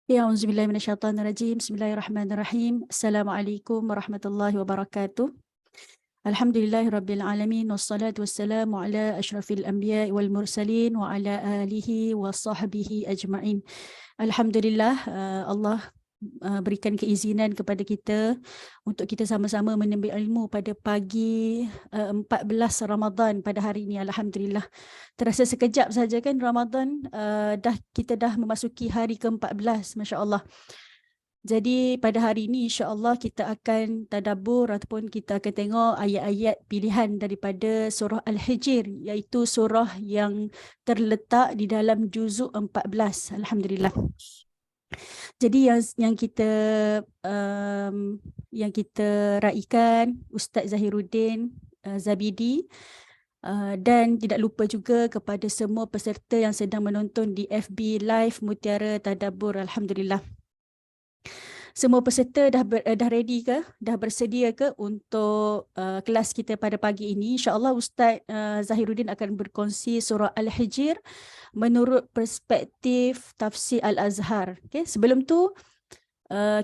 Ya, auzubillahi minasyaitonirrajim. Bismillahirrahmanirrahim. Assalamualaikum warahmatullahi wabarakatuh. Alhamdulillahirabbil alamin wassalatu wassalamu ala asyrafil anbiya'i wal mursalin wa ala alihi wa sahbihi ajma'in. Alhamdulillah, Allah berikan keizinan kepada kita untuk kita sama-sama menimba ilmu pada pagi 14 Ramadan pada hari ini. Alhamdulillah. Terasa sekejap saja kan Ramadan, kita dah memasuki hari ke-14, masya-Allah. Jadi pada hari ini insya-Allah kita akan tadabbur ataupun kita akan tengok ayat-ayat pilihan daripada surah Al-Hijr, iaitu surah yang terletak di dalam juzuk 14. Alhamdulillah. Jadi yang kita raikan Ustaz Zahiruddin Zabidi, dan tidak lupa juga kepada semua peserta yang sedang menonton di FB Live Mutiara Tadabbur. Alhamdulillah. Semua peserta dah ready ke? Dah bersedia ke untuk kelas kita pada pagi ini? InsyaAllah Ustaz Zahiruddin akan berkongsi surah Al-Hijr menurut perspektif tafsir Al-Azhar. Okay? Sebelum tu,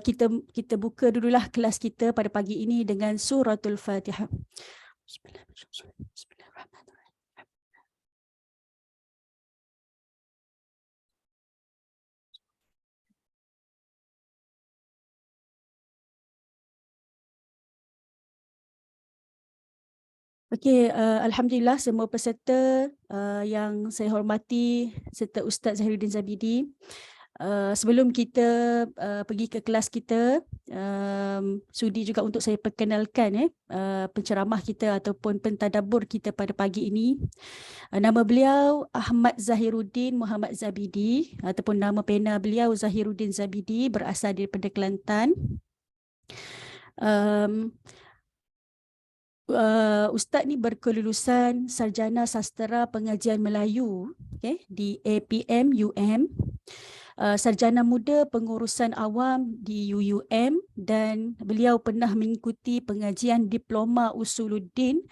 kita buka dululah kelas kita pada pagi ini dengan suratul Fatihah. Bismillahirrahmanirrahim. Okey, alhamdulillah semua peserta yang saya hormati serta Ustaz Zahiruddin Zabidi. Sebelum kita pergi ke kelas kita, sudi juga untuk saya perkenalkan penceramah kita ataupun pentadabbur kita pada pagi ini. Nama beliau Ahmad Zahiruddin Muhammad Zabidi, ataupun nama pena beliau Zahiruddin Zabidi, berasal daripada Kelantan. Ustaz ni berkelulusan Sarjana Sastera Pengajian Melayu, di APM UM, Sarjana Muda Pengurusan Awam di UUM, dan beliau pernah mengikuti pengajian Diploma Usuluddin,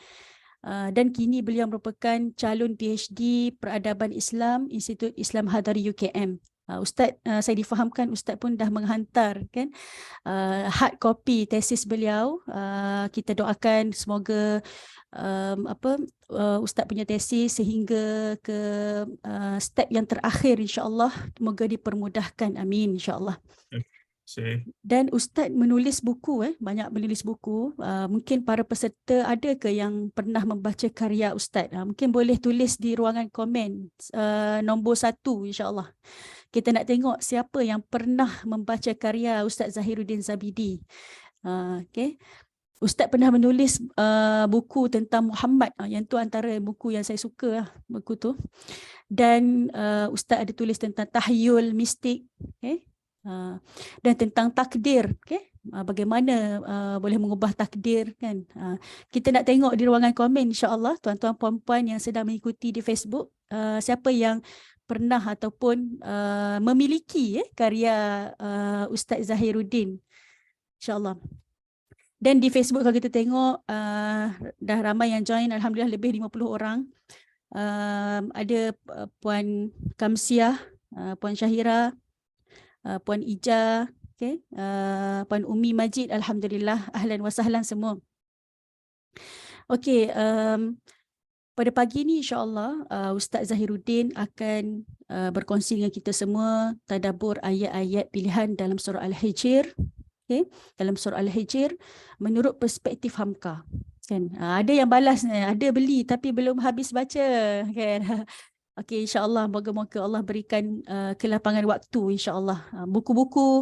dan kini beliau merupakan calon PhD Peradaban Islam Institut Islam Hadari UKM. Ustaz, saya difahamkan Ustaz pun dah menghantar kan hard copy tesis beliau. Kita doakan semoga Ustaz punya tesis sehingga ke step yang terakhir, insya-Allah semoga dipermudahkan. Amin, insya-Allah. Dan Ustaz menulis buku, banyak menulis buku. Mungkin para peserta ada ke yang pernah membaca karya Ustaz? Mungkin boleh tulis di ruangan komen nombor 1, insya-Allah. Kita nak tengok siapa yang pernah membaca karya Ustaz Zahiruddin Zabidi. Okay. Ustaz pernah menulis buku tentang Muhammad. Yang tu antara buku yang saya suka, buku tu. Dan Ustaz ada tulis tentang tahyul mistik, okay. Dan tentang takdir, okay. Bagaimana boleh mengubah takdir kan. Kita nak tengok di ruangan komen, insya-Allah tuan-tuan puan-puan yang sedang mengikuti di Facebook, siapa yang pernah ataupun memiliki karya Ustaz Zahiruddin, insya-Allah. Dan di Facebook kalau kita tengok dah ramai yang join, alhamdulillah lebih 50 orang. Ada Puan Kamsiah, Puan Syahira, Puan Ija, okay. Puan Umi Majid, alhamdulillah, ahlan wa sahlan semua. Okey, pada pagi ini insya-Allah Ustaz Zahiruddin akan berkongsi dengan kita semua tadabbur ayat-ayat pilihan dalam surah Al-Hijr, okay. Dalam surah Al-Hijr menurut perspektif Hamka, kan. Ada yang balas, ada beli tapi belum habis baca, kan. Okey, insya-Allah moga-moga Allah berikan kelapangan waktu, insya-Allah. Buku-buku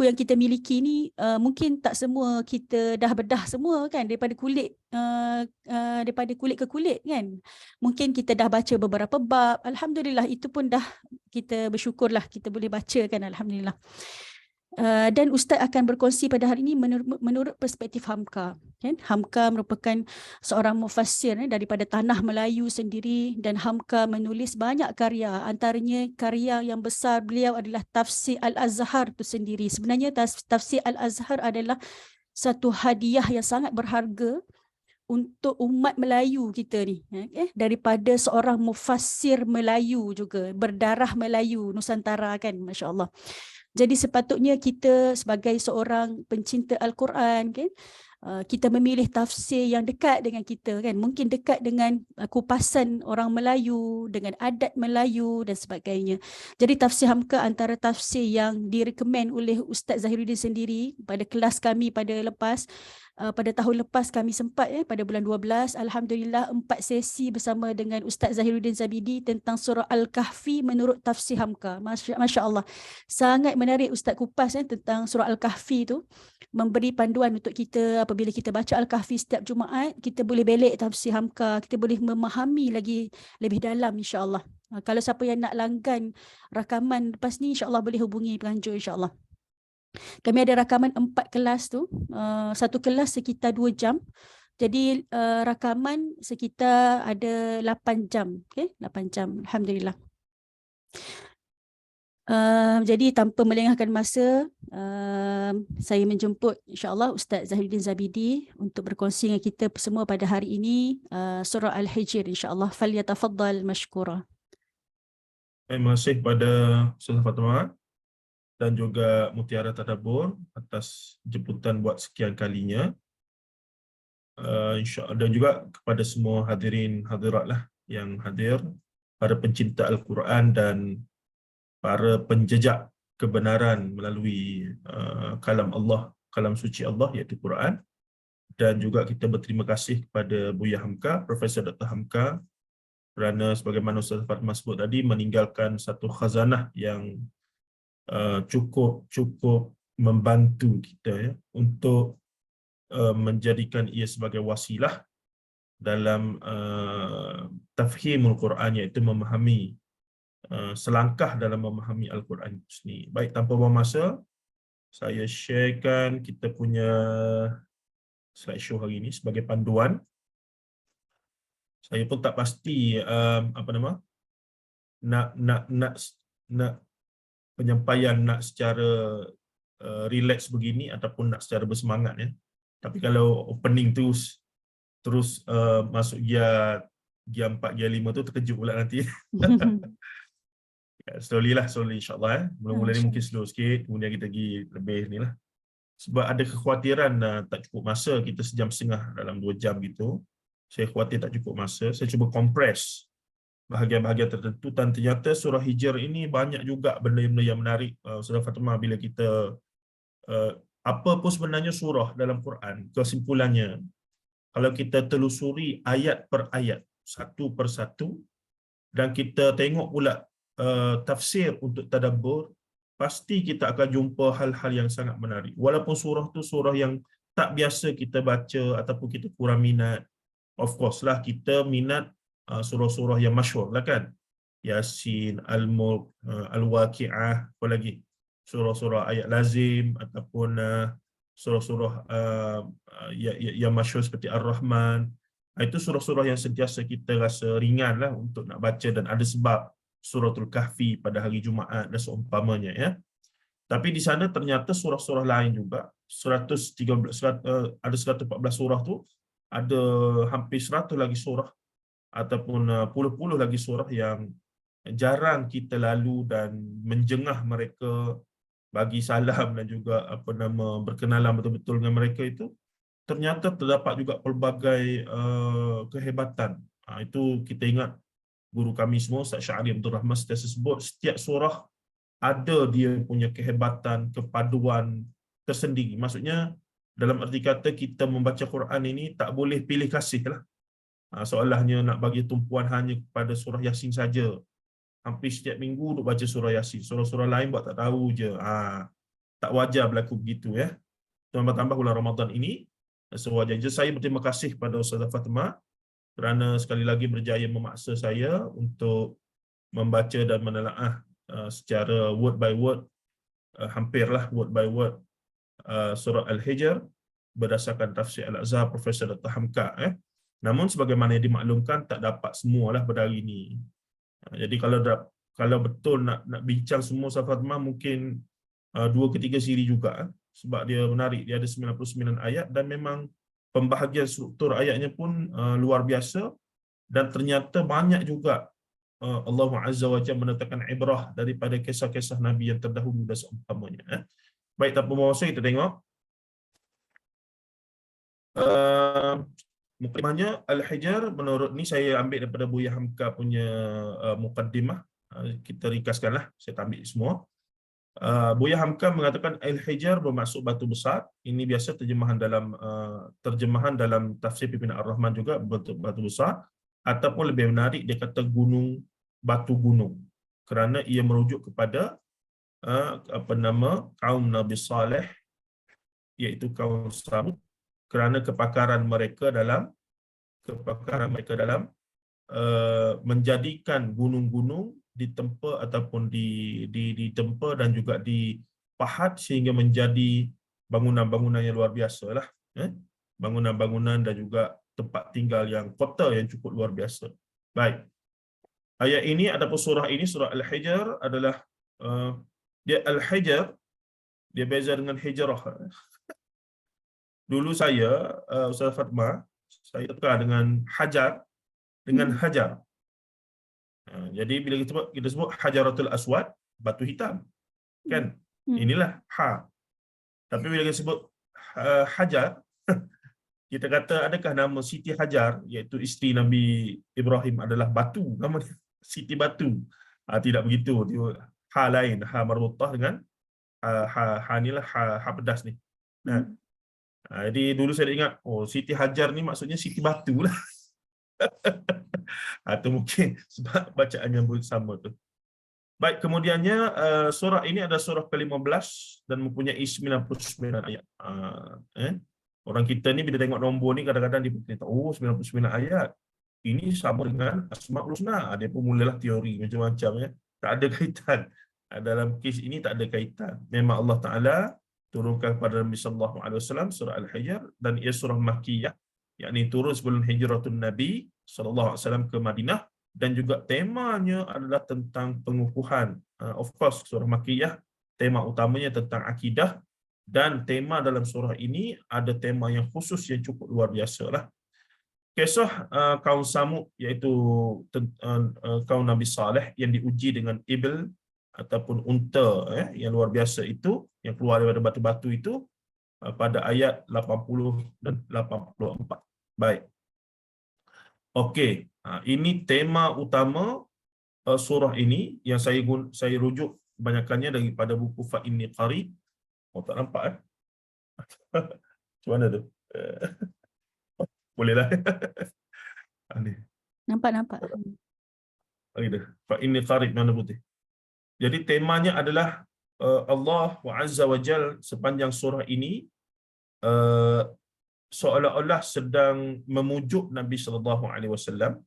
yang kita miliki ni mungkin tak semua kita dah bedah semua kan, daripada kulit ke kulit kan. Mungkin kita dah baca beberapa bab, alhamdulillah, itu pun dah kita bersyukurlah kita boleh baca kan, alhamdulillah. Dan Ustaz akan berkongsi pada hari ini menurut perspektif Hamka. Hamka merupakan seorang mufassir daripada tanah Melayu sendiri, dan Hamka menulis banyak karya. Antaranya karya yang besar beliau adalah Tafsir Al-Azhar itu sendiri. Sebenarnya Tafsir Al-Azhar adalah satu hadiah yang sangat berharga untuk umat Melayu kita ni, daripada seorang mufassir Melayu juga, berdarah Melayu Nusantara kan, masya-Allah. Jadi sepatutnya kita sebagai seorang pencinta Al-Quran kan, kita memilih tafsir yang dekat dengan kita kan, mungkin dekat dengan kupasan orang Melayu, dengan adat Melayu dan sebagainya. Jadi tafsir Hamka antara tafsir yang direkomend oleh Ustaz Zahiruddin sendiri pada kelas kami pada tahun lepas kami sempat pada bulan 12, Alhamdulillah 4 sesi bersama dengan Ustaz Zahiruddin Zabidi tentang surah Al-Kahfi menurut tafsir Hamka. Masya Allah. Sangat menarik Ustaz kupas tentang surah Al-Kahfi tu, memberi panduan untuk kita apabila kita baca Al-Kahfi setiap Jumaat, kita boleh belik tafsir Hamka, kita boleh memahami lagi lebih dalam insya-Allah. Kalau siapa yang nak langgan rakaman lepas ni, insya-Allah boleh hubungi penganjur insya-Allah. Kami ada rakaman 4 kelas tu, satu kelas sekitar 2 jam. Jadi rakaman sekitar ada 8 jam, okay? 8 jam, Alhamdulillah. Jadi tanpa melengahkan masa, saya menjemput insya-Allah Ustaz Zahiruddin Zabidi untuk berkongsi dengan kita semua pada hari ini surah Al-Hijr insya-Allah. Falyatafaddal mashkura. Terima kasih pada Ustazah Fatimah dan juga Mutiara Tadabbur atas jemputan buat sekian kalinya. Dan juga kepada semua hadirin hadirat lah yang hadir, para pencinta Al-Quran dan para penjejak kebenaran melalui kalam Allah, kalam suci Allah iaitu Quran. Dan juga kita berterima kasih kepada Buya Hamka, Profesor Dr. Hamka, kerana sebagaimana Ustaz Fatimah sebut tadi, meninggalkan satu khazanah yang cukup membantu kita ya, untuk menjadikan ia sebagai wasilah dalam tafhimul Quran, iaitu memahami selangkah dalam memahami Al-Quran ini. Baik, tanpa buang masa, saya sharekan kita punya slideshow hari ini sebagai panduan. Saya pun tak pasti nak penyampaian nak secara relax begini ataupun nak secara bersemangat ya. Tapi kalau opening terus masuk gear 4, gear 5 tu terkejut pula nanti. Slowly insyaAllah. Mula-mula ni mungkin slow sikit, kemudian kita pergi lebih ni lah. Sebab ada kekhawatiran tak cukup masa, kita sejam setengah dalam 2 jam gitu. Saya khawatir tak cukup masa. Saya cuba compress bahagian-bahagian tertentu, dan ternyata surah Hijr ini banyak juga benda-benda yang menarik. Surah Fatimah, bila kita apa pun sebenarnya surah dalam Quran, kesimpulannya kalau kita telusuri ayat per ayat, satu per satu, dan kita tengok pula tafsir untuk tadabbur, pasti kita akan jumpa hal-hal yang sangat menarik. Walaupun surah tu surah yang tak biasa kita baca ataupun kita kurang minat, of course lah kita minat surah-surah yang masyhur lah kan. Yasin, Al-Mulk, Al-Waqi'ah, apa lagi? Surah-surah ayat lazim ataupun surah-surah yang masyhur seperti Ar-Rahman. Itu surah-surah yang sentiasa kita rasa ringan lah untuk nak baca, dan ada sebab Suratul Kahfi pada hari Jumaat dan seumpamanya ya. Tapi di sana ternyata surah-surah lain juga, 113 ada 114 surah tu, ada hampir 100 lagi surah ataupun puluh-puluh lagi surah yang jarang kita lalu dan menjengah mereka, bagi salam dan juga berkenalan betul-betul dengan mereka. Itu ternyata terdapat juga pelbagai kehebatan. Itu kita ingat guru kami semua, Ustaz Syahri Abdul Rahman, sentiasa sebut setiap surah ada dia punya kehebatan, kepaduan tersendiri. Maksudnya dalam arti kata kita membaca Quran ini tak boleh pilih kasih lah. Seolahnya nak bagi tumpuan hanya kepada surah Yasin saja. Hampir setiap minggu duk baca surah Yasin. Surah-surah lain buat tak tahu je. Tak wajar berlaku begitu ya. Tambah-tambah bulan Ramadan ini, sewajarnya. Saya berterima kasih kepada Ustazah Fatimah kerana sekali lagi berjaya memaksa saya untuk membaca dan menelaah secara word by word, hampirlah word by word, surah Al-Hijr berdasarkan tafsir Al-Azhar Profesor Dr. Hamka. Namun sebagaimana yang dimaklumkan, tak dapat semualah pada hari ini. Jadi kalau betul nak bincang semua surah Fatimah, mungkin 2 ke 3 siri juga, sebab dia menarik. Dia ada 99 ayat dan memang pembahagian struktur ayatnya pun luar biasa, dan ternyata banyak juga Allah Azza wa Jalla menetapkan ibrah daripada kisah-kisah Nabi yang terdahulu dan seumpamanya. Baik, tanpa masa kita tengok. Mukadimahnya Al-Hijr, menurut ni saya ambil daripada Buya Hamka punya mukaddimah. Kita ringkaskanlah, saya tak ambil semua. Buya Hamka mengatakan Al-Hijr bermaksud batu besar. Ini biasa terjemahan dalam tafsir Pimpinan Ar-Rahman juga, batu besar. Ataupun lebih menarik, dia kata gunung, batu gunung. Kerana ia merujuk kepada kaum Nabi Saleh, iaitu kaum Samud, kerana kepakaran mereka dalam menjadikan gunung-gunung ditempa ataupun ditempa dan juga dipahat sehingga menjadi bangunan-bangunan yang luar biasa lah. Bangunan-bangunan dan juga tempat tinggal yang kota yang cukup luar biasa. Baik. Ayat ini ataupun surah ini, surah Al-Hijr adalah dia Al-Hijr, dia beza dengan hijrah. Dulu saya, Ustaz Fatma, saya tukar dengan hajar dengan hajar. Jadi bila kita sebut Hajaratul Aswad, batu hitam, kan? Inilah ha. Tapi bila kita sebut hajar, kita kata adakah nama Siti Hajar, iaitu isteri Nabi Ibrahim, adalah batu, nama dia Siti Batu? Tidak begitu. Ha lain, ha marbutah dengan ha inilah ha pedas ni. Jadi dulu saya ingat, Siti Hajar ni maksudnya Siti Batu lah. Atau mungkin sebab bacaan yang sama tu. Baik, kemudiannya surah ini ada surah ke-15 dan mempunyai 99 ayat. Orang kita ni bila tengok nombor ni kadang-kadang dia berkata, 99 ayat. Ini sama dengan Asmaul Husna. Dia pun mulalah teori macam-macam ya. Tak ada kaitan. Dalam kes ini tak ada kaitan. Memang Allah Taala turunkan kepada Nabi sallallahu alaihi wasallam surah Al-Hijr, dan ia surah Makkiyah, yakni turun sebelum hijratun Nabi sallallahu alaihi wasallam ke Madinah, dan juga temanya adalah tentang pengukuhan. Of course surah Makkiyah tema utamanya tentang akidah, dan tema dalam surah ini ada tema yang khusus yang cukup luar biasalah. Kisah kaum Samud, iaitu kaum Nabi Saleh yang diuji dengan ibil ataupun unta yang luar biasa itu, yang keluar daripada batu-batu itu, pada ayat 80 dan 84. Baik. Okey, ini tema utama surah ini yang saya rujuk kebanyakannya daripada buku Fa Inni Qarib. Tak nampak macam mana tu? Bolehlah. Nampak. Fa Inni Qarib, mana putih. Jadi temanya adalah Allah Azza wa Jal sepanjang surah ini seolah-olah sedang memujuk Nabi sallallahu alaihi wasallam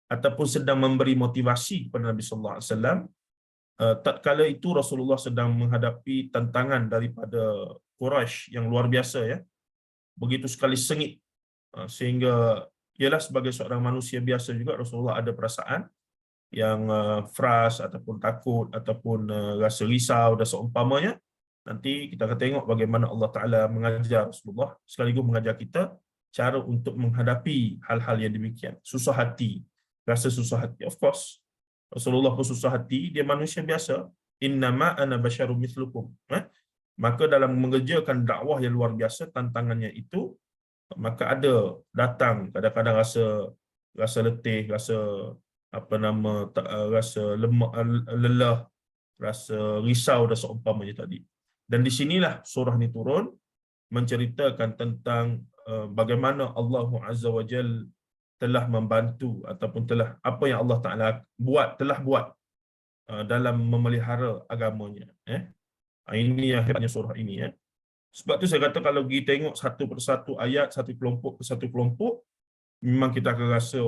ataupun sedang memberi motivasi kepada Nabi sallallahu alaihi wasallam. Tatkala itu Rasulullah sedang menghadapi tantangan daripada Quraisy yang luar biasa ya. Begitu sekali sengit, sehingga ialah sebagai seorang manusia biasa juga Rasulullah ada perasaan yang fras ataupun takut ataupun rasa risau dan seumpamanya. Nanti kita akan tengok bagaimana Allah Ta'ala mengajar Rasulullah, sekaligus mengajar kita cara untuk menghadapi hal-hal yang demikian. Susah hati, rasa susah hati. Of course, Rasulullah pun susah hati, dia manusia biasa. Innama ana basyarum mithlukum. Maka dalam mengerjakan dakwah yang luar biasa, tantangannya itu, maka ada datang kadang-kadang rasa letih, rasa lelah, rasa risau dan seumpamanya tadi. Dan di sinilah surah ni turun menceritakan tentang bagaimana Allah Azza wa Jal telah membantu ataupun apa yang Allah Taala telah buat dalam memelihara agamanya. Ini yang hebatnya surah ini ya. Sebab tu saya kata kalau kita tengok satu persatu ayat, satu kelompok ke satu kelompok, memang kita akan rasa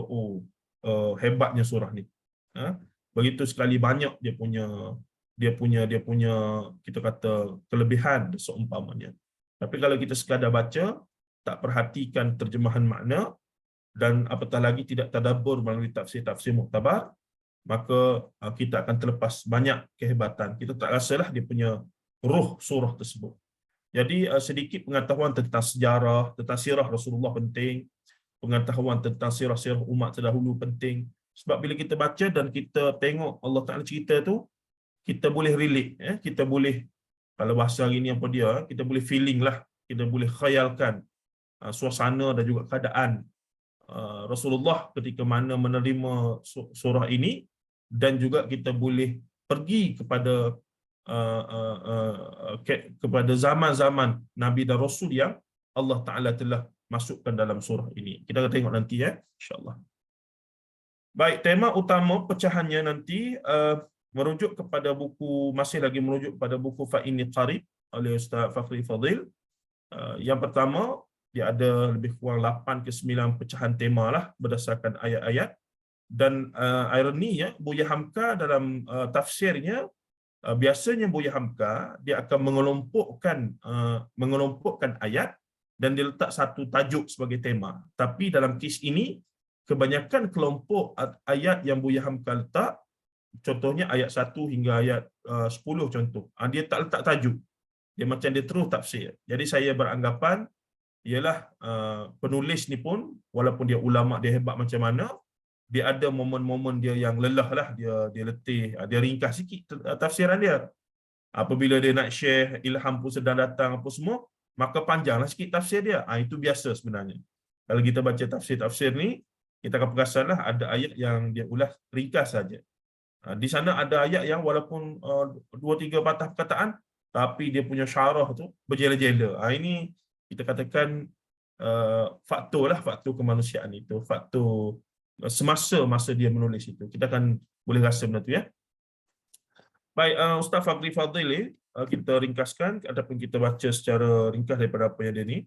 hebatnya surah ni. Begitu sekali banyak dia punya kita kata kelebihan seumpamanya. Tapi kalau kita sekadar baca, tak perhatikan terjemahan makna, dan apatah lagi tidak tadabbur melalui tafsir-tafsir muktabar, maka kita akan terlepas banyak kehebatan. Kita tak rasalah dia punya ruh surah tersebut. Jadi sedikit pengetahuan tentang sejarah, tentang sirah Rasulullah penting, pengetahuan tentang sirah-sirah umat terdahulu penting, Sebab bila kita baca dan kita tengok Allah Ta'ala cerita tu, kita boleh relate, kita boleh, kalau bahasa hari ni apa dia, kita boleh feeling lah, kita boleh khayalkan suasana dan juga keadaan Rasulullah ketika mana menerima surah ini, dan juga kita boleh pergi kepada zaman-zaman Nabi dan Rasul yang Allah Ta'ala telah masukkan dalam surah ini. Kita akan tengok nanti insyaAllah. Baik, tema utama pecahannya nanti merujuk kepada buku, masih lagi merujuk kepada buku Fa'inni Qarib oleh Ustaz Fakhri Fadil. Yang pertama, dia ada lebih kurang 8 ke 9 pecahan tema lah berdasarkan ayat-ayat. Dan ironi Buya Hamka dalam tafsirnya, biasanya Buya Hamka dia akan mengelompokkan ayat dan dia letak satu tajuk sebagai tema. Tapi dalam kes ini, kebanyakan kelompok ayat yang Buya Hamka letak, contohnya ayat 1 hingga ayat 10 contoh, dia tak letak tajuk. Dia macam dia terus tafsir. Jadi saya beranggapan ialah penulis ni pun, walaupun dia ulama, dia hebat macam mana, dia ada momen-momen dia yang lelah lah, dia letih, dia ringkas sikit tafsiran dia. Apabila dia nak share ilham pun sedang datang apa semua, maka panjanglah sikit tafsir dia. Itu biasa sebenarnya. Kalau kita baca tafsir-tafsir ni, kita akan perasanlah ada ayat yang dia ulas ringkas saja. Di sana ada ayat yang walaupun 2-3 patah perkataan, tapi dia punya syarah tu berjela-jela. Ini kita katakan faktor kemanusiaan itu, faktor semasa dia menulis itu. Kita akan boleh rasa benda tu Baik, Ustaz Fakhri Fadil, kita ringkaskan ataupun kita baca secara ringkas daripada apa yang dia ni.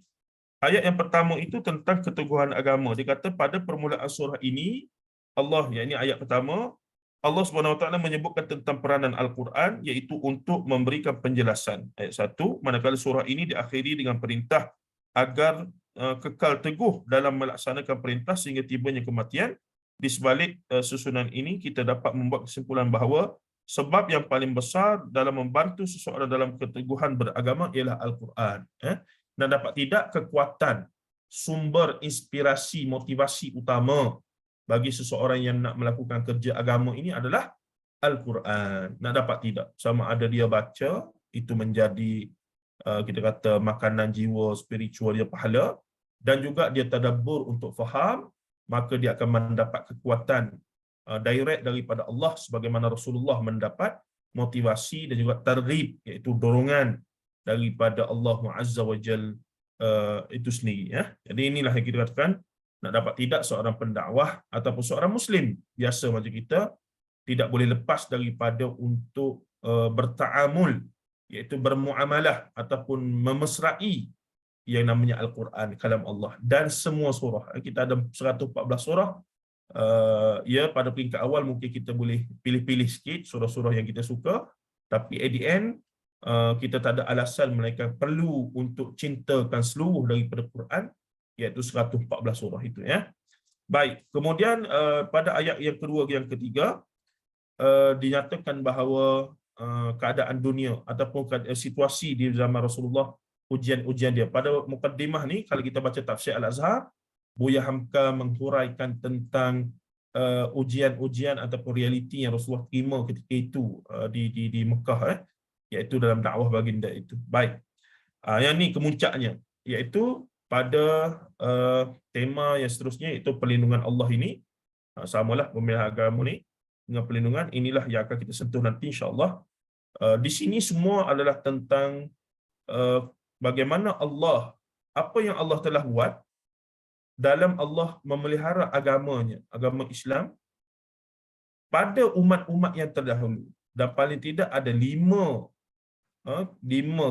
Ayat yang pertama itu tentang keteguhan agama. Dia kata pada permulaan surah ini, Allah, yang ini ayat pertama, Allah SWT menyebutkan tentang peranan Al-Quran, iaitu untuk memberikan penjelasan. Ayat 1, manakala surah ini diakhiri dengan perintah agar kekal teguh dalam melaksanakan perintah sehingga tibanya kematian. Di sebalik susunan ini, kita dapat membuat kesimpulan bahawa sebab yang paling besar dalam membantu seseorang dalam keteguhan beragama ialah Al-Quran. Dan dapat tidak kekuatan, sumber inspirasi, motivasi utama bagi seseorang yang nak melakukan kerja agama ini adalah Al-Quran. Nak dapat tidak, sama ada dia baca, itu menjadi kita kata makanan jiwa spiritual dia, pahala, dan juga dia tadabbur untuk faham, maka dia akan mendapat kekuatan direct daripada Allah, sebagaimana Rasulullah mendapat motivasi dan juga targhib, iaitu dorongan daripada Allah Azza wa Jal itu sendiri. Jadi inilah yang kita katakan, nak dapat tidak seorang pendakwah ataupun seorang Muslim biasa macam kita tidak boleh lepas daripada untuk berta'amul, iaitu bermuamalah ataupun memesrai yang namanya Al-Quran, kalam Allah, dan semua surah. Kita ada 114 surah. Pada peringkat awal mungkin kita boleh pilih-pilih sikit surah-surah yang kita suka, tapi at the end kita tak ada alasan melainkan perlu untuk cintakan seluruh daripada Quran, iaitu 114 surah itu. Baik, kemudian pada ayat yang kedua yang ketiga, dinyatakan bahawa keadaan dunia ataupun situasi di zaman Rasulullah, ujian-ujian dia. Pada mukaddimah ni, kalau kita baca tafsir Al-Azhar, Buya Hamka menghuraikan tentang ujian-ujian ataupun realiti yang Rasulullah terima ketika itu di Mekah, iaitu dalam dakwah baginda itu. Baik, yang ni kemuncaknya, iaitu pada tema yang seterusnya, iaitu perlindungan Allah ini. Samalah pemilihan agama ni dengan perlindungan, inilah yang akan kita sentuh nanti insya-Allah. Di sini semua adalah tentang bagaimana Allah, apa yang Allah telah buat dalam Allah memelihara agamanya, agama Islam, pada umat-umat yang terdahulu. Dan paling tidak ada 5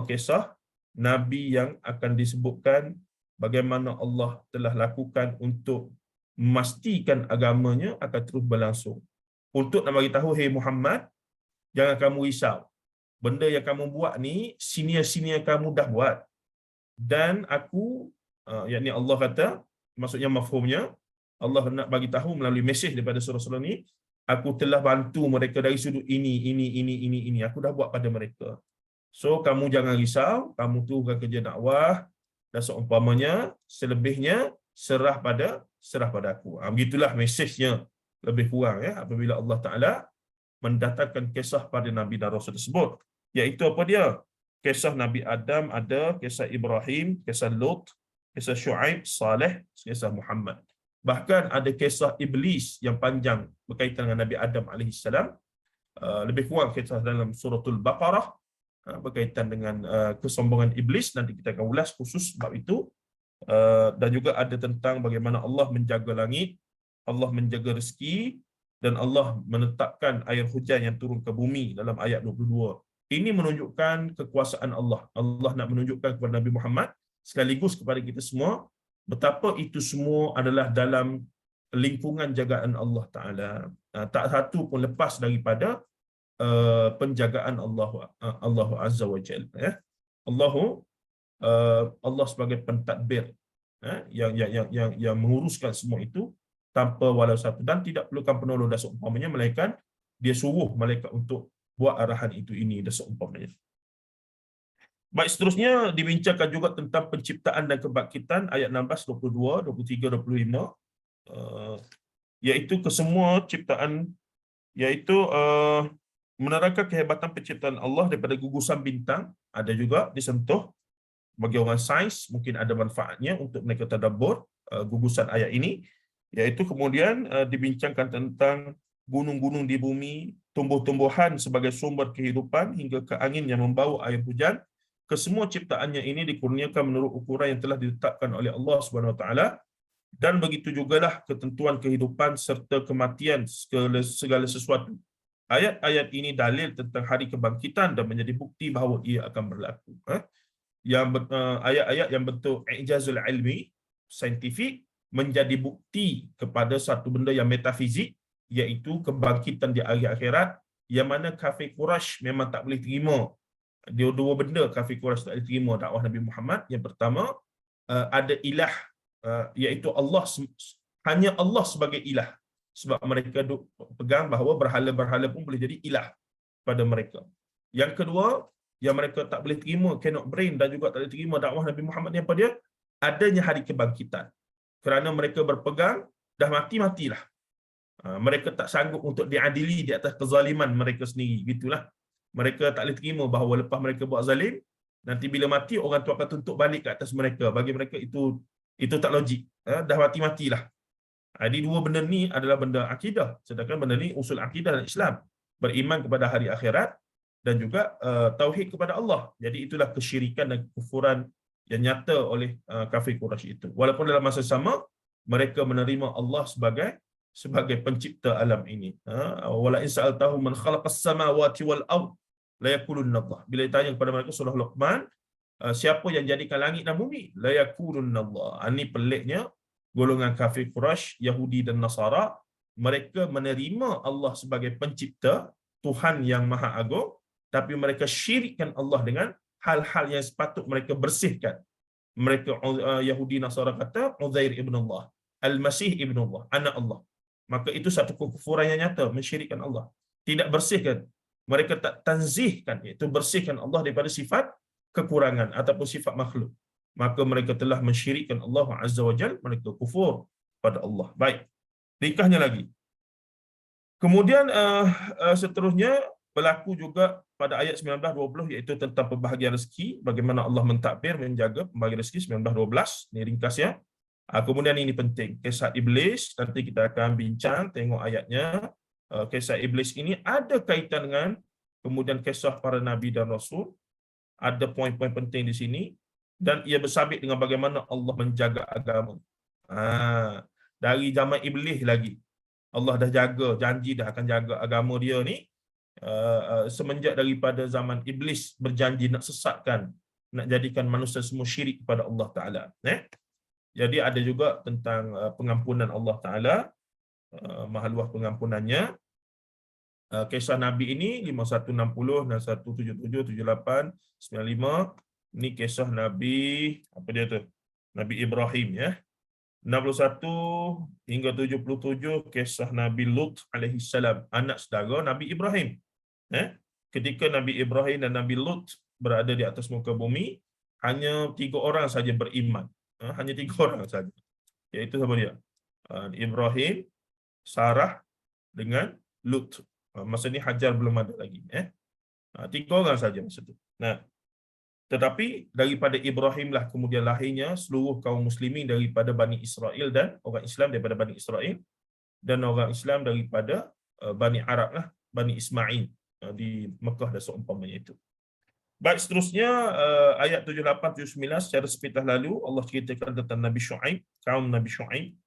kisah Nabi yang akan disebutkan bagaimana Allah telah lakukan untuk memastikan agamanya akan terus berlangsung. Untuk nak bagi tahu, hey Muhammad, jangan kamu risau. Benda yang kamu buat ni, senior-senior kamu dah buat. Dan aku, yakni Allah kata, maksudnya mafhumnya, Allah nak bagi tahu melalui mesej daripada surah-surah ni, aku telah bantu mereka dari sudut ini. Aku dah buat pada mereka. So, kamu jangan risau, kamu teruskan kerja dakwah, dan seumpamanya, selebihnya serah pada aku. Begitulah mesejnya lebih kurang ya, apabila Allah Ta'ala mendatangkan kisah pada Nabi dan Rasul tersebut. Iaitu apa dia? Kisah Nabi Adam ada, kisah Ibrahim, kisah Lut, kisah Shu'aib, Saleh, kisah Muhammad. Bahkan ada kisah Iblis yang panjang berkaitan dengan Nabi Adam AS. Lebih kurang kisah dalam suratul Baqarah berkaitan dengan kesombongan Iblis. Nanti kita akan ulas khusus bab itu. Dan juga ada tentang bagaimana Allah menjaga langit, Allah menjaga rezeki, dan Allah menetapkan air hujan yang turun ke bumi dalam ayat 22. Ini menunjukkan kekuasaan Allah. Allah nak menunjukkan kepada Nabi Muhammad sekaligus kepada kita semua betapa itu semua adalah dalam lingkungan jagaan Allah Ta'ala. Tak satu pun lepas daripada penjagaan Allah Azza wa Jalla. Ya. Allah sebagai pentadbir yang menguruskan semua itu tanpa walau satu, dan tidak perlukan penolong dan seumpamanya, melainkan dia suruh malaikat untuk buat arahan itu ini dan seumpamanya. Baik, seterusnya dibincangkan juga tentang penciptaan dan kebangkitan ayat 16, 22, 23, 25, iaitu kesemua ciptaan, iaitu menerangkan kehebatan penciptaan Allah daripada gugusan bintang. Ada juga disentuh bagi orang sains, mungkin ada manfaatnya untuk mereka tadabbur gugusan ayat ini. Iaitu kemudian dibincangkan tentang gunung-gunung di bumi, tumbuh-tumbuhan sebagai sumber kehidupan, hingga ke angin yang membawa air hujan. Kesemua ciptaannya ini dikurniakan menurut ukuran yang telah ditetapkan oleh Allah SWT. Dan begitu jugalah ketentuan kehidupan serta kematian segala sesuatu. Ayat-ayat ini dalil tentang hari kebangkitan dan menjadi bukti bahawa ia akan berlaku. Ayat-ayat yang bentuk ijazul ilmi, saintifik, menjadi bukti kepada satu benda yang metafizik, iaitu kebangkitan di hari akhirat, yang mana kafir Quraisy memang tak boleh terima. Dia dua benda kafir Quraisy tak boleh terima dakwah Nabi Muhammad. Yang pertama, ada ilah, iaitu Allah, hanya Allah sebagai ilah. Sebab mereka pegang bahawa berhala-berhala pun boleh jadi ilah pada mereka. Yang kedua, yang mereka tak boleh terima, cannot brain, dan juga tak boleh terima dakwah Nabi Muhammad yang pada dia, adanya hari kebangkitan. Kerana mereka berpegang, dah mati-matilah. Mereka tak sanggup untuk diadili di atas kezaliman mereka sendiri. Gitulah. Mereka tak boleh terima bahawa lepas mereka buat zalim, nanti bila mati, orang tu akan tuntut balik ke atas mereka. Bagi mereka itu tak logik. Dah mati-matilah. Jadi dua benda ni adalah benda akidah. Sedangkan benda ni usul akidah dan Islam. Beriman kepada hari akhirat dan juga tauhid kepada Allah. Jadi itulah kesyirikan dan kekufuran yang nyata oleh kafir Quraisy itu. Walaupun dalam masa sama, mereka menerima Allah sebagai pencipta alam ini. Wala in sa'altahum man khalaqas samawati wal ard la yaqulunna Allah. Bila ditanya kepada mereka surah Luqman, siapa yang jadikan langit dan bumi? La yaqulunna Allah. Ini peliknya golongan kafir Quraisy, Yahudi dan Nasara, mereka menerima Allah sebagai pencipta, Tuhan yang Maha Agung, tapi mereka syirikkan Allah dengan hal-hal yang sepatut mereka bersihkan. Mereka Yahudi Nasara kata Uzair ibn Allah, Al-Masih ibn Allah, anak Allah. Maka itu satu kekufuran yang nyata, mensyirikkan Allah. Tidak bersihkan. Mereka tak tanzihkan, iaitu bersihkan Allah daripada sifat kekurangan ataupun sifat makhluk. Maka mereka telah mensyirikkan Allah Azza wa Jal, mereka kufur pada Allah. Baik, ringkasnya lagi. Kemudian seterusnya berlaku juga pada ayat 19-20, iaitu tentang pembahagian rezeki, bagaimana Allah mentadbir, menjaga pembahagian rezeki. 19-12, ini ringkasnya. Kemudian ini penting, kisah Iblis, nanti kita akan bincang, tengok ayatnya. Kisah Iblis ini ada kaitan dengan kemudian kisah para Nabi dan Rasul. Ada poin-poin penting di sini. Dan ia bersabit dengan bagaimana Allah menjaga agama. Dari zaman Iblis lagi, Allah dah jaga, janji dah akan jaga agama dia ni. Semenjak daripada zaman Iblis berjanji nak sesatkan, nak jadikan manusia semua syirik kepada Allah Ta'ala. Jadi ada juga tentang pengampunan Allah Ta'ala, maha luas pengampunannya. Kisah Nabi ini 5160 dan 177, 78, 95. Ini kisah Nabi, apa dia tu? Nabi Ibrahim ya. 61 hingga 77 kisah Nabi Lut alaihi salam, anak saudara Nabi Ibrahim. Ketika Nabi Ibrahim dan Nabi Lut berada di atas muka bumi, hanya 3 orang saja beriman. Hanya 3 orang saja. Iaitu siapa dia? Ibrahim, Sarah dengan Lut. Masa ni Hajar belum ada lagi. 3 orang saja masa tu. Nah, tetapi daripada Ibrahim lah kemudian lahirnya seluruh kaum muslimin daripada Bani Israel dan orang Islam daripada Bani Israel dan orang Islam daripada Bani Arab lah, Bani Ismail di Mekah dan seumpamanya itu. Baik, seterusnya ayat 78 79 secara sepintas lalu Allah ceritakan tentang Nabi Syuaib, kaum Nabi Syuaib.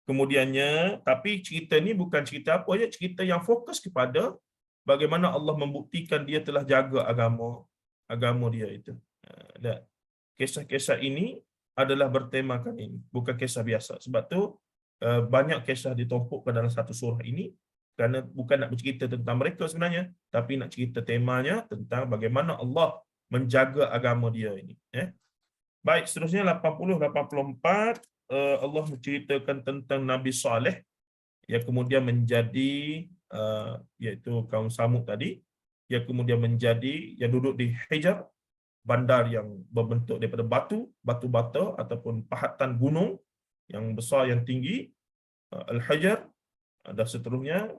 Kemudiannya, tapi cerita ni bukan cerita apa aja, cerita yang fokus kepada bagaimana Allah membuktikan dia telah jaga agama dia itu. Dan kisah-kisah ini adalah bertemakan ini, bukan kisah biasa. Sebab tu banyak kisah ditumpukkan dalam satu surah ini kerana bukan nak bercerita tentang mereka sebenarnya, tapi nak cerita temanya tentang bagaimana Allah menjaga agama dia ini. Baik, seterusnya 80-84 Allah menceritakan tentang Nabi Saleh yang kemudian menjadi iaitu kaum Samud tadi, yang kemudian menjadi yang duduk di Hijr, bandar yang berbentuk daripada batu bata ataupun pahatan gunung yang besar yang tinggi, Al-Hajar, dan seterusnya.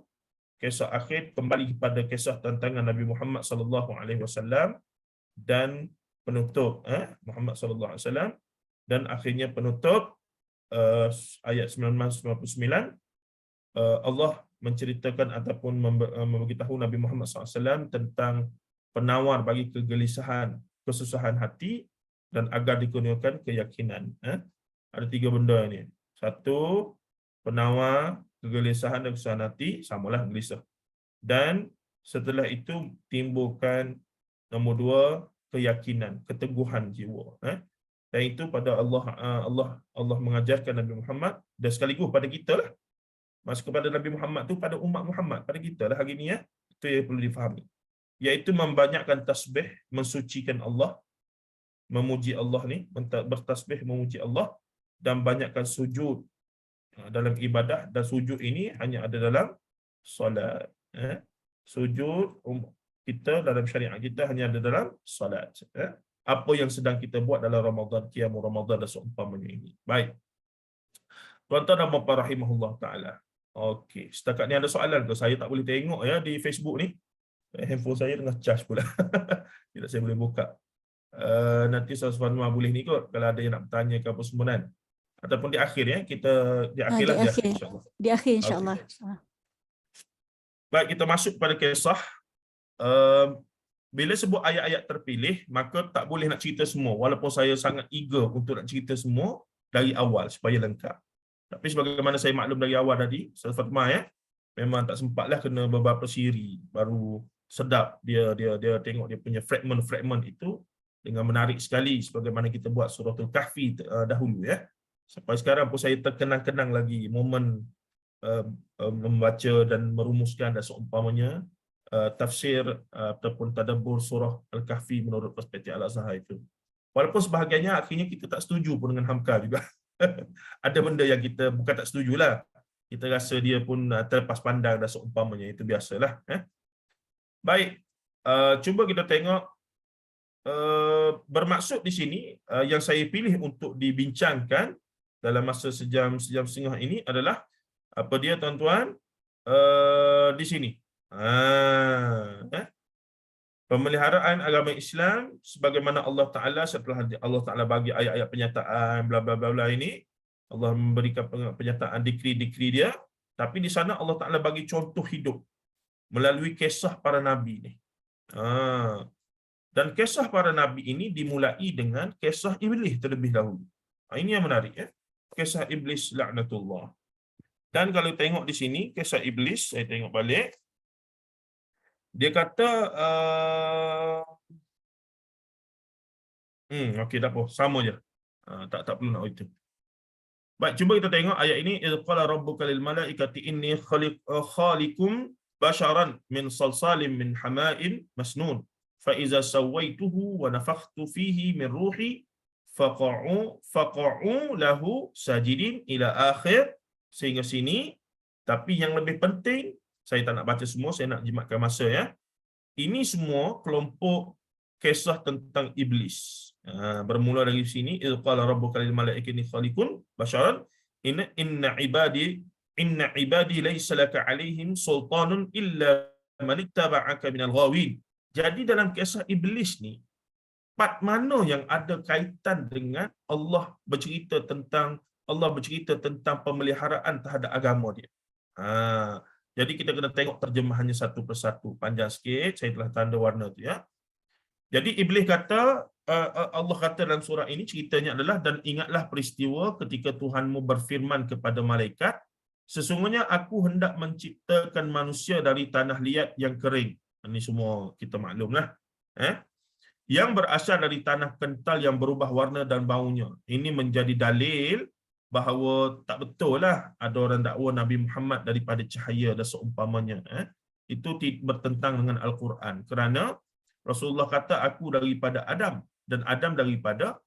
Kisah akhir kembali kepada kisah tantangan Nabi Muhammad sallallahu alaihi wasallam dan penutup Muhammad sallallahu alaihi wasallam, dan akhirnya penutup ayat 99 Allah menceritakan ataupun memberitahu Nabi Muhammad SAW tentang penawar bagi kegelisahan, kesusahan hati dan agar dikurniakan keyakinan. Ada 3 benda ini. 1, penawar kegelisahan dan kesusahan hati, samalah gelisah. Dan setelah itu timbulkan nombor 2, keyakinan, keteguhan jiwa. Dan itu pada Allah mengajarkan Nabi Muhammad dan sekaligus pada kita lah. Maksud kepada Nabi Muhammad tu pada umat Muhammad, pada kita lah hari ni itu yang perlu difahami. Iaitu membanyakkan tasbih, mensucikan Allah, memuji Allah ni, bertasbih memuji Allah dan banyakkan sujud dalam ibadah, dan sujud ini hanya ada dalam solat. Sujud kita dalam syariat kita hanya ada dalam solat. Apa yang sedang kita buat dalam Ramadan, qiyamul Ramadan dan seumpamanya ini. Baik. Tuan-tuan dan puan-puan rahimahullah taala. Okey, setakat ni ada soalan ke? Saya tak boleh tengok di Facebook ni. Handphone saya tengah charge pula. Tidak saya boleh buka. Nanti Ustaz Fanwa boleh ni kot kalau ada yang nak bertanya ke apa semua kan. Ataupun di akhir kita di akhir lah insya-Allah. Di akhir insya-Allah. Okay. Baik, kita masuk pada kisah. Bila sebut ayat-ayat terpilih, maka tak boleh nak cerita semua, walaupun saya sangat eager untuk nak cerita semua dari awal supaya lengkap. Tapi sebagaimana saya maklum dari awal tadi, Ustaz Fatma memang tak sempatlah kena beberapa siri baru sedap dia tengok dia punya fragment itu dengan menarik sekali sebagaimana kita buat suratul Kahfi dahulu Sampai sekarang pun saya terkenang-kenang lagi momen membaca dan merumuskan dan seumpamanya tafsir ataupun tadabbur surah Al-Kahfi menurut perspektif Al-Azhar itu. Walaupun sebahagiannya akhirnya kita tak setuju pun dengan Hamka juga. Ada benda yang kita bukan tak setujulah. Kita rasa dia pun terlepas pandang dan seumpamanya, itu biasalah. Baik, cuba kita tengok bermaksud di sini yang saya pilih untuk dibincangkan dalam masa sejam setengah ini adalah apa dia tuan-tuan? Di sini. Pemeliharaan agama Islam sebagaimana Allah Taala setelah Allah Taala bagi ayat-ayat penyataan bla bla bla bla ini, Allah memberikan penyataan dikri-dikri dia, tapi di sana Allah Taala bagi contoh hidup melalui kisah para nabi ni. Dan kisah para nabi ini dimulai dengan kisah iblis terlebih dahulu. Ini yang menarik Kisah iblis laknatullah. Dan kalau tengok di sini kisah iblis, saya tengok balik. Dia kata okey dah apa, sama je. Tak perlu nak itu. Baik, cuba kita tengok ayat ini. Idz qala rabbuka lil malaikati inni khaliqum basharan min salsalin min hama'in masnun fa iza sawaituhu wa nafakhtu fihi min ruhi faqa'u lahu sajidin ila akhir sehingga sini. Tapi yang lebih penting, saya tak nak baca semua, saya nak jimatkan masa Ini semua kelompok kisah tentang iblis. Bermula dari sini, idz qala rabbuka lil malaikati khaliqun basharan inna ibadi inna ibadi laysa laka alaihim sultanun illa man ittaba'aka minal ghawin. Jadi dalam kisah iblis ni, part mana yang ada kaitan dengan Allah bercerita tentang pemeliharaan terhadap agama dia. Jadi kita kena tengok terjemahannya satu persatu. Panjang sikit, saya telah tanda warna tu ya. Jadi iblis kata, Allah kata dalam surah ini ceritanya adalah, dan ingatlah peristiwa ketika Tuhanmu berfirman kepada malaikat, sesungguhnya aku hendak menciptakan manusia dari tanah liat yang kering. Ini semua kita maklumlah. Yang berasal dari tanah kental yang berubah warna dan baunya. Ini menjadi dalil bahawa tak betul lah ada orang dakwa Nabi Muhammad daripada cahaya dan seumpamanya. Itu bertentang dengan Al-Quran. Kerana Rasulullah kata aku daripada Adam dan Adam daripada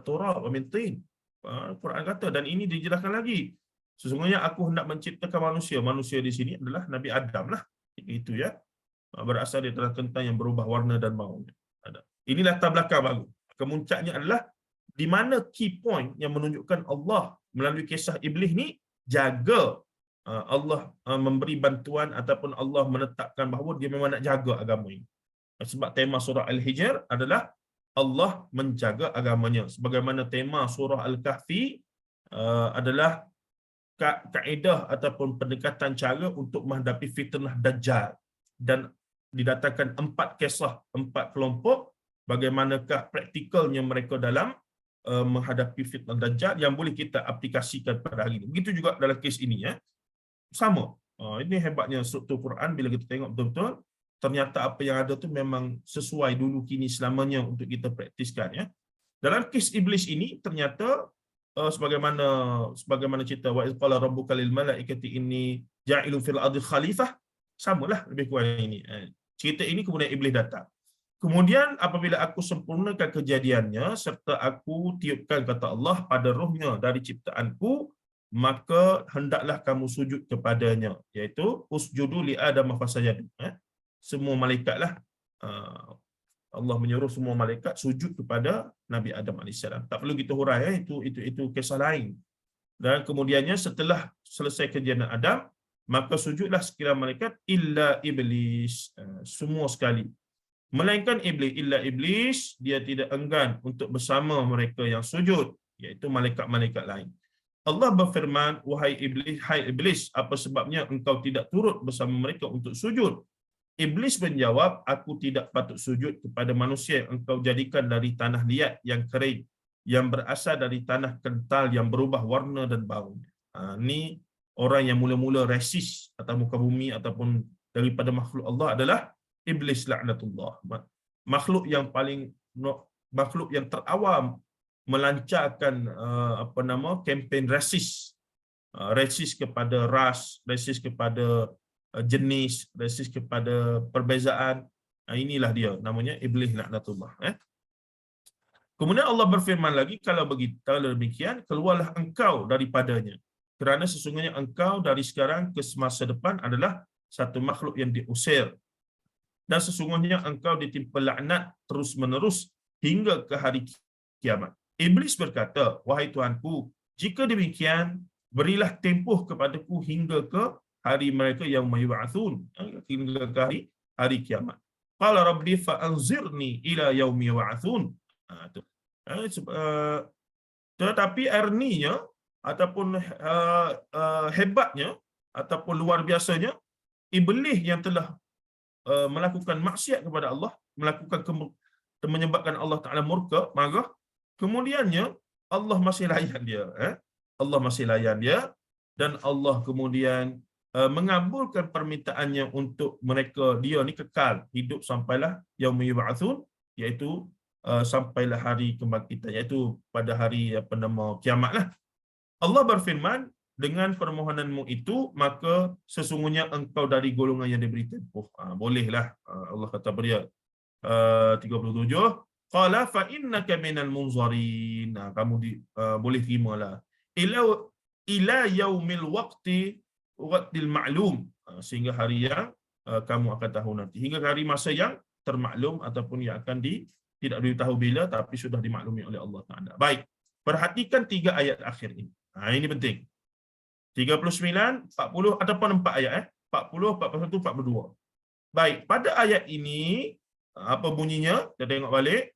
Turab wa min tin. Al-Quran kata, dan ini dijelaskan lagi. Sesungguhnya aku hendak menciptakan manusia. Manusia di sini adalah Nabi Adam lah. Itu ya. Berasal dari tanah kental yang berubah warna dan baunya. Ini latar belakang baru. Kemuncaknya adalah di mana key point yang menunjukkan Allah melalui kisah iblis ni jaga, Allah memberi bantuan ataupun Allah menetapkan bahawa dia memang nak jaga agama ini. Sebab tema surah Al-Hijr adalah Allah menjaga agamanya. Sebagaimana tema surah Al-Kahfi adalah kaedah ataupun pendekatan cara untuk menghadapi fitnah Dajjal. Dan didatangkan 4 kisah, 4 kelompok, bagaimanakah praktikalnya mereka dalam menghadapi fitnah Dajjal yang boleh kita aplikasikan pada hari ini. Begitu juga dalam kes ini ya. Sama. Ini hebatnya struktur Quran bila kita tengok betul-betul, ternyata apa yang ada tu memang sesuai dulu kini selamanya untuk kita praktiskan ya. Dalam kes iblis ini ternyata sebagaimana cerita wa qala rabbuka lil malaikati inni ja'ilun fil ardi khalifah, samalah lebih kurang ini. Cerita ini kemudian iblis datang. Kemudian apabila aku sempurnakan kejadiannya serta aku tiupkan kata Allah pada rohnya dari ciptaanku, maka hendaklah kamu sujud kepadanya, iaitu usjudu li Adam fasajadu. Semua malaikatlah, Allah menyuruh semua malaikat sujud kepada Nabi Adam AS. Tak perlu kita hurai, itu kisah lain. Dan kemudiannya setelah selesai kejadian Adam, maka sujudlah sekalian malaikat illa iblis, semua sekali. Melainkan iblis, illa iblis, dia tidak enggan untuk bersama mereka yang sujud, iaitu malaikat-malaikat lain. Allah berfirman, wahai iblis, apa sebabnya engkau tidak turut bersama mereka untuk sujud? Iblis menjawab, aku tidak patut sujud kepada manusia yang engkau jadikan dari tanah liat yang kering, yang berasal dari tanah kental yang berubah warna dan bau. Ini orang yang mula-mula resis atas muka bumi ataupun daripada makhluk Allah adalah iblis laknatullah. Makhluk yang terawam melancarkan kempen resis kepada ras, resis kepada jenis, resis kepada perbezaan. Inilah dia namanya iblis laknatullah. Kemudian Allah berfirman lagi, kalau demikian keluarlah engkau daripadanya, kerana sesungguhnya engkau dari sekarang ke semasa depan adalah satu makhluk yang diusir, dan sesungguhnya engkau ditimpa laknat terus-menerus hingga ke hari kiamat. Iblis berkata, wahai Tuhanku, jika demikian, berilah tempoh kepadaku hingga ke hari mereka yang mayub'atsun, hingga ke hari kiamat. Qala rabbi fa'anzirni ila yaumi yub'atsun. Tetapi ironinya ataupun hebatnya ataupun luar biasanya, iblis yang telah melakukan maksiat kepada Allah, menyebabkan Allah Ta'ala murka, marah, kemudiannya Allah masih layan dia. Allah masih layan dia, dan Allah kemudian mengabulkan permintaannya untuk mereka, dia ni kekal hidup sampailah yaumul yub'atsun, iaitu sampailah hari kebangkitan, iaitu pada hari kiamat lah. Allah berfirman, dengan permohonanmu itu maka sesungguhnya engkau dari golongan yang diberi tempoh. Bolehlah, Allah kata pada 37, qala fa innaka minal munzarin, kamu boleh terimalah ila yaumil waqtil ma'lum, sehingga hari yang kamu akan tahu nanti, hingga hari masa yang termaklum ataupun yang akan tidak ditahu bila, tapi sudah dimaklumi oleh Allah Taala. Baik, perhatikan 3 ayat akhir ini. Ini penting. 39, 40 ataupun 4 ayat 40, 41, 42. Baik, pada ayat ini apa bunyinya? Kita tengok balik.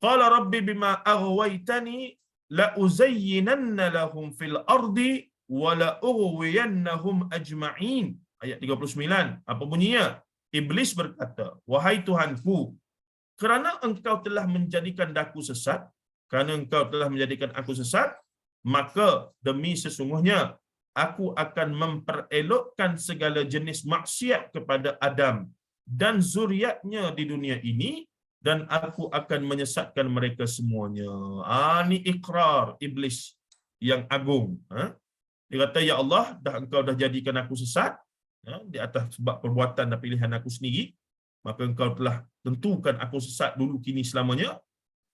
Qala rabbi bima aghwaytani la uzayyinanna lahum fil ardi wa la ughwiyannahum ajma'in. Ayat 39. Apa bunyinya? Iblis berkata, wahai Tuhanku, kerana engkau telah menjadikan aku sesat, maka demi sesungguhnya aku akan memperelokkan segala jenis maksiat kepada Adam dan zuriatnya di dunia ini, dan aku akan menyesatkan mereka semuanya. Ini ikrar iblis yang agung. Dia kata, ya Allah, engkau dah jadikan aku sesat di atas sebab perbuatan dan pilihan aku sendiri, maka engkau telah tentukan aku sesat dulu, kini, selamanya,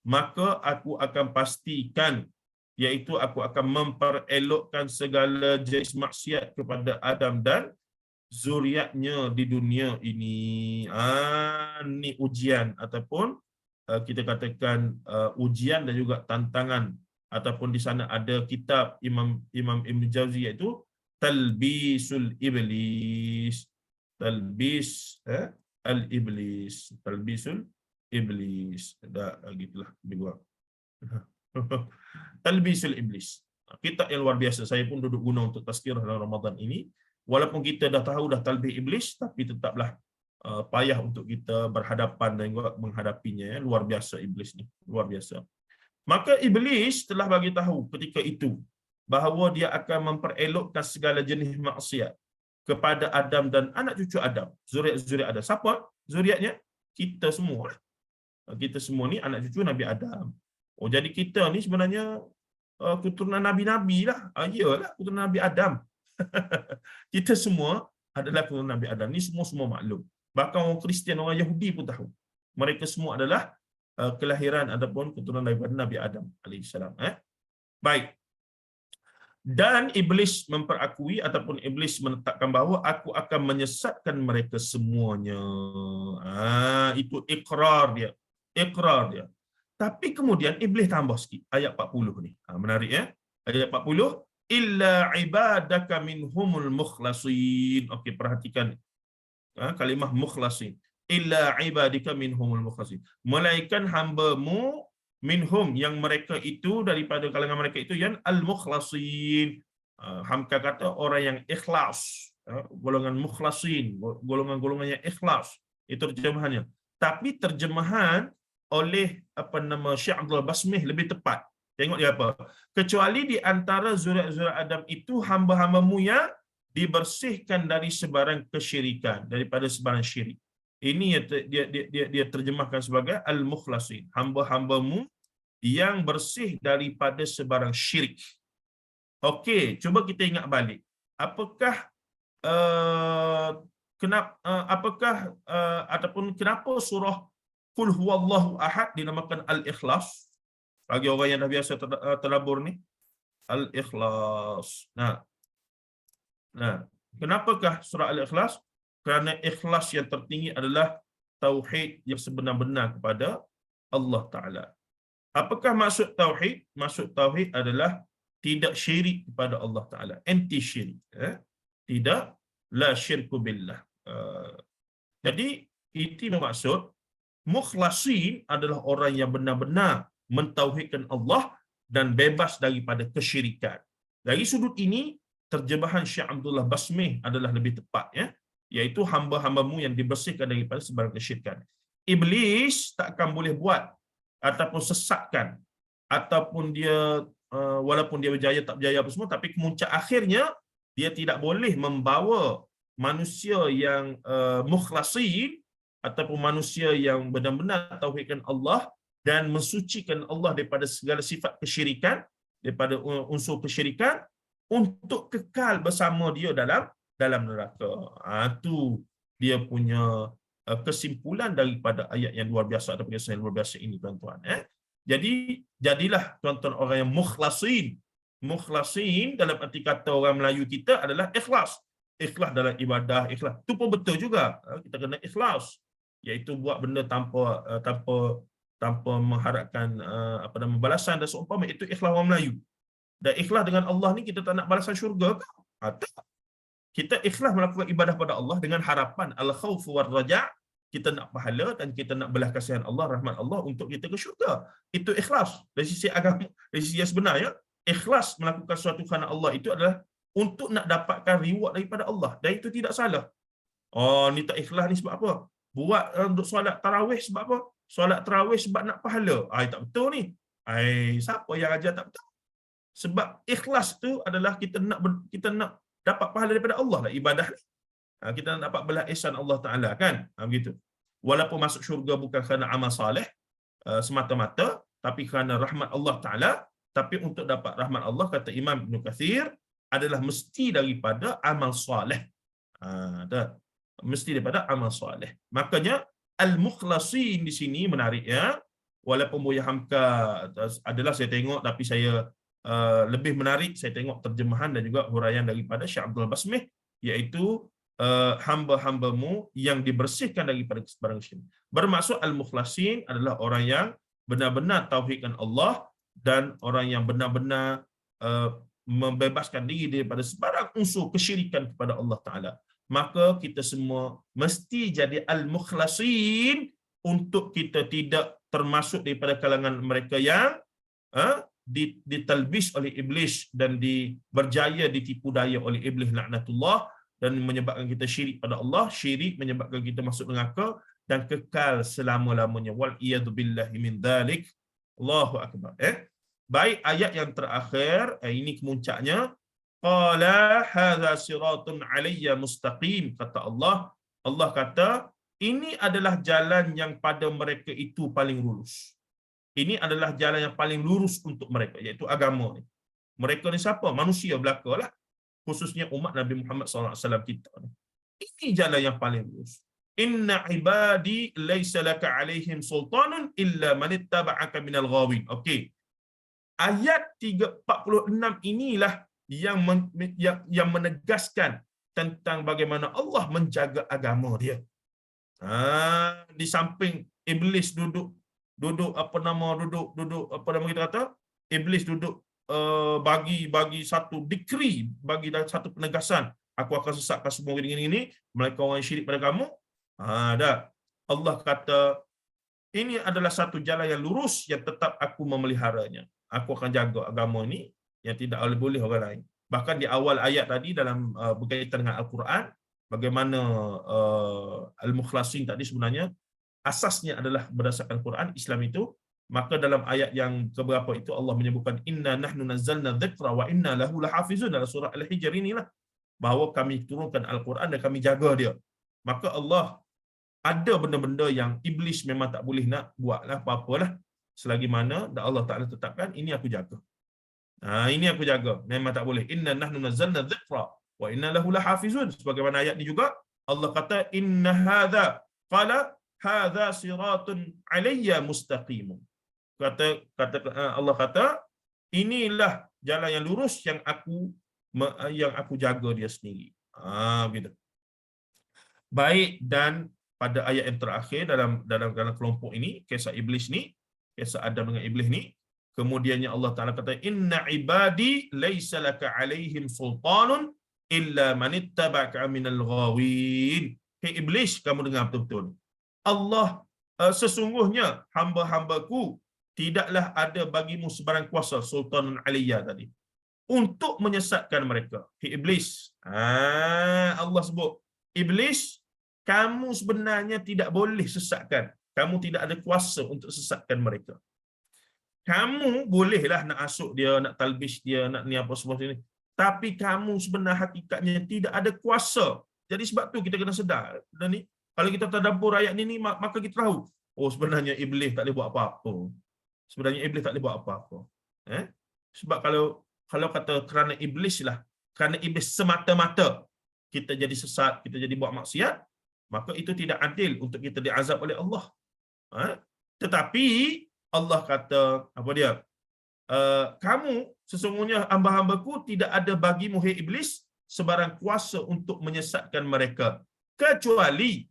maka aku akan pastikan, iaitu aku akan memperelokkan segala jenis maksiat kepada Adam dan zuriatnya di dunia ini. Ini ujian ataupun kita katakan ujian dan juga tantangan, ataupun di sana ada kitab Imam Ibn Jauzi, iaitu Talbisul Iblis. Talbisul Iblis. Ada gitulah dibuat. Talbisul Iblis. Kitab yang luar biasa. Saya pun duduk guna untuk tazkirah dalam Ramadan ini. Walaupun kita dah tahu dah talbih iblis, tapi tetaplah payah untuk kita berhadapan dan juga menghadapinya. Luar biasa iblis ni, luar biasa. Maka iblis telah bagi tahu ketika itu bahawa dia akan memperelokkan segala jenis maksiat kepada Adam dan anak cucu Adam, zuriat Adam. Siapa zuriatnya? Kita semua. Kita semua ni anak cucu Nabi Adam. Oh, jadi kita ni sebenarnya keturunan nabi-nabi lah. Iyalah, keturunan Nabi Adam. Kita semua adalah keturunan Nabi Adam. Ni semua maklum. Bahkan orang Kristian, orang Yahudi pun tahu. Mereka semua adalah kelahiran ataupun keturunan daripada Nabi Adam alaihissalam. Baik. Dan iblis memperakui ataupun iblis menetapkan bahawa aku akan menyesatkan mereka semuanya. Itu ikrar dia. Tapi kemudian iblis tambah sikit. Ayat 40 ni. Menarik ya. Ayat 40. Illa ibadaka minhumul mukhlasin. Okey, perhatikan kalimah mukhlasin. Illa ibadika minhumul mukhlasin. Melainkan hamba-Mu minhum, yang mereka itu, daripada kalangan mereka itu, yang al-mukhlasin. Hamka kata orang yang ikhlas. Golongan mukhlasin, golongan-golongan yang ikhlas. Itu terjemahannya. Tapi terjemahan oleh Syekh Abdul Basmih lebih tepat. Tengok dia apa? Kecuali di antara zuriat-zuriat Adam itu hamba-hamba-Mu yang dibersihkan dari sebarang kesyirikan, daripada sebarang syirik. Ini dia terjemahkan sebagai al-mukhlasin, hamba-hamba-Mu yang bersih daripada sebarang syirik. Okey, cuba kita ingat balik. Apakah kenapa surah Qul huwallahu ahad dinamakan al-ikhlas? Bagi orang yang dah biasa tadabbur ni, al-ikhlas. Nah, kenapakah surah al-ikhlas? Kerana ikhlas yang tertinggi adalah tauhid yang sebenar-benar kepada Allah Taala. Apakah maksud tauhid? Maksud tauhid adalah tidak syirik kepada Allah Taala, anti syirik. Tidak, la syirku billah. Jadi itu maksud mukhlasin adalah orang yang benar-benar mentauhidkan Allah dan bebas daripada kesyirikan. Dari sudut ini, terjemahan Syekh Abdullah Basmih adalah lebih tepat, iaitu hamba-hamba-Mu yang dibersihkan daripada sebarang kesyirikan. Iblis takkan boleh buat ataupun sesatkan, ataupun dia walaupun dia berjaya tak berjaya apa semua, tapi kemuncak akhirnya dia tidak boleh membawa manusia yang mukhlasin ataupun manusia yang benar-benar tauhidkan Allah dan mensucikan Allah daripada segala sifat kesyirikan, daripada unsur kesyirikan, untuk kekal bersama dia dalam neraka. Itu dia punya kesimpulan daripada ayat yang luar biasa atau kisah yang luar biasa ini, tuan-tuan. Jadi jadilah tuan-tuan orang yang mukhlasin. Mukhlasin dalam arti kata orang Melayu kita adalah ikhlas. Ikhlas dalam ibadah, ikhlas. Itu pun betul juga. Kita kena ikhlas, iaitu buat benda tanpa mengharapkan balasan dan seumpama, itu ikhlas orang Melayu. Dan ikhlas dengan Allah ni kita tak nak balasan syurga ke? Tak. Kita ikhlas melakukan ibadah pada Allah dengan harapan al-khawf war raja', kita nak pahala dan kita nak belas kasihan Allah, rahmat Allah untuk kita ke syurga. Itu ikhlas. Dari sisi agama, dari sisi yang sebenarnya, ikhlas melakukan sesuatu kerana Allah itu adalah untuk nak dapatkan reward daripada Allah. Dan itu tidak salah. Oh, ni tak ikhlas ni sebab apa? Buat untuk solat tarawih sebab apa? Solat tarawih sebab nak pahala. Tak betul ni. Siapa yang ajar tak betul? Sebab ikhlas tu adalah kita nak dapat pahala daripada Allah lah ibadah ni. Kita nak dapat belas ihsan Allah Taala kan? Begitu. Walaupun masuk syurga bukan kerana amal soleh semata-mata, tapi kerana rahmat Allah Taala. Tapi untuk dapat rahmat Allah, kata Imam Ibn Kathir, adalah mesti daripada amal soleh. Mesti daripada amal soleh. Makanya al-mukhlasin di sini menarik ya. Walaupun Buya Hamka adalah saya tengok, tapi saya lebih menarik saya tengok terjemahan dan juga huraian daripada Syekh Abdul Basmih, iaitu hamba-hambamu yang dibersihkan daripada kesebarang syirik. Bermaksud al-mukhlasin adalah orang yang benar-benar tauhidkan Allah dan orang yang benar-benar membebaskan diri daripada sebarang unsur kesyirikan kepada Allah Taala. Maka kita semua mesti jadi al-mukhlasin untuk kita tidak termasuk daripada kalangan mereka yang ditalbis oleh iblis dan berjaya ditipu daya oleh iblis laknatullah dan menyebabkan kita syirik pada Allah. Syirik menyebabkan kita masuk neraka dan kekal selama-lamanya. Wal iyad billahi min dzalik. Allahu akbar. Baik, ayat yang terakhir, ini kemuncaknya. Qala hadza siratun alayya mustaqim, kata Allah. Allah kata, ini adalah jalan yang pada mereka itu paling lurus. Ini adalah jalan yang paling lurus untuk mereka, iaitu agama ni. Mereka ni siapa? Manusia belaka lah. Khususnya umat Nabi Muhammad SAW kita. Ini jalan yang paling lurus. Inna ibadi laysa laka alaihim sultanun illa man ittaba'aka minal ghawin. Okey. Ayat 46 inilah yang menegaskan tentang bagaimana Allah menjaga agama dia. Di samping iblis duduk apa nama kita kata, iblis duduk bagi satu decree, bagi satu penegasan, aku akan sesatkan semua ini mereka orang yang syirik pada kamu. Dah Allah kata ini adalah satu jalan yang lurus yang tetap aku memeliharanya. Aku akan jaga agama ini yang tidak boleh orang lain. Bahkan di awal ayat tadi dalam berkaitan dengan Al-Quran, bagaimana al-mukhlasin tadi sebenarnya asasnya adalah berdasarkan Quran Islam itu. Maka dalam ayat yang keberapa itu Allah menyebutkan inna nahnu nazzalna dzikra wa inna lahu lahafizun, dalam surah Al-Hijr inilah, bahawa kami turunkan Al-Quran dan kami jaga dia. Maka Allah ada benda-benda yang iblis memang tak boleh nak buatlah apa-apalah, selagi mana Allah Taala tetapkan ini aku jaga. Ini aku jaga, memang tak boleh. Inna nahnu nazzalna dzikra wa inna lahu lahafizun. Sebagaimana ayat ni juga Allah kata inna hadza qala hadza siratun alayya mustaqim. Allah kata inilah jalan yang lurus yang aku jaga dia sendiri. Begitu. Baik, dan pada ayat yang terakhir dalam kelompok ini, kisah iblis ni, kisah Adam dengan iblis ni, kemudiannya Allah Taala kata inna ibadi laisa laka alaihim sultanun illa man ittaba'aka minal ghawin. Hey iblis, kamu dengar betul-betul. Allah sesungguhnya hamba-hambaku tidaklah ada bagimu sebarang kuasa, sultanun aliyya tadi, untuk menyesatkan mereka. Hey iblis, Allah sebut iblis, kamu sebenarnya tidak boleh sesatkan. Kamu tidak ada kuasa untuk sesatkan mereka. Kamu bolehlah nak asuk dia, nak talbis dia, nak ni apa semua ni. Tapi kamu sebenarnya hakikatnya tidak ada kuasa. Jadi sebab tu kita kena sedar. Dan ni, kalau kita tadabbur ayat ni, maka kita tahu, oh sebenarnya iblis tak boleh buat apa-apa. Sebenarnya iblis tak boleh buat apa-apa. Sebab kalau kata kerana iblis lah, kerana iblis semata-mata kita jadi sesat, kita jadi buat maksiat, maka itu tidak adil untuk kita diazab oleh Allah. Tetapi Allah kata apa dia? Kamu sesungguhnya hamba-hambaku tidak ada bagimu hai iblis sebarang kuasa untuk menyesatkan mereka, kecuali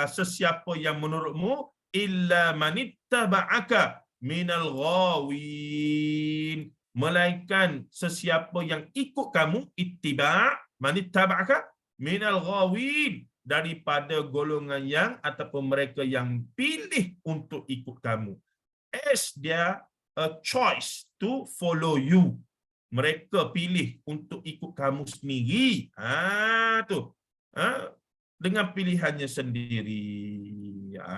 sesiapa yang menurutmu illa manittaba'aka minal ghawin, melainkan sesiapa yang ikut kamu, ittiba' man ittaba'aka minal ghawin, daripada golongan yang ataupun mereka yang pilih untuk ikut kamu, as dia a choice to follow you. Mereka pilih untuk ikut kamu sendiri. Tu. Dengan pilihannya sendiri.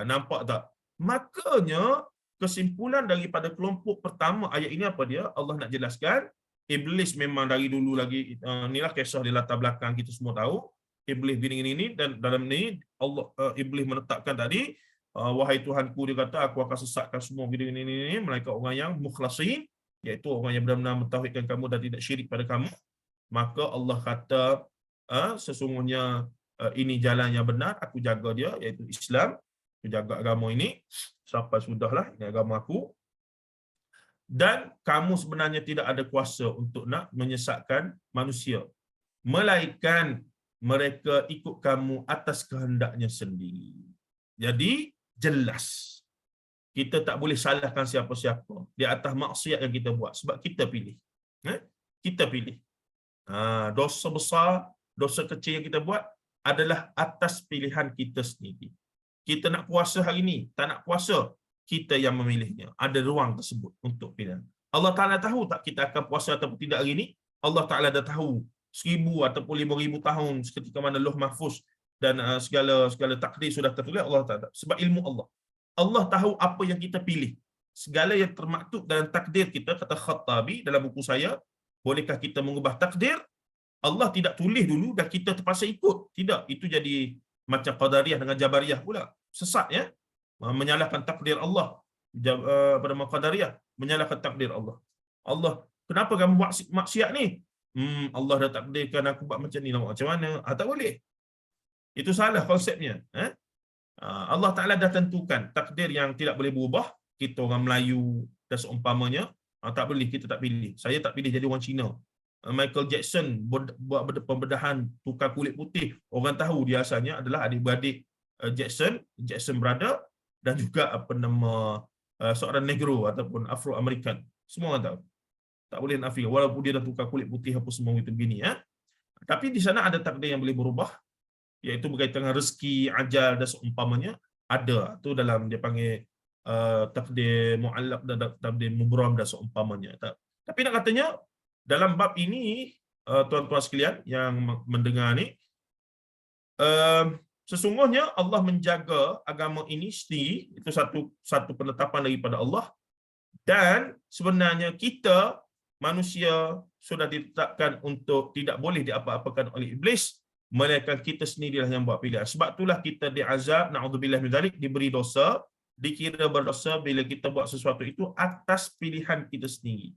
Nampak tak? Makanya kesimpulan daripada kelompok pertama ayat ini apa dia? Allah nak jelaskan, Iblis memang dari dulu lagi, inilah kisah di latar belakang kita semua tahu. Iblis gini-gini, dan dalam ni Allah, Iblis menetapkan tadi, wahai Tuhanku, dia kata, aku akan sesatkan semua gini-gini, melainkan orang yang mukhlasin, iaitu orang yang benar-benar mentauhidkan kamu dan tidak syirik pada kamu. Maka Allah kata, sesungguhnya ini jalan yang benar, aku jaga dia, iaitu Islam. Aku jaga agama ini sampai sudahlah, ini agama aku. Dan kamu sebenarnya tidak ada kuasa untuk nak menyesatkan manusia, melainkan mereka ikut kamu atas kehendaknya sendiri. Jadi jelas, kita tak boleh salahkan siapa-siapa di atas maksiat yang kita buat, sebab kita pilih. Kita pilih. Dosa besar, dosa kecil yang kita buat adalah atas pilihan kita sendiri. Kita nak puasa hari ini, tak nak puasa, kita yang memilihnya. Ada ruang tersebut untuk pilihan. Allah Ta'ala tahu tak kita akan puasa ataupun tidak hari ini? Allah Ta'ala dah tahu 1000 ataupun 5000 tahun ketika mana Lauh Mahfuz dan segala takdir sudah tertulis. Allah Ta'ala, sebab ilmu Allah. Allah tahu apa yang kita pilih. Segala yang termaktub dalam takdir kita, kata Khattabi dalam buku saya, bolehkah kita mengubah takdir? Allah tidak tulis dulu dan kita terpaksa ikut. Tidak, itu jadi macam Qadariyah dengan Jabariyah pula. Sesat ya. Menyalahkan takdir Allah. Pada Qadariyah menyalahkan takdir Allah. Allah, kenapa kamu buat maksiat ni? Allah dah takdirkan aku buat macam ni, nak buat macam mana? Tak boleh. Itu salah konsepnya. Allah Ta'ala dah tentukan takdir yang tidak boleh berubah. Kita orang Melayu dan seumpamanya, tak boleh, kita tak pilih. Saya tak pilih jadi orang Cina. Michael Jackson buat pembedahan tukar kulit putih. Orang tahu dia asalnya adalah adik-beradik Jackson brother, dan juga apa nama seorang negro ataupun Afro-American. Semua orang tahu. Tak boleh nafikan, walaupun dia dah tukar kulit putih apa semua itu begini. Tapi di sana ada takdir yang boleh berubah, iaitu berkaitan dengan rezeki, ajal dan seumpamanya. Ada tu dalam dia panggil takdir mu'allaq dan takdir mubram dan seumpamanya. Tapi nak katanya dalam bab ini, tuan-tuan sekalian yang mendengar ni, sesungguhnya Allah menjaga agama ini sendiri. Itu satu penetapan daripada Allah. Dan sebenarnya kita manusia sudah ditetapkan untuk tidak boleh diapa-apakan oleh iblis, melainkan kita sendirilah yang buat pilihan. Sebab itulah kita diazab, na'udzubillah min zalik, diberi dosa, dikira berdosa bila kita buat sesuatu itu atas pilihan kita sendiri.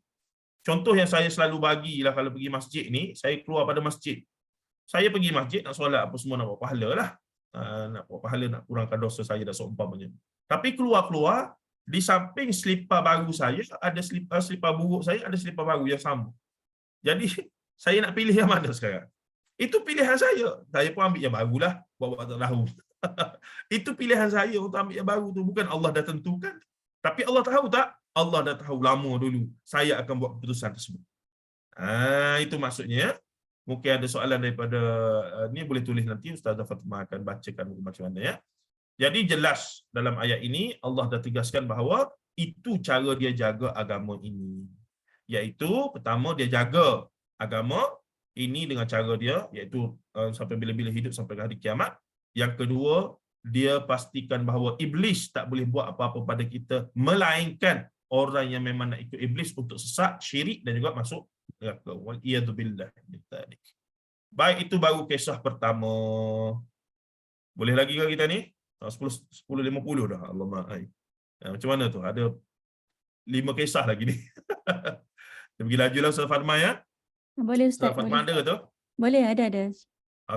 Contoh yang saya selalu bagilah kalau pergi masjid ni, saya keluar pada masjid. Saya pergi masjid nak solat apa semua, nak buat pahala lah. Nak buat pahala, nak kurangkan dosa saya dan seumpamanya. Tapi keluar-keluar, di samping selipar baru saya, ada selipar buruk saya, ada selipar baru yang sama. Jadi, saya nak pilih yang mana sekarang? Itu pilihan saya. Saya pun ambil yang barulah, buat-buat tak tahu. Itu pilihan saya untuk ambil yang baru tu. Bukan Allah dah tentukan. Tapi Allah tahu tak? Allah dah tahu lama dulu saya akan buat keputusan tersebut. Itu maksudnya. Mungkin ada soalan daripada ni, boleh tulis nanti, Ustazah Fatimah akan bacakan macam mana ya. Jadi jelas dalam ayat ini Allah dah tegaskan bahawa itu cara dia jaga agama ini. Iaitu pertama, dia jaga agama ini dengan cara dia, iaitu sampai bila-bila hidup sampai hari kiamat. Yang kedua, dia pastikan bahawa iblis tak boleh buat apa-apa pada kita, melainkan orang yang memang nak ikut iblis untuk sesat, syirik dan juga masuk neraka. Wal iyadu billah. Baik, itu baru kisah pertama. Boleh lagi ke kita ni? 10.50 dah. Alamak. Macam mana tu? Ada 5 kisah lagi ni. Kita pergi laju lah Ustaz Fatimah ya. Boleh Ustaz. Ustaz Fatimah ada ke tu? Boleh, ada.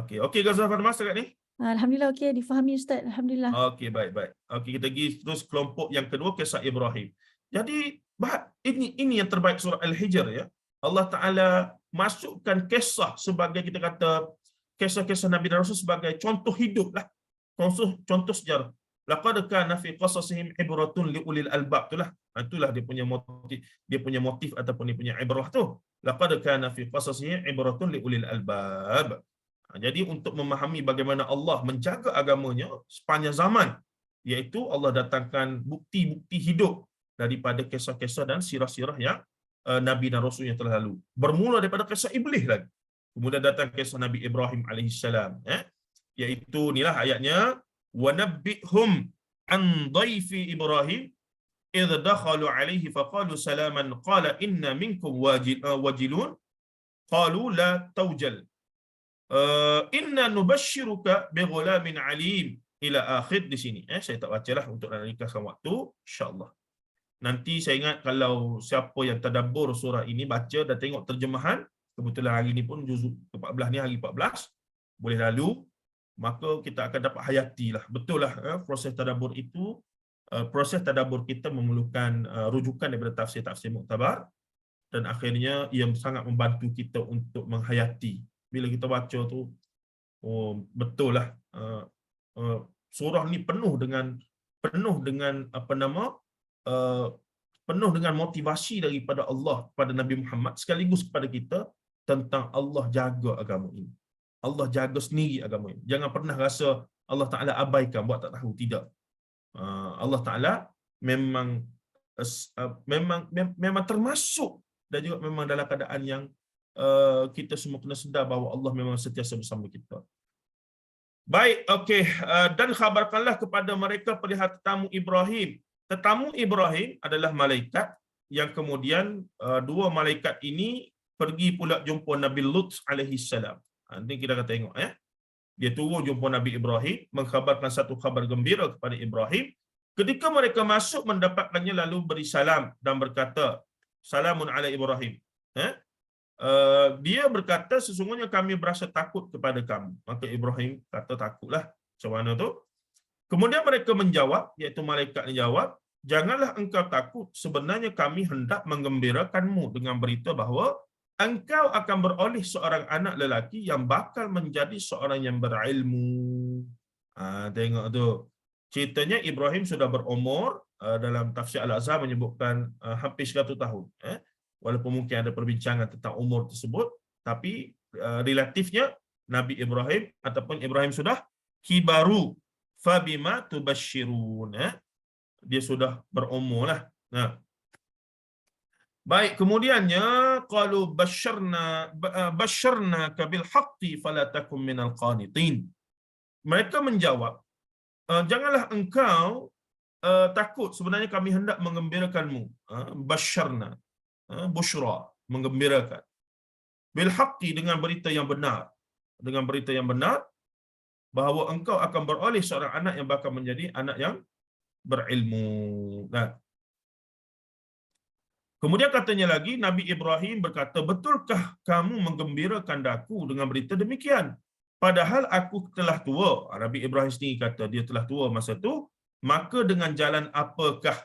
Okey ke Ustaz Fatimah setakat ni? Alhamdulillah, okey, difahami Ustaz. Alhamdulillah. Okey, baik. Okey, kita pergi terus kelompok yang kedua, kisah Ibrahim. Jadi, ini yang terbaik surah Al-Hijr ya. Allah Ta'ala masukkan kisah sebagai, kita kata, kisah-kisah Nabi dan Rasul sebagai contoh hidup lah. Contoh sejarah. laqad kana fi qasasihim ibratun liulil albab. Itulah dia punya motif ataupun dia punya ibrah tu. Laqad kana fi qasasihim ibratun liulil albab. Jadi untuk memahami bagaimana Allah menjaga agamanya sepanjang zaman, iaitu Allah datangkan bukti-bukti hidup daripada kisah-kisah dan sirah-sirah yang Nabi dan Rasul yang telah lalu. Bermula daripada kisah Iblis lagi. Kemudian datang kisah Nabi Ibrahim alaihissalam. Iaitu inilah ayatnya, وَنَبِّئْهُمْ عَنْ ضَيْفِ إِبْرَاهِيمَ إِذْ دَخَلُوا عَلَيْهِ فَقَالُوا سَلَامًا قَالَ إِنَّا مِنْكُمْ وَجِلُونَ قَالُوا لَا تَوْجَلْ إِنَّا نُبَشِّرُكَ بِغُلَامٍ عَلِيمٍ ila akhir di sini. Saya tak bacalah untuk nak ringkaskan waktu, insya-Allah. Nanti saya ingat kalau siapa yang tadabbur surah ini baca dan tengok terjemahan, kebetulan hari ni pun juzuk ke-14 ni hari 14, boleh lalu, maka kita akan dapat hayatilah. Betul lah, proses tadabbur itu, proses tadabbur kita memerlukan rujukan daripada tafsir-tafsir muktabar, dan akhirnya ia sangat membantu kita untuk menghayati. Bila kita baca tu, oh betul lah, surah ni penuh dengan apa nama, penuh dengan motivasi daripada Allah kepada Nabi Muhammad sekaligus kepada kita tentang Allah jaga agama ini. Allah jaga sendiri agama ini. Jangan pernah rasa Allah Ta'ala abaikan, buat tak tahu. Tidak. Allah Ta'ala memang termasuk, dan juga memang dalam keadaan yang kita semua kena sedar bahawa Allah memang sentiasa bersama kita. Baik, okey. Dan khabarkanlah kepada mereka perihal tetamu Ibrahim. Tetamu Ibrahim adalah malaikat yang kemudian dua malaikat ini pergi pula jumpa Nabi Lut alaihi salam. Nanti kita akan tengok dia turun jumpa Nabi Ibrahim, mengkhabarkan satu khabar gembira kepada Ibrahim. Ketika mereka masuk mendapatkannya lalu beri salam dan berkata, "Salamun ala Ibrahim." Dia berkata, "Sesungguhnya kami berasa takut kepada kamu." Maka Ibrahim kata, "Takutlah." Macam mana tu? Kemudian mereka menjawab, iaitu malaikat menjawab, "Janganlah engkau takut, sebenarnya kami hendak menggembirakanmu dengan berita bahawa engkau akan beroleh seorang anak lelaki yang bakal menjadi seorang yang berilmu." Tengok tu. Ceritanya Ibrahim sudah berumur, dalam tafsir Al-Azhar menyebutkan hampir 100 tahun. Walaupun mungkin ada perbincangan tentang umur tersebut, tapi relatifnya Nabi Ibrahim ataupun Ibrahim sudah kibaru fabima tubashirun. Dia sudah berumur lah. Baik, kemudiannya qalu basyarnaka bil haqqi fala takum minal qanitin. Mereka menjawab, janganlah engkau takut, sebenarnya kami hendak menggembirakanmu. Basyarna, busyra, menggembirakan. Bil haqqi, dengan berita yang benar. Dengan berita yang benar bahawa engkau akan beroleh seorang anak yang bakal menjadi anak yang berilmu. Kemudian katanya lagi, Nabi Ibrahim berkata, "Betulkah kamu menggembirakan daku dengan berita demikian? Padahal aku telah tua." Nabi Ibrahim sendiri kata dia telah tua masa tu. "Maka dengan jalan apakah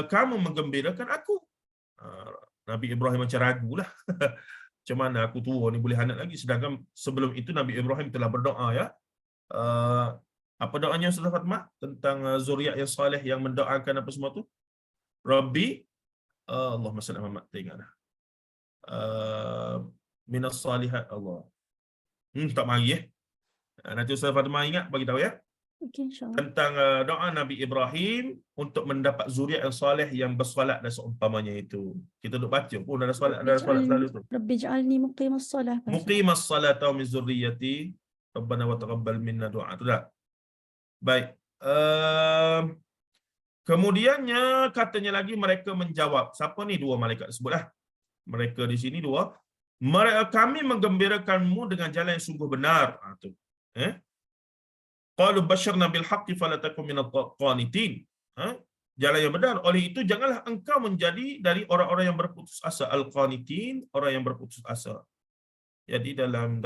kamu menggembirakan aku?" Nabi Ibrahim macam ragulah. Macam mana aku tua ni boleh anak lagi? Sedangkan sebelum itu Nabi Ibrahim telah berdoa, ya. Apa doanya Ustaz Fatimah tentang zuriat yang soleh yang mendoakan apa semua tu? Rabbi, Allahumma salli ala Muhammad, tengok dah. Minas salihat Allah. Tak mari nanti Ustaz Fatimah ingat bagi tahu, ya. Okey, insya-Allah. Tentang doa Nabi Ibrahim untuk mendapat zuriat yang soleh yang bersolat dan seumpamanya itu. Kita duk baca pun ada solat selalu tu. Rabbi ja'alni muqimas salah. Muqimas salata wa min zurriyyati Rabbana wa taqabbal minna doa. Tu dah. Baik. Kemudiannya katanya lagi mereka menjawab. Siapa ni dua malaikat tersebutlah. Mereka di sini dua. Kami menggembirakanmu dengan jalan yang sungguh benar. Tu. Qalu basyarna bil haqqi fala takum minal qanitin. Jalan yang benar. Oleh itu janganlah engkau menjadi dari orang-orang yang berputus asa. Al-qanitin, orang yang berputus asa. Jadi dalam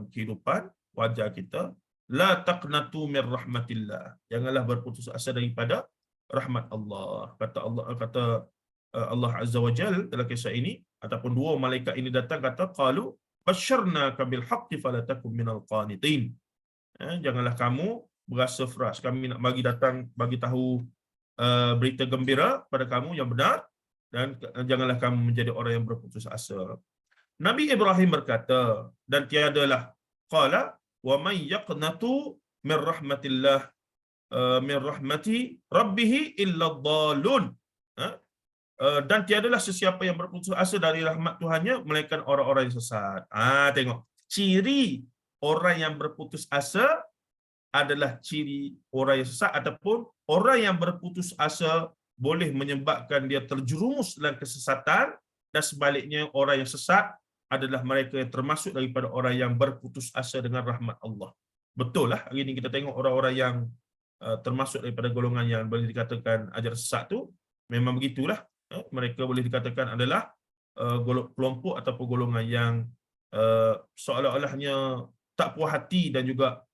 kehidupan wajar kita, la taqnatu min rahmatillah. Janganlah berputus asa daripada rahmat Allah. Kata Allah Azza wa Jalla dalam kisah ini, ataupun dua malaikat ini datang kata, qalu basyarnaka bil haqqi fala takum minal qanitin. Janganlah kamu berasa frust. Kami nak bagi tahu berita gembira pada kamu yang benar, dan janganlah kamu menjadi orang yang berputus asa. Nabi Ibrahim berkata, dan tiadalah qala wa may yaqnatu min rahmatillah min rahmati rabbih illa dhalun. Dan tiadalah sesiapa yang berputus asa dari rahmat Tuhannya melainkan orang-orang yang sesat. Tengok, ciri orang yang berputus asa adalah ciri orang yang sesat, ataupun orang yang berputus asa boleh menyebabkan dia terjerumus dalam kesesatan, dan sebaliknya orang yang sesat adalah mereka yang termasuk daripada orang yang berputus asa dengan rahmat Allah. Betul lah, hari ini kita tengok orang-orang yang termasuk daripada golongan yang boleh dikatakan ajar sesat tu, memang begitulah. Mereka boleh dikatakan adalah kelompok ataupun golongan yang seolah-olahnya tak puas hati dan juga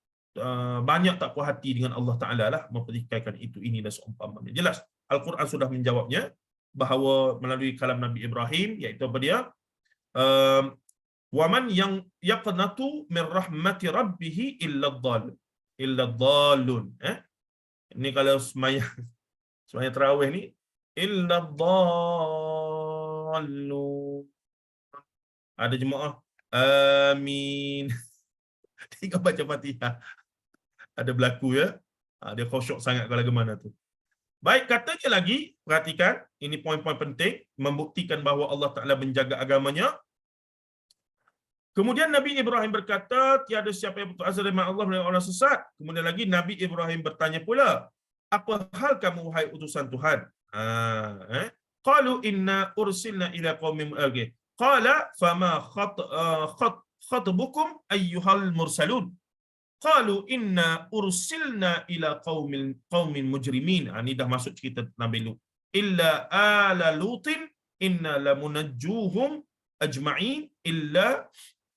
banyak tak puas hati dengan Allah Ta'ala lah, mempertikaikan itu, ini dan seumpamanya. Jelas Al-Quran sudah menjawabnya bahawa melalui kalam Nabi Ibrahim, iaitu apa dia? Waman yang yaqnatu min rahmati rabbih illa dhallun. Ini kalau semaya tarawih ni, illa dhallun. Ada jemaah amin. Tinggal baca Fatihah. Ada berlaku ya. Dia khusyuk sangat kalau ke mana tu. Baik, katanya lagi, perhatikan, ini poin-poin penting, membuktikan bahawa Allah Ta'ala menjaga agamanya. Kemudian Nabi Ibrahim berkata, tiada siapa yang berputus asa dari Allah melainkan orang sesat. Kemudian lagi Nabi Ibrahim bertanya pula, apa hal kamu wahai utusan Tuhan? Qalu inna ursilna ila qaumin qala fama khatbukum ayyuhal mursalun. Qalu inna ursilna ila qaumin mujrimin. Ini dah masuk cerita Nabi Lut. Illa ala lutin inna lamunajjuhum ajma'in illa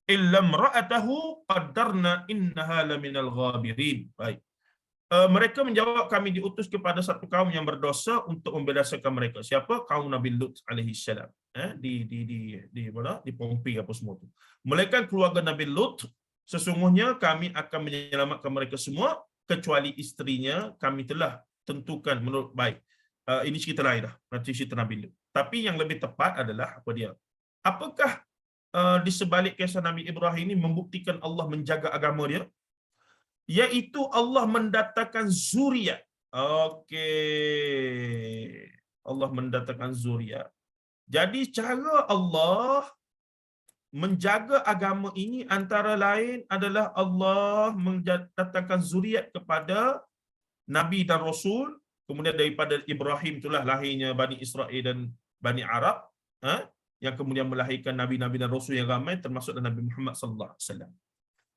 imra'atahu qaddarna innaha laminal ghabirin. Baik. Mereka menjawab, kami diutus kepada satu kaum yang berdosa untuk membinasakan mereka. Siapa? Kaum Nabi Lut alaihi salam. Di mana? Di Pompi apa semua tu. Melainkan keluarga Nabi Lut, sesungguhnya kami akan menyelamatkan mereka semua kecuali isterinya kami telah tentukan menurut baik. Ini cerita lain dah, nanti cerita Nabi Lut. Tapi yang lebih tepat adalah apa dia? Apakah di sebalik kisah Nabi Ibrahim ini membuktikan Allah menjaga agama dia? Iaitu Allah mendatangkan zuriat. Okey. Allah mendatangkan zuriat. Jadi cara Allah menjaga agama ini antara lain adalah Allah mendatangkan zuriat kepada Nabi dan Rasul. Kemudian daripada Ibrahim itulah lahirnya Bani Israel dan Bani Arab, yang kemudian melahirkan Nabi-Nabi dan Rasul yang ramai, termasuk Nabi Muhammad sallallahu alaihi wasallam.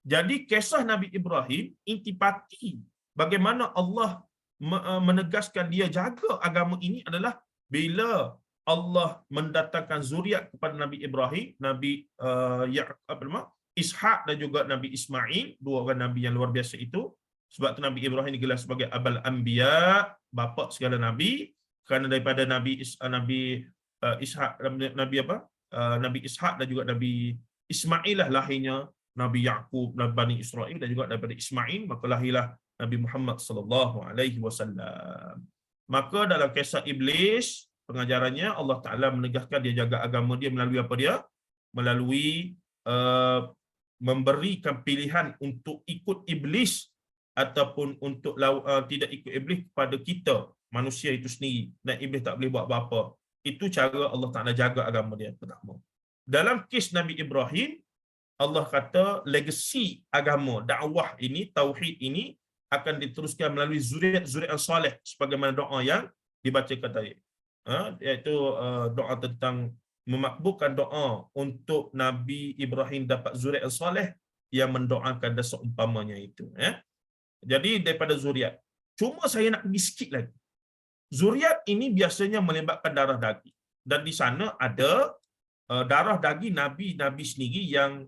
Jadi kisah Nabi Ibrahim intipati bagaimana Allah menegaskan dia jaga agama ini adalah bila Allah mendatangkan zuriat kepada Nabi Ibrahim, Nabi Ishak dan juga Nabi Ismail, dua orang Nabi yang luar biasa itu. Sebab tu Nabi Ibrahim digelar sebagai Abul Anbiya, bapa segala Nabi, kerana daripada Nabi Ishak, Nabi Ishak dan juga Nabi Ismail lah lahirnya Nabi Yaqub, Nabi Bani Israel, dan juga daripada Ismail maka lahirlah Nabi Muhammad sallallahu alaihi wasallam. Maka dalam kisah iblis, pengajarannya Allah Taala menegaskan dia jaga agama dia melalui apa dia? Melalui memberikan pilihan untuk ikut iblis ataupun untuk tidak ikut iblis kepada kita, manusia itu sendiri, dan iblis tak boleh buat apa-apa. Itu cara Allah Taala jaga agama dia pertama. Dalam kes Nabi Ibrahim, Allah kata legasi agama, dakwah ini, tauhid ini akan diteruskan melalui zuriat-zuriat yang soleh, sebagaimana doa yang dibacakan tadi. Iaitu doa tentang memakbulkan doa untuk Nabi Ibrahim dapat zuriat yang soleh yang mendoakan dan seumpamanya itu. Jadi daripada zuriat. Cuma saya nak pergi sikit lagi. Zuriat ini biasanya melibatkan darah daging. Dan di sana ada darah daging Nabi-Nabi sendiri yang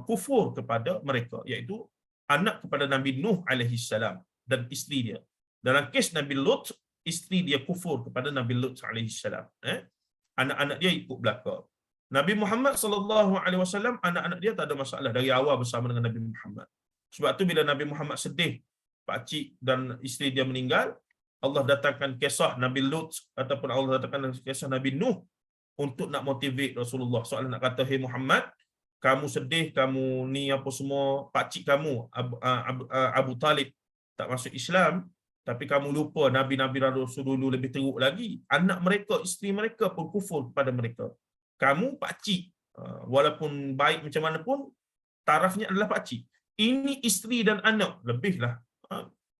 kufur kepada mereka, iaitu anak kepada Nabi Nuh alaihi salam dan isteri dia. Dalam kes Nabi Lut, isteri dia kufur kepada Nabi Lut alaihi salam. Anak-anak dia ikut belaka. Nabi Muhammad sallallahu alaihi wasallam, anak-anak dia tak ada masalah dari awal bersama dengan Nabi Muhammad. Sebab tu bila Nabi Muhammad sedih pakcik dan isteri dia meninggal, Allah datangkan kisah Nabi Lut ataupun Allah datangkan kisah Nabi Nuh untuk nak motivate Rasulullah. Soalan nak kata, hey Muhammad, kamu sedih, kamu ni apa semua, pakcik kamu Abu Talib tak masuk Islam, tapi kamu lupa Nabi-Nabi Rasul dulu lebih teruk lagi. Anak mereka, isteri mereka pun kufur kepada mereka. Kamu pakcik, walaupun baik macam mana pun, tarafnya adalah pakcik. Ini isteri dan anak, lebihlah.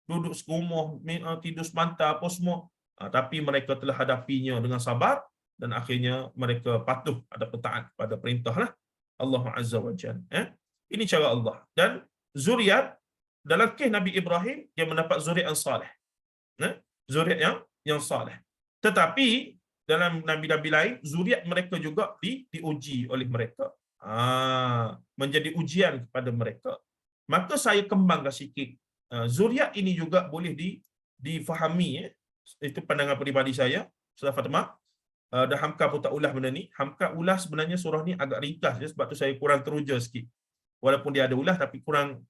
Duduk serumah, tidur sebantar, apa semua. Tapi mereka telah hadapinya dengan sabar, dan akhirnya mereka patuh ada taat pada perintah lah Allah Azza wa Jalla. Ini cara Allah. Dan zuriat, dalam kes Nabi Ibrahim, dia mendapat zuriat yang saleh. Zuriat yang saleh. Tetapi dalam nabi-nabi lain, zuriat mereka juga diuji oleh mereka. Menjadi ujian kepada mereka. Maka saya kembangkan sikit. Zuriat ini juga boleh difahami. Itu pandangan peribadi saya, Ustaz Fatimah. Dan Hamka pun tak ulas benda ni. Hamka ulas sebenarnya surah ni agak ringkas je, sebab tu saya kurang teruja sikit. Walaupun dia ada ulas, tapi kurang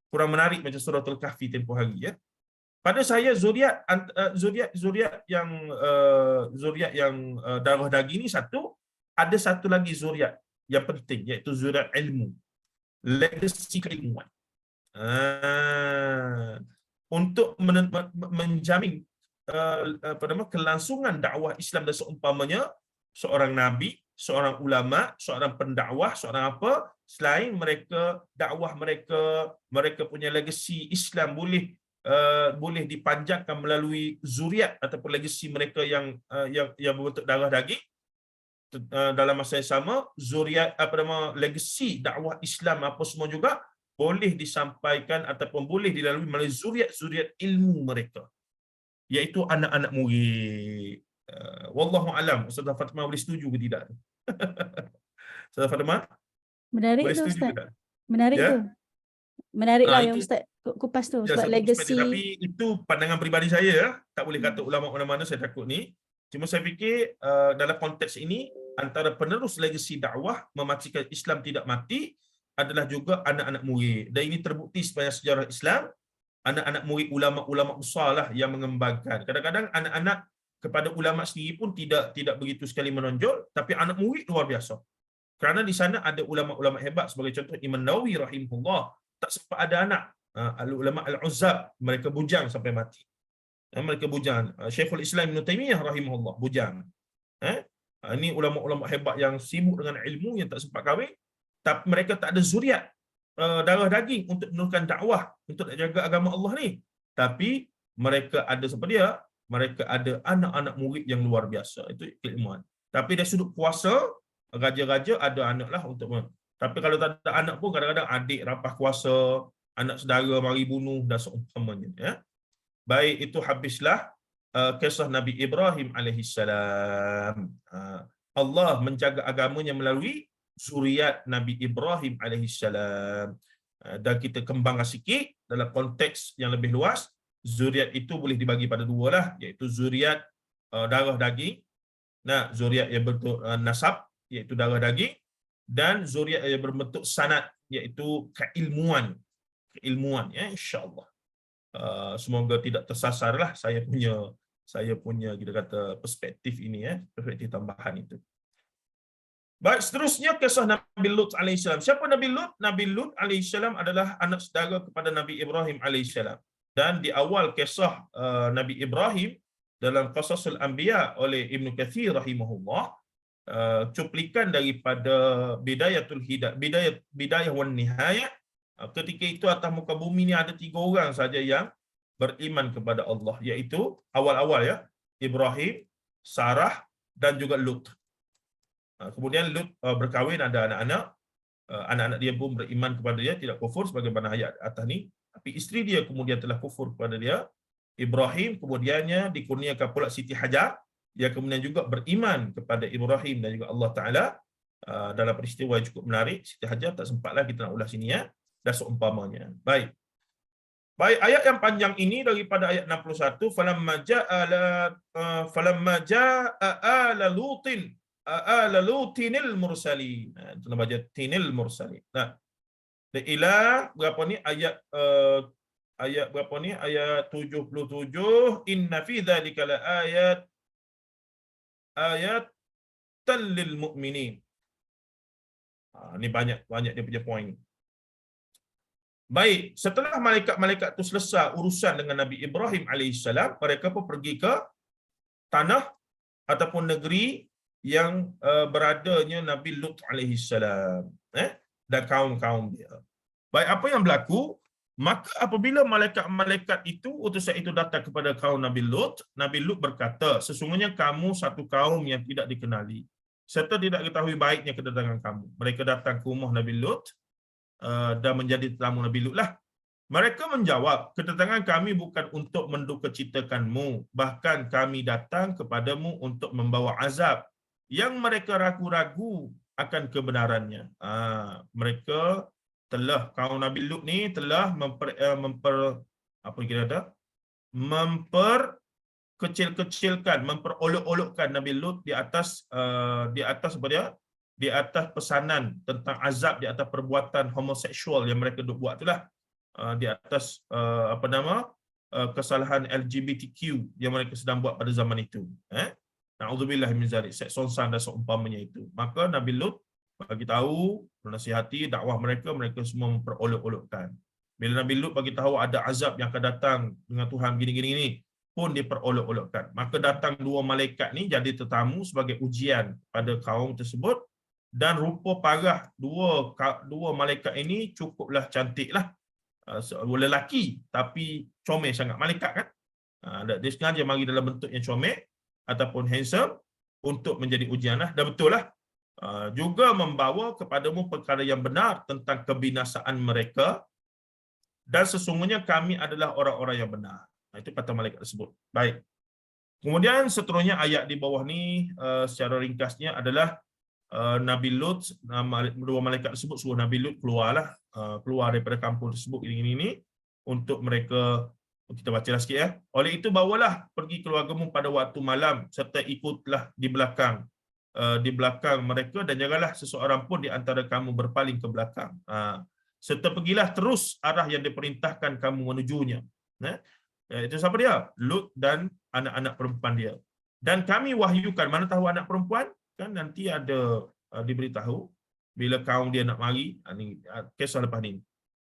menarik macam suratul Kahfi tempoh hari ya. Pada saya zuriat yang darah daging ni satu, ada satu lagi zuriat yang penting, iaitu zuriat ilmu, legacy keilmuan. Untuk menjamin kelangsungan dakwah Islam dan seumpamanya, seorang nabi, seorang ulama, seorang pendakwah, seorang apa, selain mereka dakwah mereka punya legacy Islam boleh dipanjangkan melalui zuriat ataupun legacy mereka yang berbentuk darah daging. Dalam masa yang sama, zuriat legacy dakwah Islam apa semua juga boleh disampaikan ataupun boleh dilalui melalui zuriat ilmu mereka, iaitu anak-anak murid. Wallahu alam. Ustazah Fatimah boleh setuju ke tidak? Ustazah Fatimah? Menarik boleh tu setuju Ustaz. ke tak? Menarik Ya? tu. Menariklah yang Itu Ustaz kupas tu, ya, sebab satu perspektif. legacy. Tapi itu pandangan peribadi saya. Tak boleh kata ulama mana-mana, saya takut ni. Cuma saya fikir dalam konteks ini, antara penerus legacy dakwah memastikan Islam tidak mati adalah juga anak-anak murid. Dan ini terbukti sepanjang sejarah Islam. Anak-anak murid ulama-ulama besar lah yang mengembangkan. Kadang-kadang anak-anak kepada ulama sendiri pun tidak begitu sekali menonjol, tapi anak murid luar biasa. Kerana di sana ada ulama-ulama hebat, sebagai contoh Imam Nawawi rahimahullah, tak sempat ada anak. Ulama Al-Uzzab, mereka bujang sampai mati. Mereka bujang. Syekhul Islam Ibn Taymiyah rahimahullah, bujang. Ini ulama-ulama hebat yang sibuk dengan ilmu, yang tak sempat kahwin, tapi mereka tak ada zuriat darah daging untuk meneruskan dakwah, untuk nak jaga agama Allah ni. Tapi mereka ada seperti dia, mereka ada anak-anak murid yang luar biasa. Itu keilmuan. Tapi dari sudut kuasa, raja-raja ada anak lah untuk. Tapi kalau tak ada anak pun, kadang-kadang adik rampah kuasa, anak saudara mari bunuh dan seumpamanya. Ya. Baik, itu habislah kisah Nabi Ibrahim alaihissalam. Allah menjaga agamanya melalui zuriat Nabi Ibrahim alaihissalam. Dan kita kembangkan sikit dalam konteks yang lebih luas, zuriat itu boleh dibagi pada dua lah, iaitu zuriat darah daging, zuriat yang berbentuk nasab, iaitu darah daging, dan zuriat yang berbentuk sanad, iaitu keilmuan ya, insya-Allah. Semoga tidak tersasarlah saya punya kita kata perspektif ini ya, perspektif tambahan itu. Baik, seterusnya kisah Nabi Lut alaihissalam. Siapa Nabi Lut? Nabi Lut alaihissalam adalah anak saudara kepada Nabi Ibrahim alaihissalam. Dan di awal kisah Nabi Ibrahim dalam Qasasul Anbiya oleh Ibn Kathir rahimahullah, cuplikan daripada Bidayah wan Nihayah. Ketika itu atas muka bumi ni ada 3 orang saja yang beriman kepada Allah, iaitu awal-awal ya, Ibrahim, Sarah dan juga Lut. Kemudian Lut berkahwin, ada anak-anak. Anak-anak dia pun beriman kepada dia, tidak kufur sebagaimana ayat atas ni. Tapi isteri dia kemudian telah kufur kepada dia. Ibrahim kemudiannya dikurniakan pula Siti Hajar, yang kemudian juga beriman kepada Ibrahim dan juga Allah Ta'ala. Dalam peristiwa yang cukup menarik, Siti Hajar tak sempatlah kita nak ulas sini ya, dan seumpamanya. Baik, ayat yang panjang ini daripada ayat 61, falamma jaa ala lutinil mursalin. Itu nama dia tinil mursalin. Ila berapa ni ayat ayat berapa ni? Ayat 77. Inna fi dzalika ayatan lil mu'minin. Ni banyak dia punya point. Baik, setelah malaikat-malaikat itu selesai urusan dengan Nabi Ibrahim alaihissalam, mereka pun pergi ke tanah ataupun negeri yang beradanya Nabi Lut alaihissalam, dan kaum-kaum dia. Baik, apa yang berlaku? Maka apabila malaikat-malaikat itu, utusan itu datang kepada kaum Nabi Lut berkata, sesungguhnya kamu satu kaum yang tidak dikenali, serta tidak ketahui baiknya kedatangan kamu. Mereka datang ke rumah Nabi Lut dan menjadi tetamu Nabi Lut lah. Mereka menjawab, kedatangan kami bukan untuk mendukacitakanmu, bahkan kami datang kepadamu untuk membawa azab yang mereka ragu-ragu akan kebenarannya. Mereka telah, kaum Nabi Lut ni telah memperkecil-kecilkan, memperolok-olokkan Nabi Lut di atas apa dia? Di atas pesanan tentang azab, di atas perbuatan homoseksual yang mereka duk buat itulah, di atas kesalahan LGBTQ yang mereka sedang buat pada zaman itu. Na'udzubillah min zalik, seks sonsan dan seumpamanya itu. Maka Nabi Lut bagi tahu, menasihati dakwah mereka semua memperolok-olokkan. Bila Nabi Lut bagi tahu ada azab yang akan datang dengan Tuhan gini-gini pun diperolok-olokkan. Maka datang dua malaikat ni jadi tetamu sebagai ujian pada kaum tersebut, dan rupa parah dua malaikat ini cukuplah cantiklah, lelaki tapi comel sangat malaikat kan. Dia sengaja mari dalam bentuk yang comel ataupun handsome untuk menjadi ujianlah, dan betul lah. Juga membawa kepadamu perkara yang benar tentang kebinasaan mereka, dan sesungguhnya kami adalah orang-orang yang benar. Itu kata malaikat tersebut. Baik. Kemudian seterusnya ayat di bawah ni secara ringkasnya adalah Nabi Lut, dua malaikat tersebut suruh Nabi Lut keluar daripada kampung tersebut ini untuk mereka. Kita bacalah sikit ya. Oleh itu bawalah pergi keluargamu pada waktu malam, serta ikutlah di belakang mereka, dan janganlah seseorang pun di antara kamu berpaling ke belakang. Serta pergilah terus arah yang diperintahkan kamu menujunya. Itu siapa dia? Lut dan anak-anak perempuan dia. Dan kami wahyukan, mana tahu anak perempuan kan nanti ada diberitahu bila kaum dia nak mari, ni kisah lepas ni.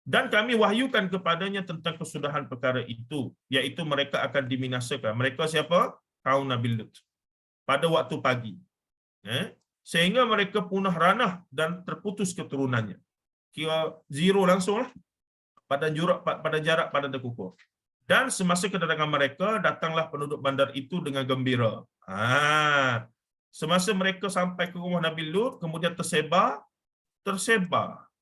Dan kami wahyukan kepadanya tentang kesudahan perkara itu, iaitu mereka akan diminasakan. Mereka siapa? Kaum Nabi Lut. Pada waktu pagi. Sehingga mereka punah ranah dan terputus keturunannya. Kira zero langsung lah. Pada jarak pada dekukur. Dan semasa kedatangan mereka, datanglah penduduk bandar itu dengan gembira. Semasa mereka sampai ke rumah Nabi Lut, kemudian tersebar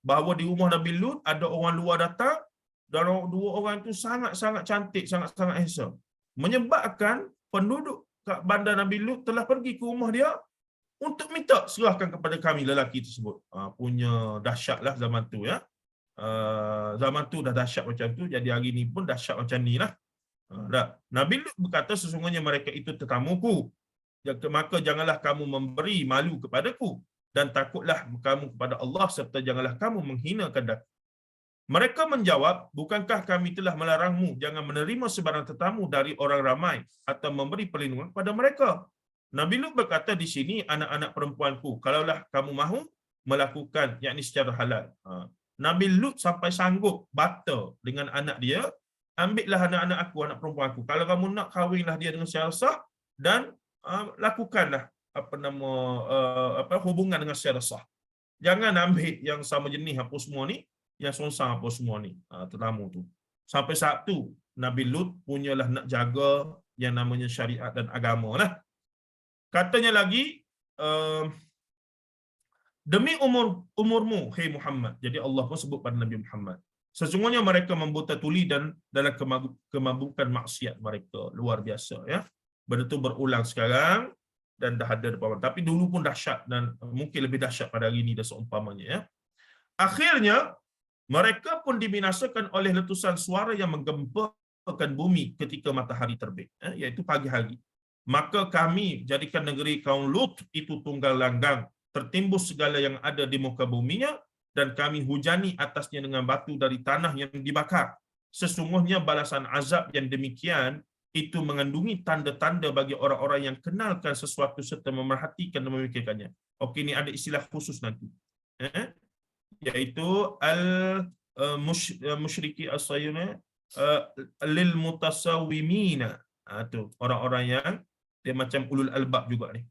bahawa di rumah Nabi Lut ada orang luar datang, dan dua orang itu sangat-sangat cantik, sangat-sangat handsome. Menyebabkan penduduk bandar Nabi Lut telah pergi ke rumah dia untuk minta serahkan kepada kami lelaki tersebut. Punya dahsyatlah zaman tu ya. Zaman tu dah dahsyat macam tu, jadi hari ni pun dahsyat macam ni lah. Nabi Lut berkata, sesungguhnya mereka itu tetamuku, maka janganlah kamu memberi malu kepadaku, dan takutlah kamu kepada Allah, serta janganlah kamu menghinakan daku. Mereka menjawab, bukankah kami telah melarangmu jangan menerima sebarang tetamu dari orang ramai atau memberi perlindungan kepada mereka? Nabi Lut berkata di sini, anak-anak perempuanku, kalaulah kamu mahu melakukan, yakni secara halal. Nabi Lut sampai sanggup bata dengan anak dia, ambillah anak-anak aku, anak perempuan aku. Kalau kamu nak, kahwinlah dia dengan secara sah, dan lakukanlah hubungan dengan secara sah. Jangan ambil yang sama jenis apa semua ni, yang songsang apa semua ni, tetamu tu. Sampai saat tu Nabi Lut punyalah nak jaga yang namanya syariat dan agama lah. Katanya lagi, demi umurmu, hai Muhammad. Jadi Allah pun sebut pada Nabi Muhammad, sesungguhnya mereka membuta tuli dan dalam kemabukan maksiat mereka. Luar biasa ya. Benda tu berulang sekarang dan dah ada depan. Tapi dulu pun dahsyat, dan mungkin lebih dahsyat pada hari ini dan seumpamanya ya. Akhirnya mereka pun dibinasakan oleh letusan suara yang menggemparkan bumi ketika matahari terbit, iaitu pagi hari. Maka kami jadikan negeri kaum Lut itu tunggal langgang, tertimbus segala yang ada di muka buminya, dan kami hujani atasnya dengan batu dari tanah yang dibakar, sesungguhnya balasan azab yang demikian itu mengandungi tanda-tanda bagi orang-orang yang kenalkan sesuatu serta memerhatikan dan memikirkannya. Okey, ni ada istilah khusus nanti. Iaitu musyriki as-sayyuna lil mutasawwimina. Tu orang-orang yang dia macam ulul albab juga ni.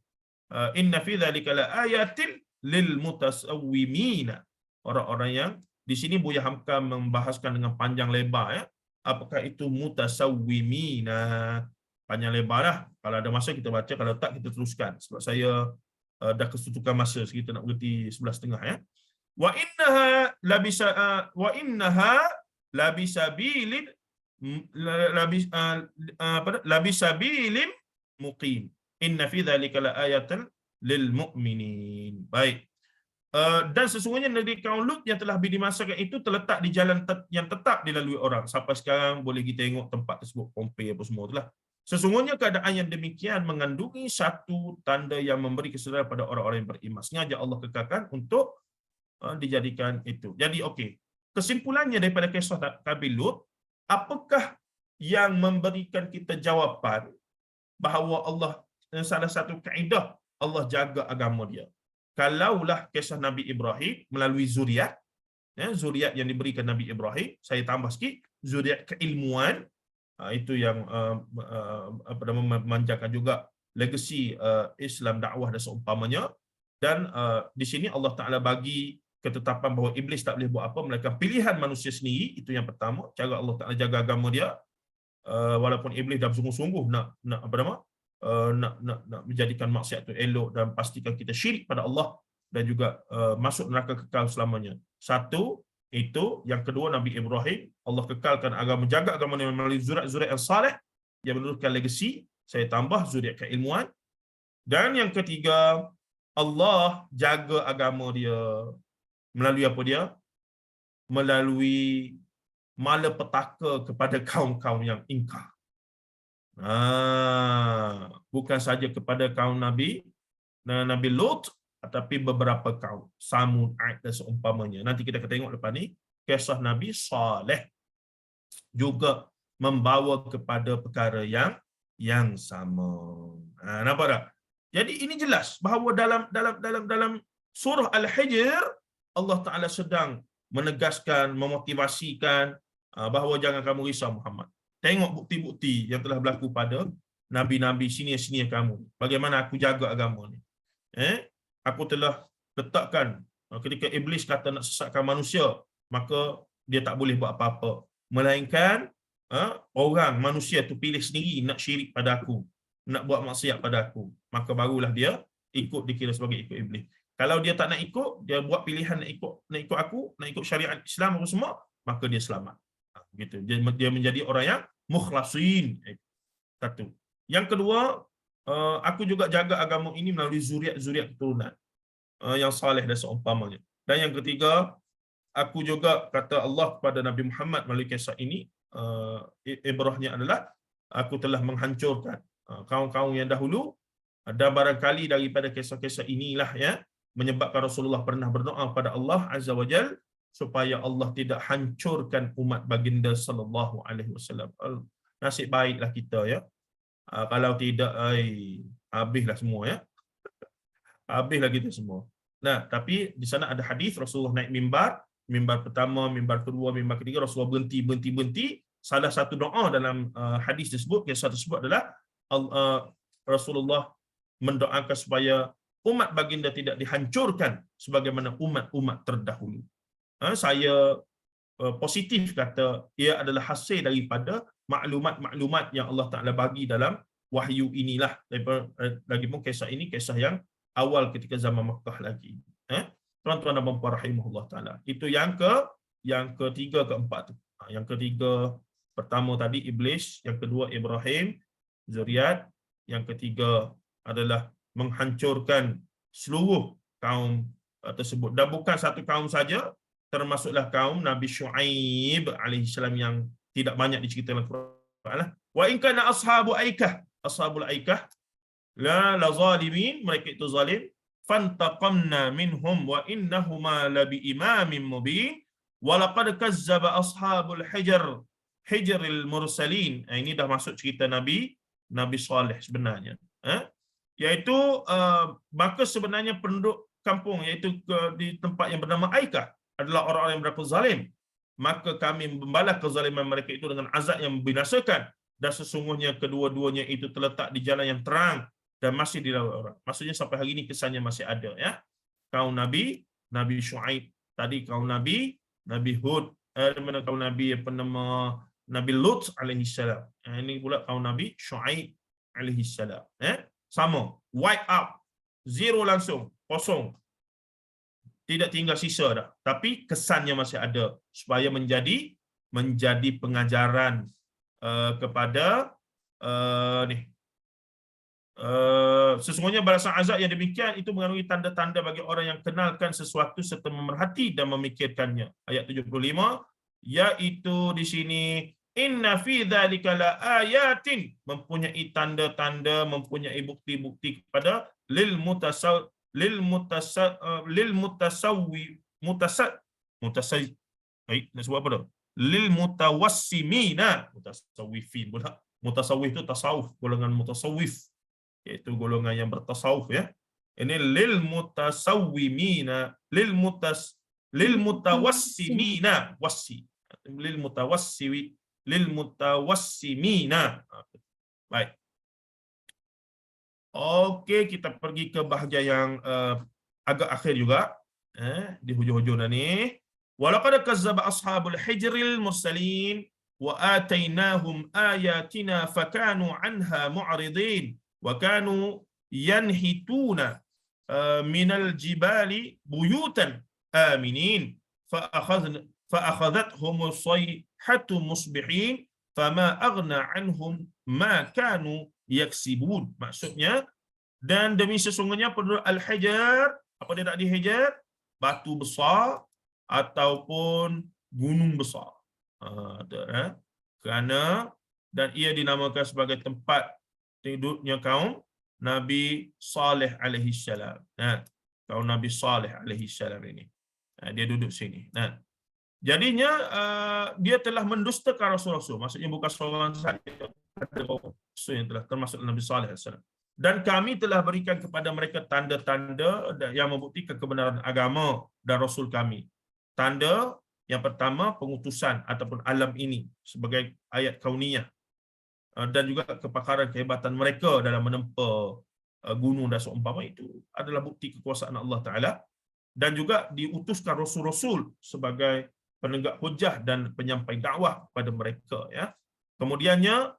Inna fi dzalika la ayatin lil mutasawwimina. Orang-orang yang di sini Buya Hamka membahaskan dengan panjang lebar ya. Apakah itu mutasawwimina? Panjang lebar lah. Kalau ada masa kita baca, kalau tak kita teruskan. Sebab saya dah kesutukan masa, kita nak berhenti 11.30 ya. Wa innaha labisabilin labisabilin muqim. Inna fi dzalika laayatan lil mu'minin. Baik. Dan sesungguhnya negeri kaum Lut yang telah dimasakan itu terletak di jalan yang tetap dilalui orang. Sampai sekarang boleh kita tengok tempat tersebut, Pompei apa semua itulah. Sesungguhnya keadaan yang demikian mengandungi satu tanda yang memberi kesedaran pada orang-orang yang beriman. Sengaja Allah kekalkan untuk dijadikan itu. Jadi okey. Kesimpulannya daripada kisah Nabi Lut, apakah yang memberikan kita jawapan bahawa Allah, salah satu kaedah Allah jaga agama dia. Kalaulah kisah Nabi Ibrahim melalui zuriat, zuriat yang diberikan Nabi Ibrahim, saya tambah sikit, zuriat keilmuan, itu yang memanjakan juga legasi Islam, dakwah dan seumpamanya. Dan di sini Allah Ta'ala bagi ketetapan bahawa iblis tak boleh buat apa, melainkan pilihan manusia sendiri. Itu yang pertama, cara Allah Ta'ala jaga agama dia. Walaupun iblis dah bersungguh-sungguh nak menjadikan maksiat itu elok dan pastikan kita syirik pada Allah dan juga masuk neraka kekal selamanya. Satu, itu. Yang kedua, Nabi Ibrahim, Allah kekalkan agama, menjaga agama dia melalui zuriat yang saleh yang menurunkan legasi. Saya tambah zuriat keilmuan. Dan yang ketiga, Allah jaga agama dia melalui apa dia? Melalui malapetaka kepada kaum-kaum yang ingkar. Bukan saja kepada kaum Nabi Lut, tetapi beberapa kaum, Samud, Ad dan seumpamanya. Nanti kita akan tengok lepas ni, kisah Nabi Saleh juga membawa kepada perkara yang sama. Nampak tak? Jadi ini jelas bahawa dalam surah Al-Hijr, Allah Ta'ala sedang menegaskan, memotivasikan bahawa jangan kamu risau Muhammad. Tengok bukti-bukti yang telah berlaku pada nabi-nabi senior-senior kamu. Bagaimana aku jaga agama ni. Aku telah letakkan, ketika iblis kata nak sesatkan manusia, maka dia tak boleh buat apa-apa. Melainkan orang, manusia tu pilih sendiri nak syirik pada aku, nak buat maksiat pada aku. Maka barulah dia dikira sebagai ikut iblis. Kalau dia tak nak ikut, dia buat pilihan nak ikut aku, nak ikut syariat Islam apa semua, maka dia selamat. Gitu. Dia menjadi orang yang mukhlasin. Satu. Yang kedua, aku juga jaga agama ini melalui zuriat keturunan yang saleh dan seumpamanya. Dan yang ketiga, aku juga kata Allah kepada Nabi Muhammad melalui kisah ini, ibrahnya adalah aku telah menghancurkan kaum-kaum yang dahulu, dan barangkali daripada kisah-kisah inilah ya menyebabkan Rasulullah pernah berdoa kepada Allah Azza wa Jal supaya Allah tidak hancurkan umat baginda sallallahu alaihi wasallam. Nasib baiklah kita ya. Kalau tidak, habislah semua ya. Habislah kita semua. Nah, tapi di sana ada hadis Rasulullah naik mimbar pertama, mimbar kedua, mimbar ketiga, Rasulullah berhenti. Salah satu doa dalam hadis tersebut, kisah tersebut adalah Rasulullah mendoakan supaya umat baginda tidak dihancurkan sebagaimana umat-umat terdahulu. Saya positif kata ia adalah hasil daripada maklumat-maklumat yang Allah Ta'ala bagi dalam wahyu inilah. Lagipun kisah ini kisah yang awal ketika zaman Makkah lagi. Tuan-tuan dan puan-puan rahimahullah Ta'ala. Itu yang ketiga, keempat tu. Yang ketiga, pertama tadi iblis, yang kedua Ibrahim, zuriat, yang ketiga adalah menghancurkan seluruh kaum tersebut. Dan bukan satu kaum saja, termasuklah kaum Nabi Syuaib alaihissalam yang tidak banyak diceritakan dalam Quran. Wa in kana ashabul aikah la zalimin, mereka itu zalim, fantaqamna minhum wa innahuma labi imamin mubin wa laqad kazzaba ashabul hijr hijril mursalin. Ini dah masuk cerita Nabi Saleh sebenarnya. Iaitu maka sebenarnya penduduk kampung, iaitu di tempat yang bernama Aikah, adalah orang-orang yang berlaku zalim. Maka kami membalas kezaliman mereka itu dengan azab yang membinasakan, dan sesungguhnya kedua-duanya itu terletak di jalan yang terang dan masih dilalui orang. Maksudnya sampai hari ini kesannya masih ada, ya. Kaum Nabi Syuaib, tadi kaum Nabi Hud, mana kaum Nabi apa nama Nabi Lut alaihi salam. Ini pula kaum Nabi Syuaib alaihi salam. Sama, wipe out, zero langsung, kosong. Tidak tinggal sisa dah. Tapi kesannya masih ada, supaya menjadi pengajaran kepada sesungguhnya balasan azab yang demikian itu mengandungi tanda-tanda bagi orang yang kenalkan sesuatu serta memerhati dan memikirkannya. Ayat 75, yaitu di sini inna fi dzalika laayatin, mempunyai tanda-tanda, mempunyai bukti-bukti kepada lil mutawassimina, mutasawwifin pula. Mutasawwif itu tasawuf, golongan mutasawwif, iaitu golongan yang bertasawuf, ya. Ini lil mutawassimina, lil mutawassimina. Baik. Okey, kita pergi ke bahagian yang agak akhir juga, di hujung-hujung ni. Walaqad kazzaba ashabul hijril mursalin wa atainahum ayatina fakanu anha mu'ridin wa kanu yanhituna minal jibali buyutan aminin fa akhadhathum as-sayhatu musbihin fama aghna anhum ma kanu yaksibun. Maksudnya, dan demi sesungguhnya penduduk Al-Hijr, apa dia tak dihajar? Batu besar ataupun gunung besar. Kerana, dan ia dinamakan sebagai tempat tidurnya kaum Nabi Saleh alaihi salam. Kaum Nabi Saleh alaihi salam ini. Dia duduk sini. Jadinya dia telah mendustakan Rasul-Rasul. Maksudnya bukan seorang saja, ada Rasul yang telah termasuk Nabi Saleh alaihi salam. Dan kami telah berikan kepada mereka tanda-tanda yang membuktikan kebenaran agama dan Rasul kami. Tanda yang pertama, pengutusan ataupun alam ini sebagai ayat kauniyah, dan juga kepakaran kehebatan mereka dalam menempa gunung dan seumpama itu adalah bukti kekuasaan Allah Ta'ala. Dan juga diutuskan Rasul-Rasul sebagai penegak hujah dan penyampai dakwah kepada mereka, ya. Kemudiannya,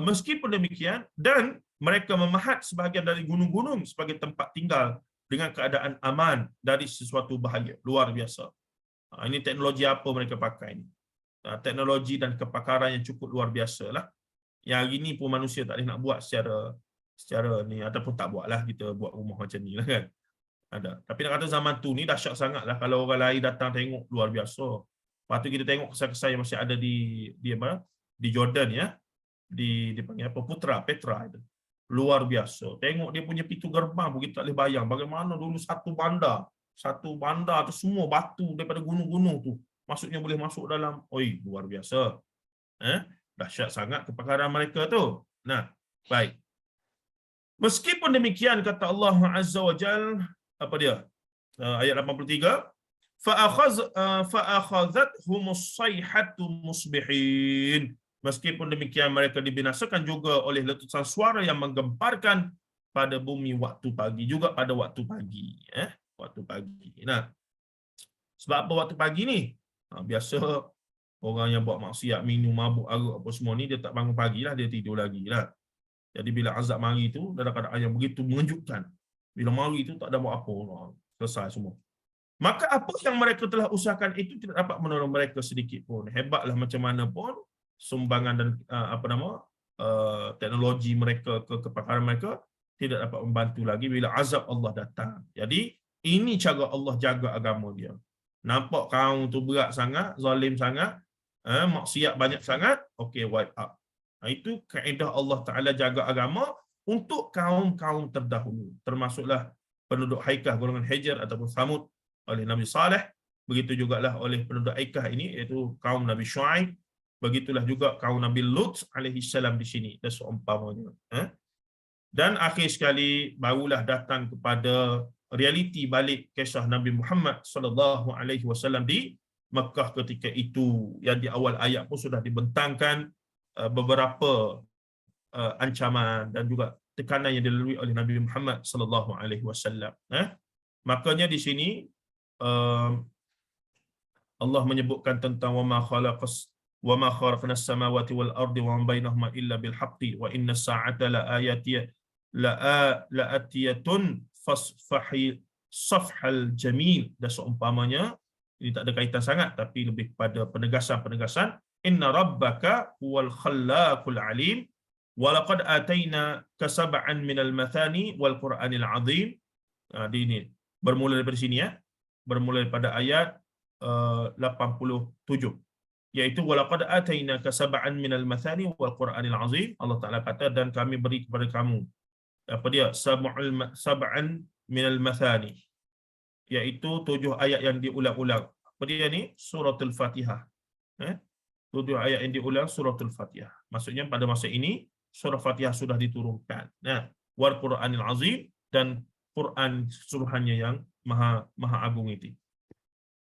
meskipun demikian, dan mereka memahat sebahagian dari gunung-gunung sebagai tempat tinggal dengan keadaan aman dari sesuatu bahaya luar biasa. Ini teknologi apa mereka pakai ni? Teknologi dan kepakaran yang cukup luar biasa lah. Yang hari ni pun manusia tak boleh nak buat secara ni, ataupun tak buatlah, kita buat rumah macam ni lah, kan. Ada. Tapi nak kata zaman tu ni dahsyat sangat lah. Kalau orang lain datang tengok, luar biasa. Lepas tu kita tengok kesan-kesan yang masih ada di Jordan, ya. Dipanggil apa? Petra itu. Luar biasa. Tengok dia punya pintu gerbang pun kita tak boleh bayang bagaimana dulu satu bandar tu semua batu daripada gunung-gunung tu. Maksudnya boleh masuk dalam. Oi, luar biasa. Dahsyat sangat kepakaran mereka tu. Baik. Meskipun demikian, kata Allah Azza wa Jal, apa dia? Ayat 83, fa'akhadhathumus sayhatu musbihin. Meskipun demikian, mereka dibinasakan juga oleh letusan suara yang menggemparkan pada bumi waktu pagi, juga pada waktu pagi, waktu pagi. Sebab apa waktu pagi ni? Biasa orang yang buat maksiat, minum, mabuk, arak apa semua ni, dia tak bangun pagi lah, dia tidur lagi lah. Jadi bila azab mari tu dalam keadaan yang begitu mengejutkan, bila mari tu tak ada buat apa, selesai semua. Maka apa yang mereka telah usahakan itu tidak dapat menolong mereka sedikit pun. Hebatlah macam mana pun sumbangan dan teknologi mereka, kepakaran mereka tidak dapat membantu lagi bila azab Allah datang. Jadi ini cara Allah jaga agama dia. Nampak kaum tu berat sangat, zalim sangat, maksiat banyak sangat, okey, wipe up. Itu kaedah Allah Ta'ala jaga agama untuk kaum-kaum terdahulu. Termasuklah penduduk Haikah, golongan Hijr ataupun Thamud oleh Nabi Saleh. Begitu jugalah oleh penduduk Aikah ini, iaitu kaum Nabi Syuaib Begitulah juga kaum Nabi Lut alaihi salam di sini, dan seumpamanya. Dan akhir sekali barulah datang kepada realiti balik kisah Nabi Muhammad sallallahu alaihi wasallam di Mekah ketika itu, yang di awal ayat pun sudah dibentangkan beberapa ancaman dan juga tekanan yang dilalui oleh Nabi Muhammad sallallahu alaihi wasallam. Makanya di sini Allah menyebutkan tentang wa ma khalaqnas samawati wal ardi wa ma bainahuma illa bil haqqi wa inna as-sa'ata la'atiyatun fasfahi safhal jamil, dan seumpamanya. Ini tak ada kaitan sangat tapi lebih kepada penegasan inna rabbaka huwal khallaqul alim wa laqad ataina kasab'an minal mathani wal qur'anil azim. Ini bermula daripada sini bermula daripada ayat 87, iaitu walaqad atainaka sab'an minal mathani wal qur'anil azim. Allah Taala kata, dan kami beri kepada kamu sab'an minal mathani, iaitu 7 ayat yang diulang-ulang. Apa dia ni? Suratul Fatihah. 7 ayat yang diulang suratul Fatihah. Maksudnya pada masa ini surah Fatihah sudah diturunkan. Wal qur'anil azim, dan Quran keseluruhannya yang maha agung itu.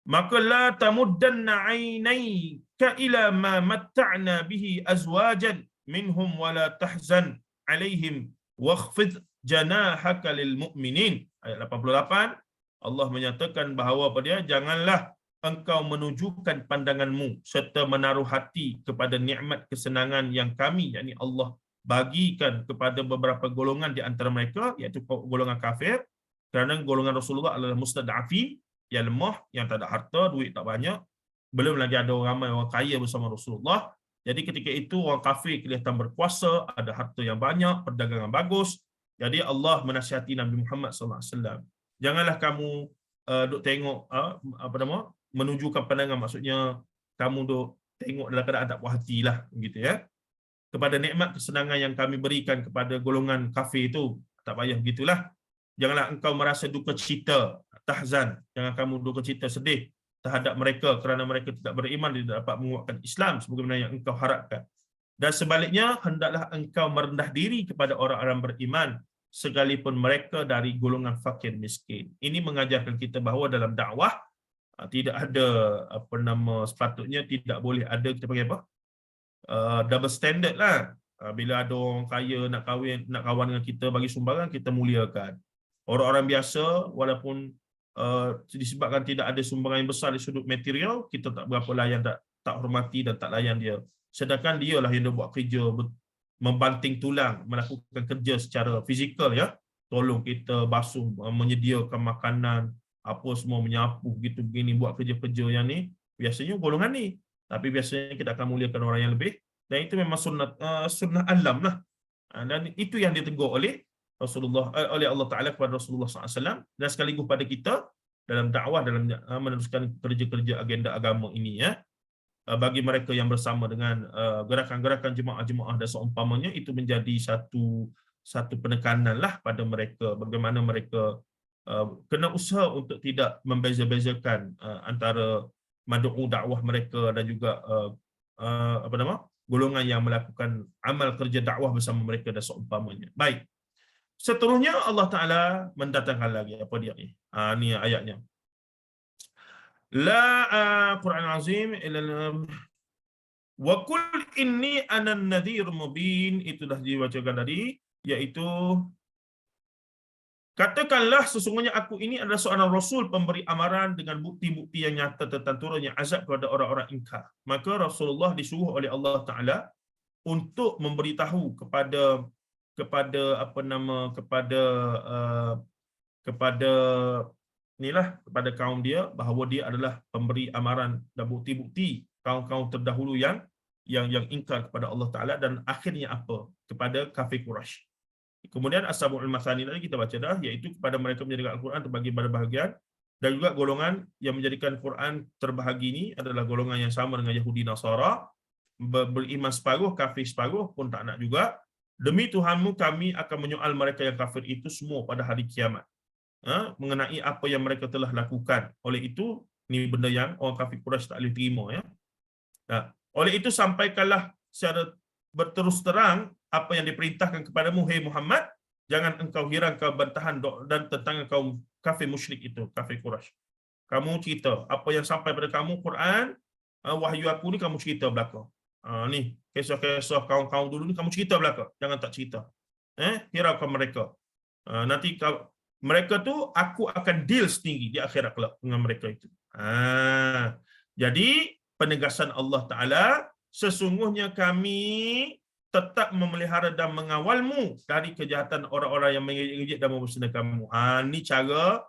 Maka la tamuddanna ainaika ila ma matta'na bihi azwajan minhum wa la tahzan alaihim wakhfid janahaka lil mu'minin. Ayat 88, Allah menyatakan bahawa pada janganlah engkau menunjukkan pandanganmu serta menaruh hati kepada nikmat kesenangan yang kami, yakni Allah, bagikan kepada beberapa golongan di antara mereka, iaitu golongan kafir, kerana golongan Rasulullah adalah mustad'afin, yang lemah, yang tak ada harta, duit tak banyak. Belum lagi ada ramai orang kaya bersama Rasulullah. Jadi ketika itu orang kafir kelihatan berkuasa, ada harta yang banyak, perdagangan bagus. Jadi Allah menasihati Nabi Muhammad SAW. Janganlah kamu duk tengok menunjukkan pandangan, maksudnya kamu duk tengok dalam keadaan tak puas hati lah, gitu ya. Kepada nikmat kesenangan yang kami berikan kepada golongan kafir itu, tak payah begitulah. Janganlah engkau merasa duka cita, tahzan, jangan kamu duka cita, sedih terhadap mereka kerana mereka tidak beriman, tidak dapat menguatkan Islam sebagaimana yang engkau harapkan. Dan sebaliknya, hendaklah engkau merendah diri kepada orang-orang beriman sekalipun mereka dari golongan fakir miskin. Ini mengajarkan kita bahawa dalam dakwah tidak ada sepatutnya tidak boleh ada, kita panggil double standard lah. Bila ada orang kaya nak kawan dengan kita, bagi sumbangan, kita muliakan. Orang-orang biasa, walaupun disebabkan tidak ada sumbangan yang besar di sudut material, kita tak berapa layan, tak hormati dan tak layan dia. Sedangkan dia lah yang dia buat kerja, membanting tulang, melakukan kerja secara fizikal, ya. Tolong kita basuh, menyediakan makanan, apa semua, menyapu, gitu begini, buat kerja-kerja yang ni. Biasanya golongan ni. Tapi biasanya kita akan muliakan orang yang lebih. Dan itu memang sunnah alam lah. Dan itu yang ditegur oleh Rasulullah, oleh Allah Ta'ala kepada Rasulullah SAW, dan sekaligus pada kita dalam dakwah, dalam meneruskan kerja-kerja agenda agama ini, ya. Bagi mereka yang bersama dengan gerakan-gerakan jemaah-jemaah dan seumpamanya, itu menjadi satu penekanan lah pada mereka, bagaimana mereka kena usaha untuk tidak membeza-bezakan antara mad'u dakwah mereka dan juga golongan yang melakukan amal kerja dakwah bersama mereka dan seumpamanya. Baik. Seterusnya Allah Ta'ala mendatangkan lagi, apa dia ni? Ni ayatnya. Quran Azim wa qul inni ana an-nadhir mubin, itu dah dibacakan tadi, iaitu katakanlah sesungguhnya aku ini adalah seorang rasul pemberi amaran dengan bukti-bukti yang nyata tentang turunnya azab kepada orang-orang ingkar. Maka Rasulullah disuruh oleh Allah Ta'ala untuk memberitahu kepada kaum dia bahawa dia adalah pemberi amaran dan bukti-bukti kaum-kaum terdahulu yang ingkar kepada Allah Ta'ala, dan akhirnya apa? Kepada kafir Quraisy. Kemudian As-Sab'ul Mathani tadi kita baca dah, iaitu kepada mereka menjadikan Al-Quran terbagi pada bahagian, dan juga golongan yang menjadikan Quran terbahagi ini adalah golongan yang sama dengan Yahudi Nasara, beriman separuh, kafir separuh pun tak nak juga. Demi Tuhanmu kami akan menyoal mereka yang kafir itu semua pada hari kiamat, mengenai apa yang mereka telah lakukan. Oleh itu, ni benda yang orang kafir Quraisy tak boleh terima, ya. Oleh itu sampaikanlah secara berterus terang apa yang diperintahkan kepadamu, hai Muhammad, jangan engkau hirangkan bantahan dan tentang kaum kafir musyrik itu, kafir Quraisy. Kamu cerita apa yang sampai pada kamu Quran, wahyu aku ni kamu cerita belakang. Ni kisah-kisah kaum-kaum dulu ni kamu cerita belakang, jangan tak cerita. Hiraukan mereka. Nanti mereka tu aku akan deal sendiri di akhirat kelak dengan mereka itu. Jadi penegasan Allah Taala, sesungguhnya kami tetap memelihara dan mengawalmu dari kejahatan orang-orang yang mengejek-ngejek dan mempersendakan kamu. Ini cara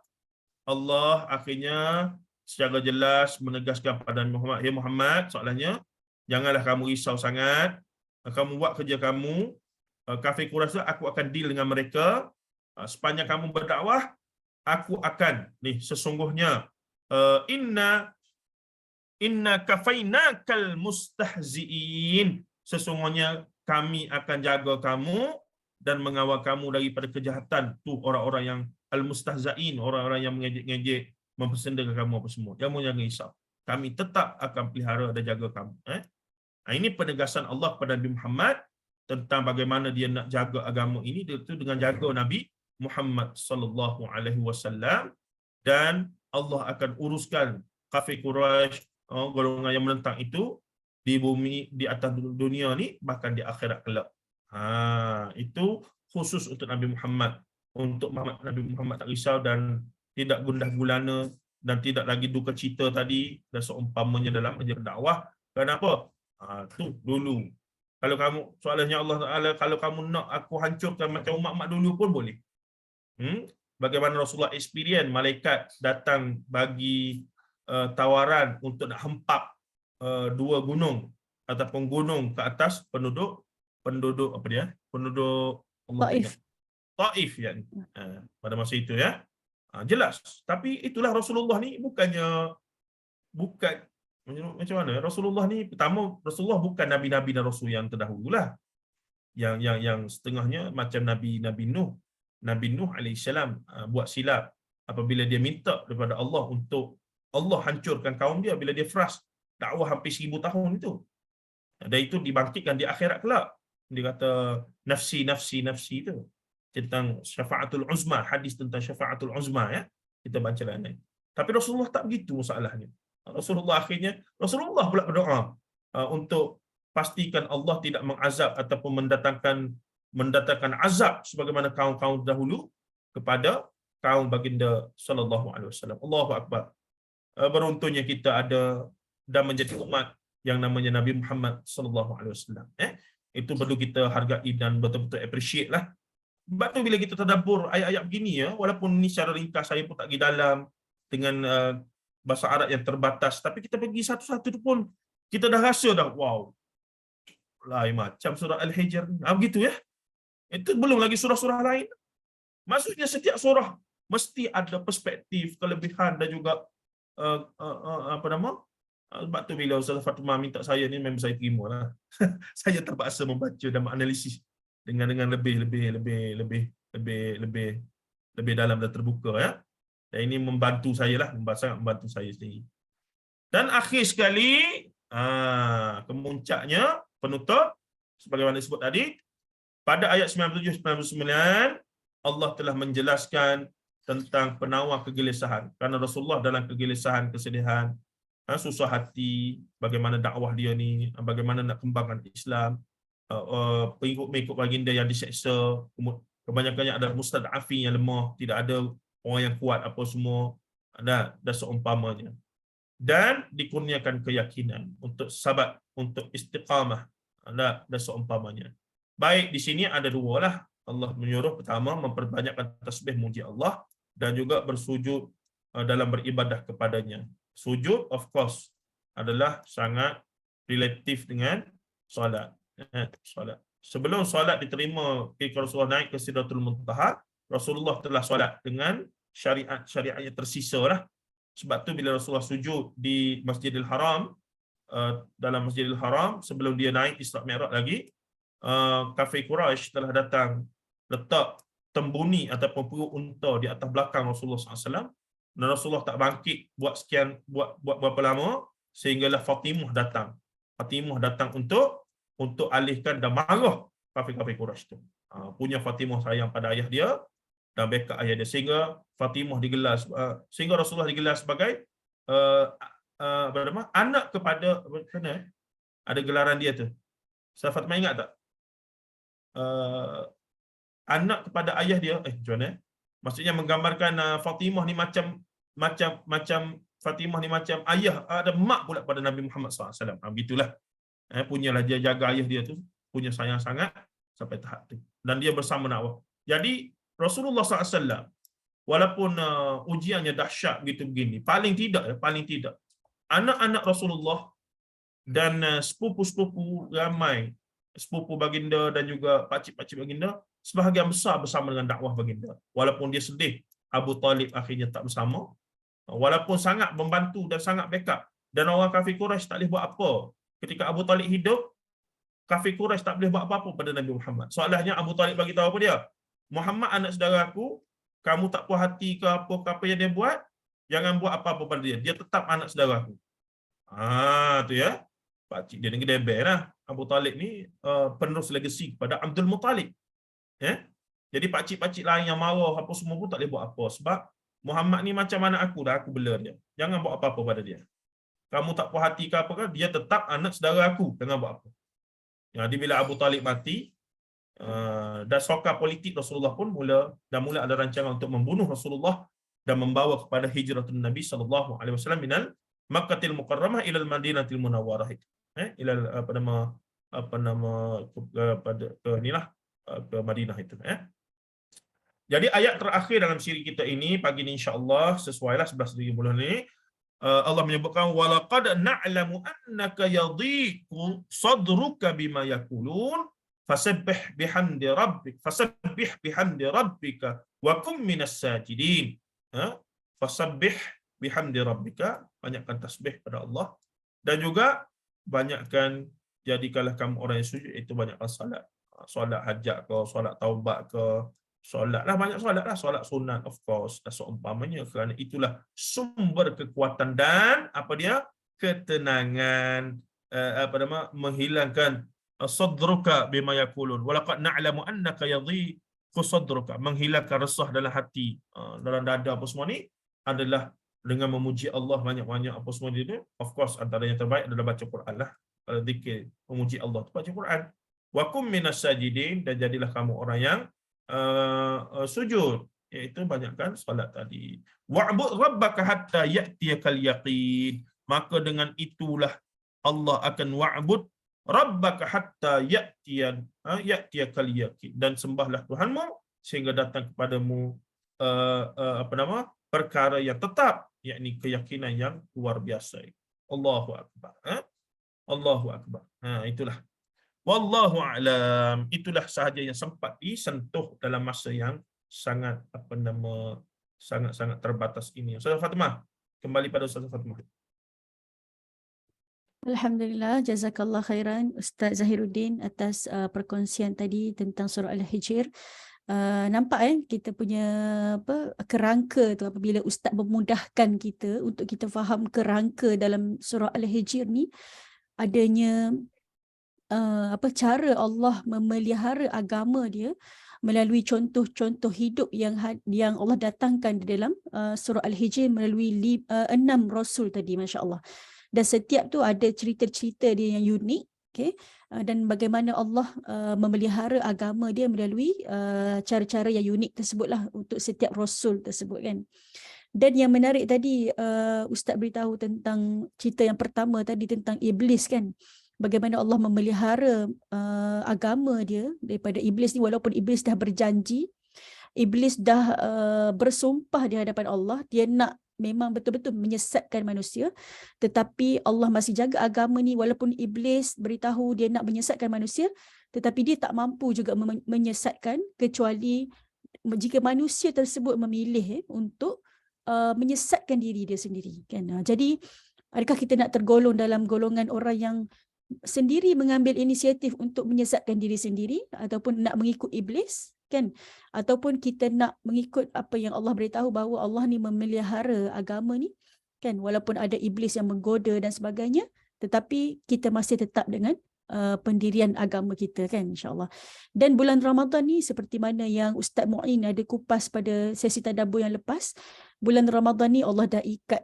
Allah akhirnya secara jelas menegaskan pada Muhammad, ya Muhammad, soalannya, janganlah kamu risau sangat, kamu buat kerja kamu, kafir Quraisy aku akan deal dengan mereka, sepanjang kamu berdakwah, aku akan, sesungguhnya, inna kafainakal mustahzi'in, sesungguhnya kami akan jaga kamu dan mengawal kamu daripada kejahatan tu orang-orang yang al-mustahza'in, orang-orang yang mengejek-ngejek, mempersendakan kamu apa semua. Jangan risau. Kami tetap akan pelihara dan jaga kamu. Ini penegasan Allah kepada Nabi Muhammad tentang bagaimana dia nak jaga agama ini, itu dengan jaga Nabi Muhammad sallallahu alaihi wasallam, dan Allah akan uruskan kafir Quraisy, golongan yang menentang itu di bumi, di atas dunia ni, bahkan di akhirat kelak. Itu khusus untuk Nabi Muhammad. Untuk Nabi Muhammad tak risau dan tidak gundah gulana dan tidak lagi duka cita tadi dan seumpamanya dalam ajar dakwah. Kenapa? Tu dulu. Kalau kamu, soalannya Allah Taala, kalau kamu nak aku hancurkan macam umat-umat dulu pun boleh. Bagaimana Rasulullah experience malaikat datang bagi tawaran untuk nak hempap dua gunung ataupun gunung ke atas penduduk apa dia? Penduduk Taif ya. Pada masa itu ya. Jelas. Tapi itulah Rasulullah ni bukan macam mana? Rasulullah ni pertama, Rasulullah bukan nabi-nabi dan rasul yang terdahululah. Yang setengahnya macam Nabi Nuh. Nabi Nuh alaihissalam buat silap apabila dia minta daripada Allah untuk Allah hancurkan kaum dia bila dia fras dakwah hampir 1000 tahun itu. Dan itu dibangkitkan di akhirat kelak. Dia kata nafsi itu. Tentang syafa'atul uzma, hadis tentang syafa'atul uzma ya. Kita baca lah ni. Tapi Rasulullah tak begitu masalahnya. Rasulullah pula berdoa untuk pastikan Allah tidak mengazab ataupun mendatangkan azab sebagaimana kaum-kaum dahulu kepada kaum baginda sallallahu alaihi wasallam. Allahu akbar. Beruntungnya kita ada dan menjadi umat yang namanya Nabi Muhammad sallallahu alaihi wasallam. Itu perlu kita hargai dan betul-betul appreciate lah. Sebab tu bila kita tadabbur ayat-ayat begini ya, walaupun ni secara ringkas saya pun tak pergi dalam dengan bahasa Arab yang terbatas, tapi kita pergi satu-satu tu pun kita dah rasa dah wow. Lain macam surah Al-Hijr. Begitu ya. Itu belum lagi surah-surah lain. Maksudnya setiap surah mesti ada perspektif, kelebihan dan juga sebab tu bila Ustaz Fatimah minta saya ni, memang saya terima lah. Saya terpaksa membaca dan menganalisis dengan lebih dalam dan terbuka ya. Dan ini membantu saya lah, sangat membantu saya sendiri. Dan akhir sekali, kemuncaknya penutup sebagaimana disebut tadi, pada ayat 97-99 Allah telah menjelaskan tentang penawar kegelisahan. Kerana Rasulullah dalam kegelisahan, kesedihan, susah hati, bagaimana dakwah dia ni, bagaimana nak kembangkan Islam, pengikut-pengikut baginda yang diseksa, kebanyakannya ada mustad'afin yang lemah, tidak ada orang yang kuat apa semua, dan seumpamanya. Dan dikurniakan keyakinan untuk sabat, untuk istiqamah, dan seumpamanya. Baik, di sini ada dua lah. Allah menyuruh pertama memperbanyakkan tasbih muji Allah dan juga bersujud dalam beribadah kepadanya. Sujud of course adalah sangat relatif dengan solat. Sebelum solat diterima, ketika Rasulullah naik ke Sidratul Muntaha, Rasulullah telah solat dengan syariat yang tersisa lah. Sebab tu bila Rasulullah sujud di Masjidil Haram, dalam Masjidil Haram, sebelum dia naik Isra Mi'raj lagi, kafir Quraisy telah datang letak tembuni ataupun perut unta di atas belakang Rasulullah SAW, dan Rasulullah tak bangkit buat berapa lama, sehinggalah Fatimah datang. Fatimah datang untuk alihkan dan marah kafir-kafir Quraisy tu. Punya Fatimah sayang pada ayah dia dan backup ayah dia, sehingga Fatimah digelar sehingga Rasulullah digelar sebagai apa nama, anak kepada, mana ada gelaran dia tu, Ustaz Fatimah ingat tak? Anak kepada ayah dia, macam mana? Maksudnya menggambarkan Fatimah ni macam Fatimah ni macam ayah, ada mak pula pada Nabi Muhammad SAW. Begitulah. Punyalah dia jaga ayah dia tu, punya sayang sangat sampai tahap tu. Dan dia bersama nak. Jadi Rasulullah SAW, walaupun ujiannya dahsyat gitu begini, paling tidak anak-anak Rasulullah dan sepupu-sepupu ramai, sepupu baginda dan juga pakcik-pakcik baginda, sebahagian besar bersama dengan dakwah baginda. Walaupun dia sedih Abu Talib akhirnya tak bersama, walaupun sangat membantu dan sangat backup, dan orang kafir Quraisy tak boleh buat apa. Ketika Abu Talib hidup, kafir Quraisy tak boleh buat apa-apa pada Nabi Muhammad. Soalnya Abu Talib bagi tahu apa dia? Muhammad anak saudara aku, kamu tak puas hati ke apa yang dia buat, jangan buat apa-apa pada dia. Dia tetap anak saudara aku. Tu ya. Pakcik dia ni gedeber lah. Abu Talib ni penerus legasi kepada Abdul Muttalib. Jadi pakcik-pakcik lain yang marah apa semua pun tak boleh buat apa. Sebab Muhammad ni macam anak aku dah, aku bela dia. Jangan buat apa-apa pada dia. Kamu tak puas hati ke apa kan, dia tetap anak saudara aku, jangan buat apa. Jadi bila Abu Talib mati, dan sokar politik Rasulullah pun mula ada rancangan untuk membunuh Rasulullah dan membawa kepada hijratun Nabi SAW minal Makkahil Mukarramah ila Madinatil Munawwarah. Ila ke Madinah itu. Jadi ayat terakhir dalam siri kita ini pagi ini insya-Allah sesuailah 11:30 ni, Allah menyebutkan walaqad na'lamu annaka yadhiqu sadruka bima yaqulun fasabbih bihamdi rabbika wa kum minas sajidin. Fasabbih bihamdi rabbika, banyakkan tasbih pada Allah, dan juga banyakkan jadikanlah kamu orang yang sujud, itu banyakkan solat hajat ke, solat taubat ke, banyak solat lah, solat sunat of course, dan seumpamanya, kerana itulah sumber kekuatan dan ketenangan, menghilangkan sadruka bima yaqulun walaqad na'lamu annaka yadhiqu sadruka, menghilangkan resah dalam hati, dalam dada apa semua ni adalah dengan memuji Allah banyak-banyak apa semua dia. Of course antara yang terbaik adalah baca Quran lah. Zikir memuji Allah tu baca Quran. Wa kum minas sajidin, dan jadilah kamu orang yang sujud, iaitu banyakkan solat tadi. Wa'bud rabbaka hatta ya'tiyakal yaqin, maka dengan itulah Allah akan wa'bud rabbaka hatta ya'tiyakal yaqin, dan sembahlah Tuhanmu sehingga datang kepadamu perkara yang tetap, yakni keyakinan yang luar biasa. Allahu akbar. Allahu akbar. Itulah. Wallahu a'lam. Itulah sahaja yang sempat disentuh dalam masa yang sangat sangat terbatas ini. Ustazah Fatimah, kembali pada Ustazah Fatimah. Alhamdulillah, jazakallah khairan Ustaz Zahiruddin atas perkongsian tadi tentang surah Al-Hijr. Nampak kita punya kerangka tu, apabila Ustaz memudahkan kita untuk kita faham kerangka dalam surah Al-Hijr ni, adanya cara Allah memelihara agama dia melalui contoh-contoh hidup yang Allah datangkan di dalam surah Al-Hijr melalui 6 rasul tadi, masya-Allah. Dan setiap tu ada cerita-cerita dia yang unik, okey, dan bagaimana Allah memelihara agama dia melalui cara-cara yang unik tersebutlah untuk setiap rasul tersebut kan. Dan yang menarik tadi Ustaz beritahu tentang cerita yang pertama tadi tentang iblis kan. Bagaimana Allah memelihara agama dia daripada iblis ni, walaupun iblis dah berjanji, iblis dah bersumpah di hadapan Allah, dia nak memang betul-betul menyesatkan manusia, tetapi Allah masih jaga agama ni. Walaupun iblis beritahu dia nak menyesatkan manusia, tetapi dia tak mampu juga menyesatkan, kecuali jika manusia tersebut memilih untuk menyesatkan diri dia sendiri kan. Jadi adakah kita nak tergolong dalam golongan orang yang sendiri mengambil inisiatif untuk menyesatkan diri sendiri, ataupun nak mengikut iblis kan, ataupun kita nak mengikut apa yang Allah beritahu bahawa Allah ni memelihara agama ni kan, walaupun ada iblis yang menggoda dan sebagainya, tetapi kita masih tetap dengan pendirian agama kita kan, insyaAllah. Dan bulan Ramadan ni seperti mana yang Ustaz Mu'in ada kupas pada sesi tadabbur yang lepas, bulan Ramadan ni Allah dah ikat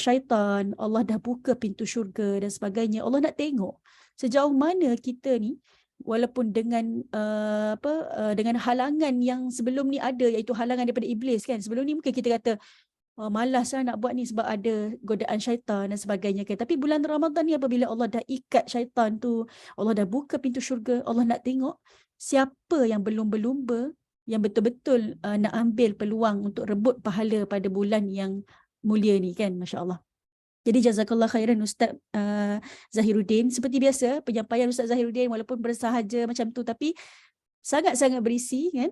syaitan, Allah dah buka pintu syurga dan sebagainya. Allah nak tengok sejauh mana kita ni, walaupun dengan dengan halangan yang sebelum ni ada, iaitu halangan daripada iblis kan. Sebelum ni mungkin kita kata malas lah nak buat ni sebab ada godaan syaitan dan sebagainya kan. Tapi bulan Ramadan ni apabila Allah dah ikat syaitan tu, Allah dah buka pintu syurga, Allah nak tengok siapa yang belum berlumba, yang betul-betul nak ambil peluang untuk rebut pahala pada bulan yang mulia ni kan, masya-Allah. Jadi jazakallah khairan Ustaz Zahiruddin. Seperti biasa penyampaian Ustaz Zahiruddin walaupun bersahaja macam tu tapi sangat-sangat berisi kan,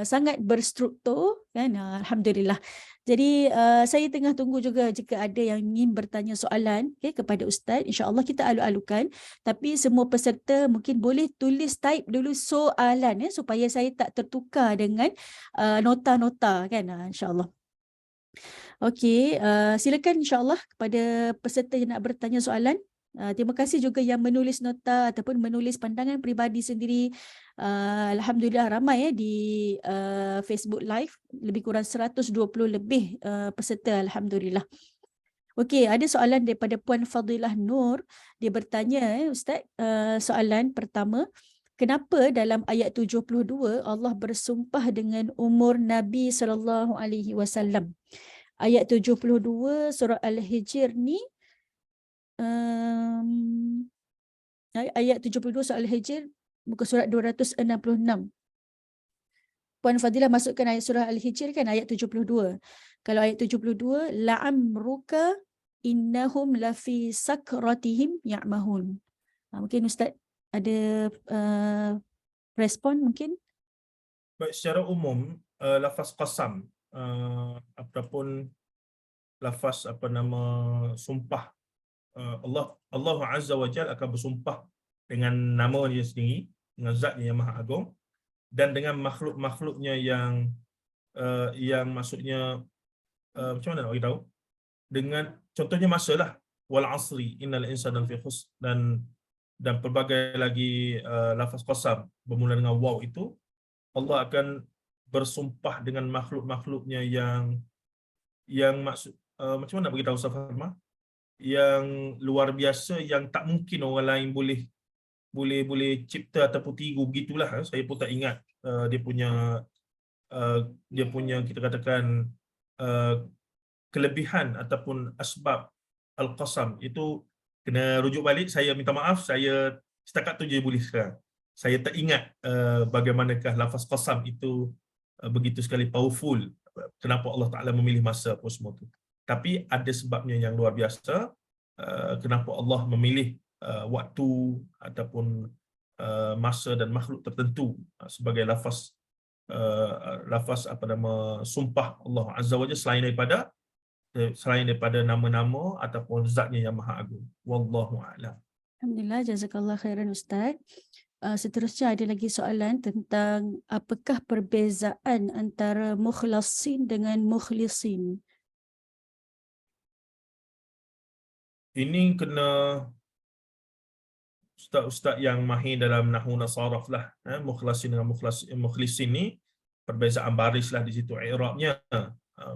sangat berstruktur kan, alhamdulillah. Jadi saya tengah tunggu juga jika ada yang ingin bertanya soalan kepada Ustaz, insya-Allah kita alu-alukan, tapi semua peserta mungkin boleh tulis type dulu soalan supaya saya tak tertukar dengan nota-nota kan, insya-Allah. Okey, silakan insya-Allah kepada peserta yang nak bertanya soalan. Terima kasih juga yang menulis nota ataupun menulis pandangan peribadi sendiri. Alhamdulillah ramai di Facebook Live, lebih kurang 120 lebih peserta, alhamdulillah. Okey, ada soalan daripada Puan Fadilah Nur. Dia bertanya, Ustaz, soalan pertama, kenapa dalam ayat 72 Allah bersumpah dengan umur Nabi SAW? Ayat 72 surah Al-Hijr ni, ayat 72 surah Al-Hijr, muka surat 266. Puan Fadilah masukkan ayat surah Al-Hijr kan, ayat 72. Kalau ayat 72, la'amruka innahum lafi sakratihim ya'mahun. Mungkin Ustaz ada respon mungkin? Baik, secara umum lafaz qasam ataupun lafaz sumpah, Allah Azza wa Jalla akan bersumpah dengan nama dia sendiri, dengan zatnya yang maha agung, dan dengan makhluk-makhluknya yang maksudnya macam mana nak bagi tahu, dengan contohnya masa lah, wal asri innal insana lafi khusr, dan pelbagai lagi lafaz qasam bermula dengan waw itu, Allah akan bersumpah dengan makhluk-makhluknya yang maksud macam mana nak bagi tahu Ustaz Farma, yang luar biasa, yang tak mungkin orang lain boleh cipta ataupun tiru, begitulah. Saya pun tak ingat dia punya kita katakan kelebihan ataupun asbab al-qasam itu. Kena rujuk balik, saya minta maaf, saya setakat tu je boleh sekarang. Saya tak ingat bagaimanakah lafaz qasam itu begitu sekali powerful, kenapa Allah Ta'ala memilih masa apa semua tu. Tapi ada sebabnya yang luar biasa, kenapa Allah memilih waktu ataupun masa dan makhluk tertentu sebagai lafaz sumpah Allah Azza wa Jalla, selain daripada nama-nama ataupun zatnya yang maha agung. Wallahu a'lam. Alhamdulillah, jazakallah khairan Ustaz. Seterusnya ada lagi soalan tentang apakah perbezaan antara mukhlasin dengan mukhlisin? Ini kena ustaz-ustaz yang mahir dalam nahwu nasaraf lah. Mukhlasin dengan mukhlisin ni perbezaan baris lah di situ. I'rabnya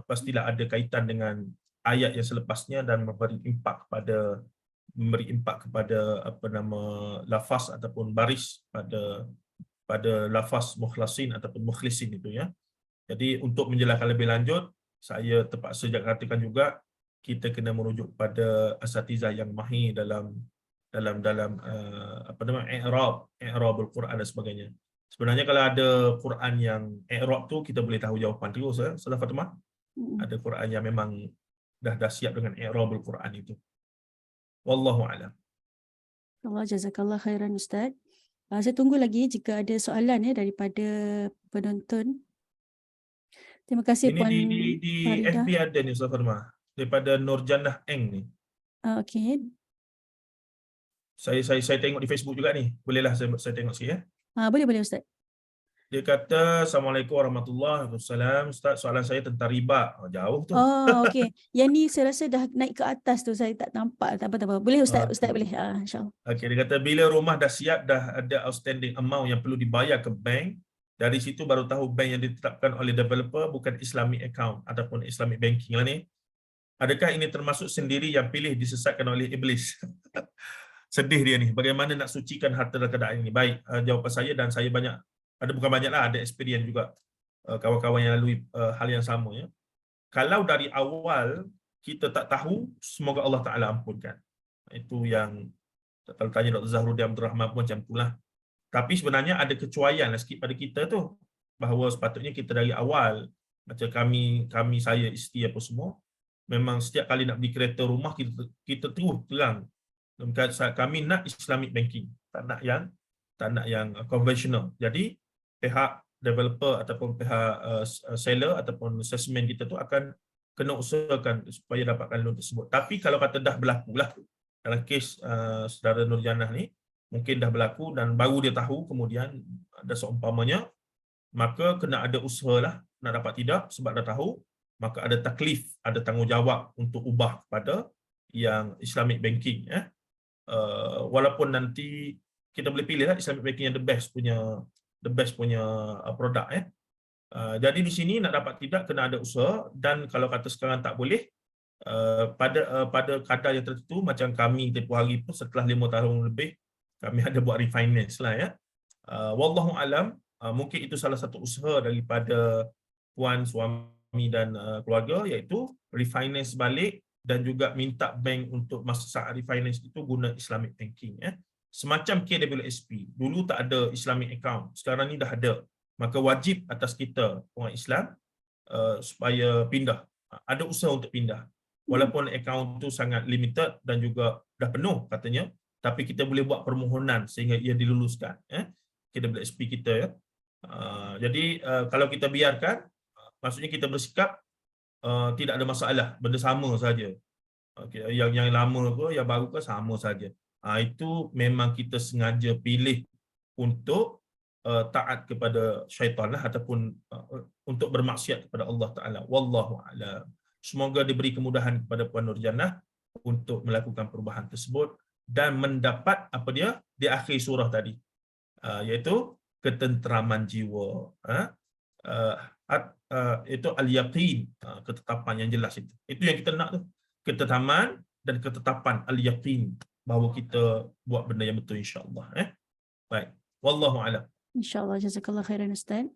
pastilah ada kaitan dengan ayat yang selepasnya dan memberi impak kepada lafaz ataupun baris pada lafaz mukhlasin ataupun mukhlisin itu ya. Jadi untuk menjelaskan lebih lanjut, saya terpaksa katakan juga kita kena merujuk pada asatizah yang mahir dalam i'rabul Quran dan sebagainya. Sebenarnya kalau ada Quran yang i'rab tu, kita boleh tahu jawapan terus Salah Fatimah. Ada Quran yang memang dah siap dengan i'rabul Quran itu. Wallahu a'lam. Allah, jazakallah khairan Ustaz. Saya tunggu lagi jika ada soalan daripada penonton. Terima kasih Ini Puan di Faridah. FB ada ni Ustaz Farma, daripada Nurjannah Eng ni. Okey. Saya tengok di Facebook juga ni. Bolehlah saya tengok sikit ya. Boleh Ustaz. Dia kata, Assalamualaikum warahmatullahi wabarakatuh. Ustaz, soalan saya tentang riba. Oh, jauh tu. Oh, okey. Yang ni saya rasa dah naik ke atas tu, saya tak nampak. Tak apa. Boleh Ustaz, Ustaz Okey. boleh. InsyaAllah. Okey, dia kata bila rumah dah siap, dah ada outstanding amount yang perlu dibayar ke bank, dari situ baru tahu bank yang ditetapkan oleh developer bukan Islamic account ataupun Islamic banking lah ni. Adakah ini termasuk sendiri yang pilih disesatkan oleh iblis? Sedih dia ni. Bagaimana nak sucikan harta dalam keadaan ini? Baik, jawapan saya, dan saya banyak, bukan banyak lah, ada experience juga kawan-kawan yang lalui hal yang sama ya. Kalau dari awal kita tak tahu, semoga Allah Ta'ala ampunkan. Itu yang kalau tanya Dr. Zahruddin Abdul Rahman pun macam itulah. Tapi sebenarnya ada kecuaian lah sikit pada kita tu, bahawa sepatutnya kita dari awal, macam kami saya, isteri apa semua, memang setiap kali nak beli kereta rumah, kita terus terang kami nak Islamic banking, tak nak yang konvensional. Jadi pihak developer ataupun pihak seller ataupun salesman kita tu akan kena usahakan supaya dapatkan loan tersebut. Tapi kalau kata dah berlaku lah, dalam kes saudara Nurjanah ni mungkin dah berlaku dan baru dia tahu, kemudian ada seumpamanya, maka kena ada usaha lah nak dapat tidak, sebab dah tahu, maka ada taklif, ada tanggungjawab untuk ubah kepada yang Islamic banking. Walaupun nanti kita boleh pilih lah Islamic banking yang the best punya produk. Jadi di sini nak dapat tidak kena ada usaha, dan kalau kata sekarang tak boleh, pada kadar yang tertentu, macam kami tempoh hari pun setelah 5 tahun lebih kami ada buat refinance lah ya. Wallahu alam, mungkin itu salah satu usaha daripada puan, suami dan keluarga, iaitu refinance balik dan juga minta bank untuk masa saat refinance itu guna Islamic banking ya. Semacam KWSP. Dulu tak ada Islamic account, sekarang ni dah ada. Maka wajib atas kita orang Islam supaya pindah. Ada usaha untuk pindah. Walaupun akaun tu sangat limited dan juga dah penuh katanya, tapi kita boleh buat permohonan sehingga ia diluluskan KWSP kita ya. Jadi kalau kita biarkan, maksudnya kita bersikap tidak ada masalah, benda sama saja. Yang lama ke yang baru ke sama saja. Itu memang kita sengaja pilih untuk taat kepada syaitan lah, ataupun untuk bermaksiat kepada Allah Ta'ala. Wallahu a'lam. Semoga diberi kemudahan kepada Puan Nurjanah untuk melakukan perubahan tersebut dan mendapat apa dia di akhir surah tadi, iaitu ketenteraman jiwa. Itu al-yaqin, ketetapan yang jelas itu. Itu yang kita nak tu. Ketetapan dan ketetapan al-yaqin bahawa kita buat benda yang betul, insya-Allah. Baik. Wallahu a'lam. InsyaAllah. Jazakallah khairan Ustaz.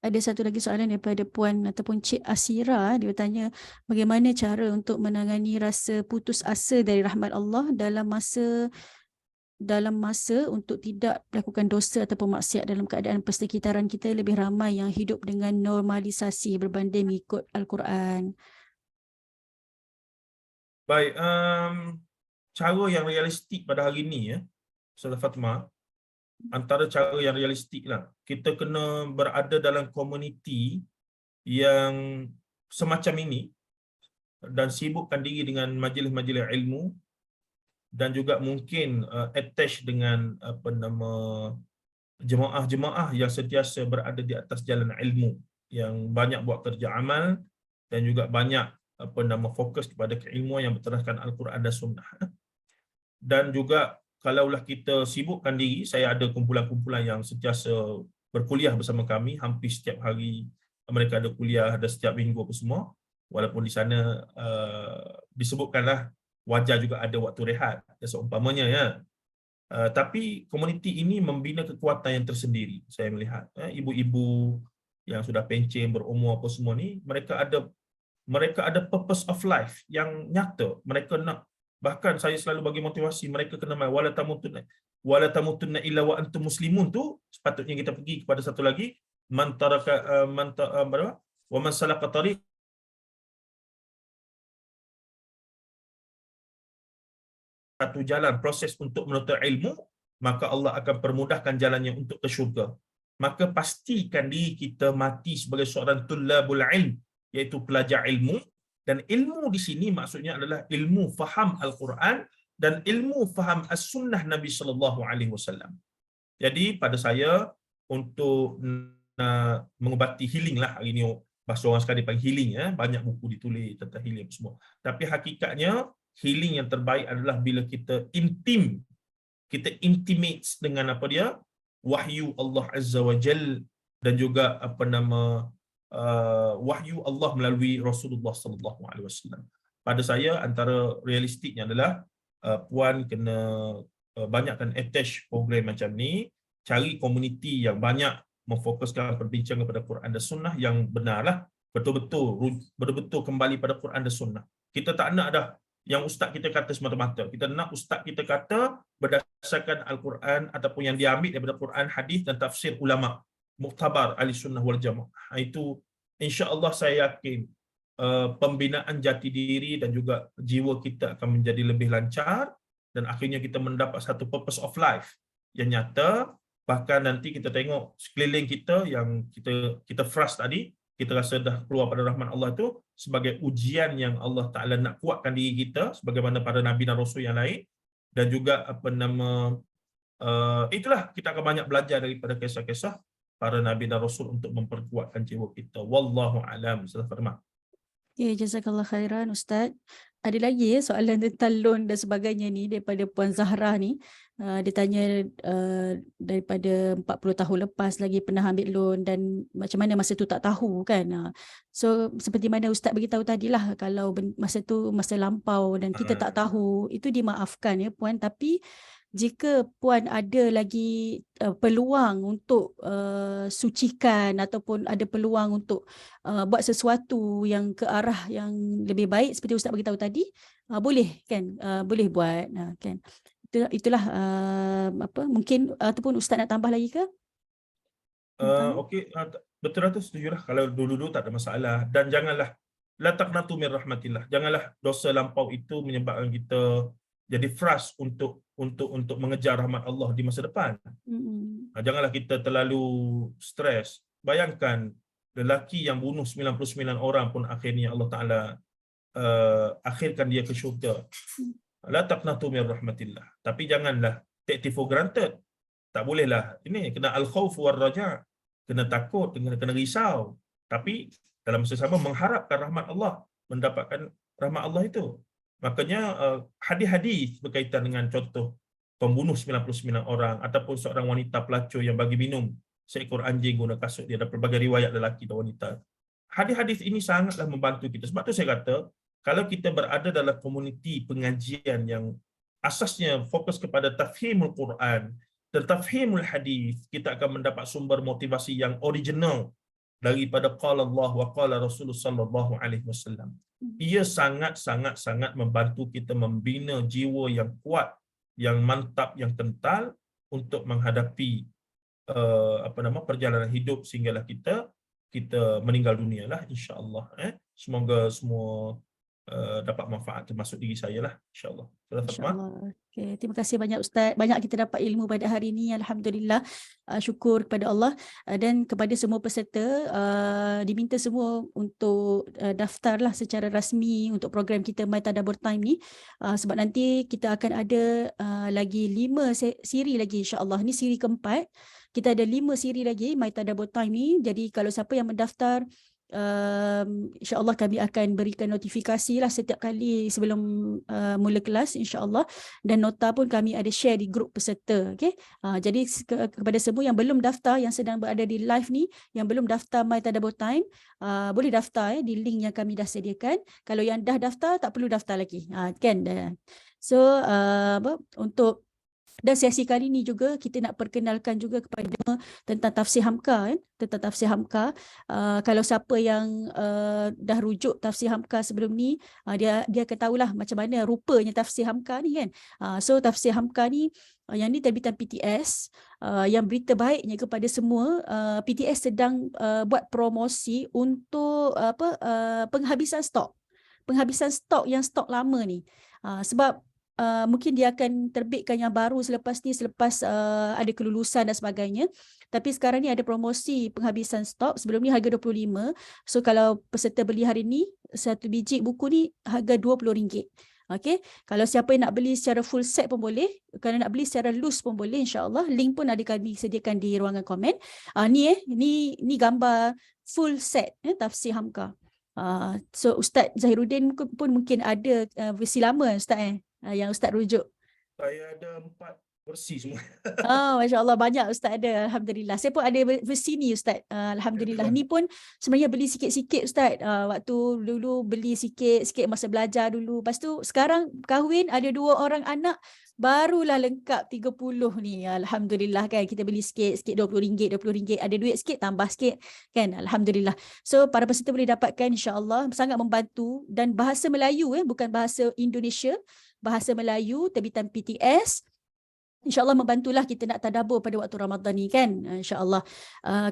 Ada satu lagi soalan daripada Puan ataupun Cik Asira. Dia bertanya, bagaimana cara untuk menangani rasa putus asa dari rahmat Allah dalam masa untuk tidak melakukan dosa ataupun maksiat dalam keadaan persekitaran kita lebih ramai yang hidup dengan normalisasi berbanding mengikut Al-Quran. Baik, cara yang realistik pada hari ini ya, Ustazah Fatimah, antara cara yang realistik lah, kita kena berada dalam komuniti yang semacam ini dan sibukkan diri dengan majlis-majlis ilmu, dan juga mungkin attach dengan jemaah-jemaah yang sentiasa berada di atas jalan ilmu, yang banyak buat kerja amal dan juga banyak fokus kepada keilmuan yang berteraskan Al-Quran dan Sunnah. Dan juga kalaulah kita sibukkan diri, saya ada kumpulan-kumpulan yang sentiasa berkuliah bersama kami, hampir setiap hari mereka ada kuliah, ada setiap minggu apa semua, walaupun di sana disebutkanlah wajar juga ada waktu rehat seumpamanya ya. Tapi komuniti ini membina kekuatan yang tersendiri. Saya melihat ibu-ibu yang sudah pencen, berumur apa semua ni, mereka ada purpose of life yang nyata. Mereka nak, bahkan saya selalu bagi motivasi mereka kena wala tamutunna illa wa antum muslimun tu, sepatutnya kita pergi kepada satu lagi, man taraka wa man salaka tariq satu jalan proses untuk menuntut ilmu, maka Allah akan permudahkan jalannya untuk ke syurga. Maka pastikan diri kita mati sebagai seorang tullabul ilm, iaitu pelajar ilmu. Dan ilmu di sini maksudnya adalah ilmu faham Al-Quran dan ilmu faham As-Sunnah Nabi SAW. Jadi pada saya, untuk mengubati healing lah. Hari ni bahasa orang sekarang dipanggil healing, banyak buku ditulis tentang healing semua. Tapi hakikatnya healing yang terbaik adalah bila kita intimate dengan apa dia, wahyu Allah Azza wa Jal, dan juga wahyu Allah melalui Rasulullah sallallahu alaihi wasallam. Pada saya antara realistiknya adalah puan kena banyakkan attach program macam ni, cari komuniti yang banyak memfokuskan perbincangan pada Quran dan Sunnah yang benarlah, betul-betul kembali pada Quran dan Sunnah. Kita tak nak dah yang ustaz kita kata semata-mata. Kita nak ustaz kita kata berdasarkan Al-Quran ataupun yang diambil daripada Quran, hadis dan tafsir ulama muktabar ahli sunnah wal jamaah. Itu insya-Allah saya yakin pembinaan jati diri dan juga jiwa kita akan menjadi lebih lancar, dan akhirnya kita mendapat satu purpose of life yang nyata. Bahkan nanti kita tengok sekeliling kita yang kita frust tadi, kita rasa dah keluar pada rahmat Allah itu sebagai ujian yang Allah Ta'ala nak kuatkan diri kita sebagaimana para Nabi dan Rasul yang lain. Dan juga itulah kita akan banyak belajar daripada kisah-kisah para Nabi dan Rasul untuk memperkuatkan jiwa kita. Wallahu a'lam. Salah firman. Okay, jazakallah khairan Ustaz. Ada lagi soalan tentang loan dan sebagainya ni daripada Puan Zahra ni. Dia tanya daripada 40 tahun lepas lagi pernah ambil loan dan macam mana masa tu tak tahu kan. So seperti mana Ustaz beritahu tadilah, kalau masa tu masa lampau dan kita tak tahu, itu dimaafkan ya Puan. Tapi jika Puan ada lagi peluang untuk sucikan ataupun ada peluang untuk buat sesuatu yang ke arah yang lebih baik seperti Ustaz beritahu tadi, boleh kan, boleh buat kan. Itulah mungkin ataupun Ustaz nak tambah lagi ke? Okey, betul tu, setujulah. Kalau dulu-dulu tak ada masalah. Dan janganlah la taqnatu min rahmatillah. Janganlah dosa lampau itu menyebabkan kita jadi frust untuk mengejar rahmat Allah di masa depan. Janganlah kita terlalu stres. Bayangkan lelaki yang bunuh 99 orang pun akhirnya Allah Ta'ala akhirkan dia ke syurga. La taqnatu min rahmatillah. Tapi janganlah take it for granted. Tak bolehlah. Ini kena al-khawf war raja. Kena takut, kena risau. Tapi dalam masa sama mengharapkan rahmat Allah, mendapatkan rahmat Allah itu. Makanya hadis-hadis berkaitan dengan contoh pembunuh 99 orang ataupun seorang wanita pelacur yang bagi minum seekor anjing guna kasut dia, ada pelbagai riwayat lelaki dan wanita. Hadis-hadis ini sangatlah membantu kita. Sebab tu saya kata, kalau kita berada dalam komuniti pengajian yang asasnya fokus kepada tafhimul Quran dan tafhimul hadis, kita akan mendapat sumber motivasi yang original daripada qala Allah wa qala Rasulullah sallallahu alaihi wasallam. Ia sangat membantu kita membina jiwa yang kuat, yang mantap, yang kental untuk menghadapi perjalanan hidup sehinggalah kita meninggal dunia lah, insya-Allah. Semoga semua dapat manfaat termasuk diri saya lah, insya-Allah. InsyaAllah. Okay. Terima kasih banyak Ustaz. Banyak kita dapat ilmu pada hari ini. Alhamdulillah. Syukur kepada Allah. Dan kepada semua peserta, diminta semua untuk daftarlah secara rasmi untuk program kita My Tadabbur Time ni. Sebab nanti kita akan ada lagi 5 siri lagi, insya-Allah. Ini siri keempat. Kita ada 5 siri lagi My Tadabbur Time ni. Jadi kalau siapa yang mendaftar, insya-Allah kami akan berikan notifikasi lah setiap kali sebelum mula kelas, insya-Allah. Dan nota pun kami ada share di grup peserta. Okay? Jadi kepada semua yang belum daftar, yang sedang berada di live ni, yang belum daftar My Tadabbur Time, boleh daftar di link yang kami dah sediakan. Kalau yang dah daftar, tak perlu daftar lagi, kan? So untuk dan sesi kali ini juga kita nak perkenalkan juga kepada tentang tafsir Hamka, tentang tafsir Hamka. Kalau siapa yang dah rujuk tafsir Hamka sebelum ni, dia akan tahulah macam mana rupanya tafsir Hamka ni kan. So tafsir Hamka ni, yang ni terbitan PTS. Yang berita baiknya kepada semua, PTS sedang buat promosi untuk penghabisan stok yang stok lama ni. Sebab mungkin dia akan terbitkan yang baru selepas ada kelulusan dan sebagainya. Tapi sekarang ni ada promosi penghabisan stok. Sebelum ni harga 25. So kalau peserta beli hari ni, satu biji buku ni harga RM20. Okey, kalau siapa yang nak beli secara full set pun boleh, kalau nak beli secara loose pun boleh, insya-Allah. Link pun ada kami sediakan di ruangan komen. Ni gambar full set tafsir Hamka. So Ustaz Zahiruddin pun mungkin ada versi lama Ustaz yang Ustaz rujuk. Saya ada 4 versi semua. Masya Allah, banyak Ustaz ada. Alhamdulillah. Saya pun ada versi ni Ustaz. Alhamdulillah. Ni pun sebenarnya beli sikit-sikit Ustaz. Waktu dulu beli sikit-sikit masa belajar dulu. Lepas tu sekarang kahwin ada 2 orang anak. Barulah lengkap 30 ni. Alhamdulillah kan. Kita beli sikit-sikit RM20, RM20. Ada duit sikit, tambah sikit. Kan. Alhamdulillah. So para peserta boleh dapatkan insya-Allah. Sangat membantu. Dan bahasa Melayu bukan bahasa Indonesia. Bahasa Melayu terbitan PTS. InsyaAllah membantulah kita nak tadabbur pada waktu Ramadan ni kan. InsyaAllah.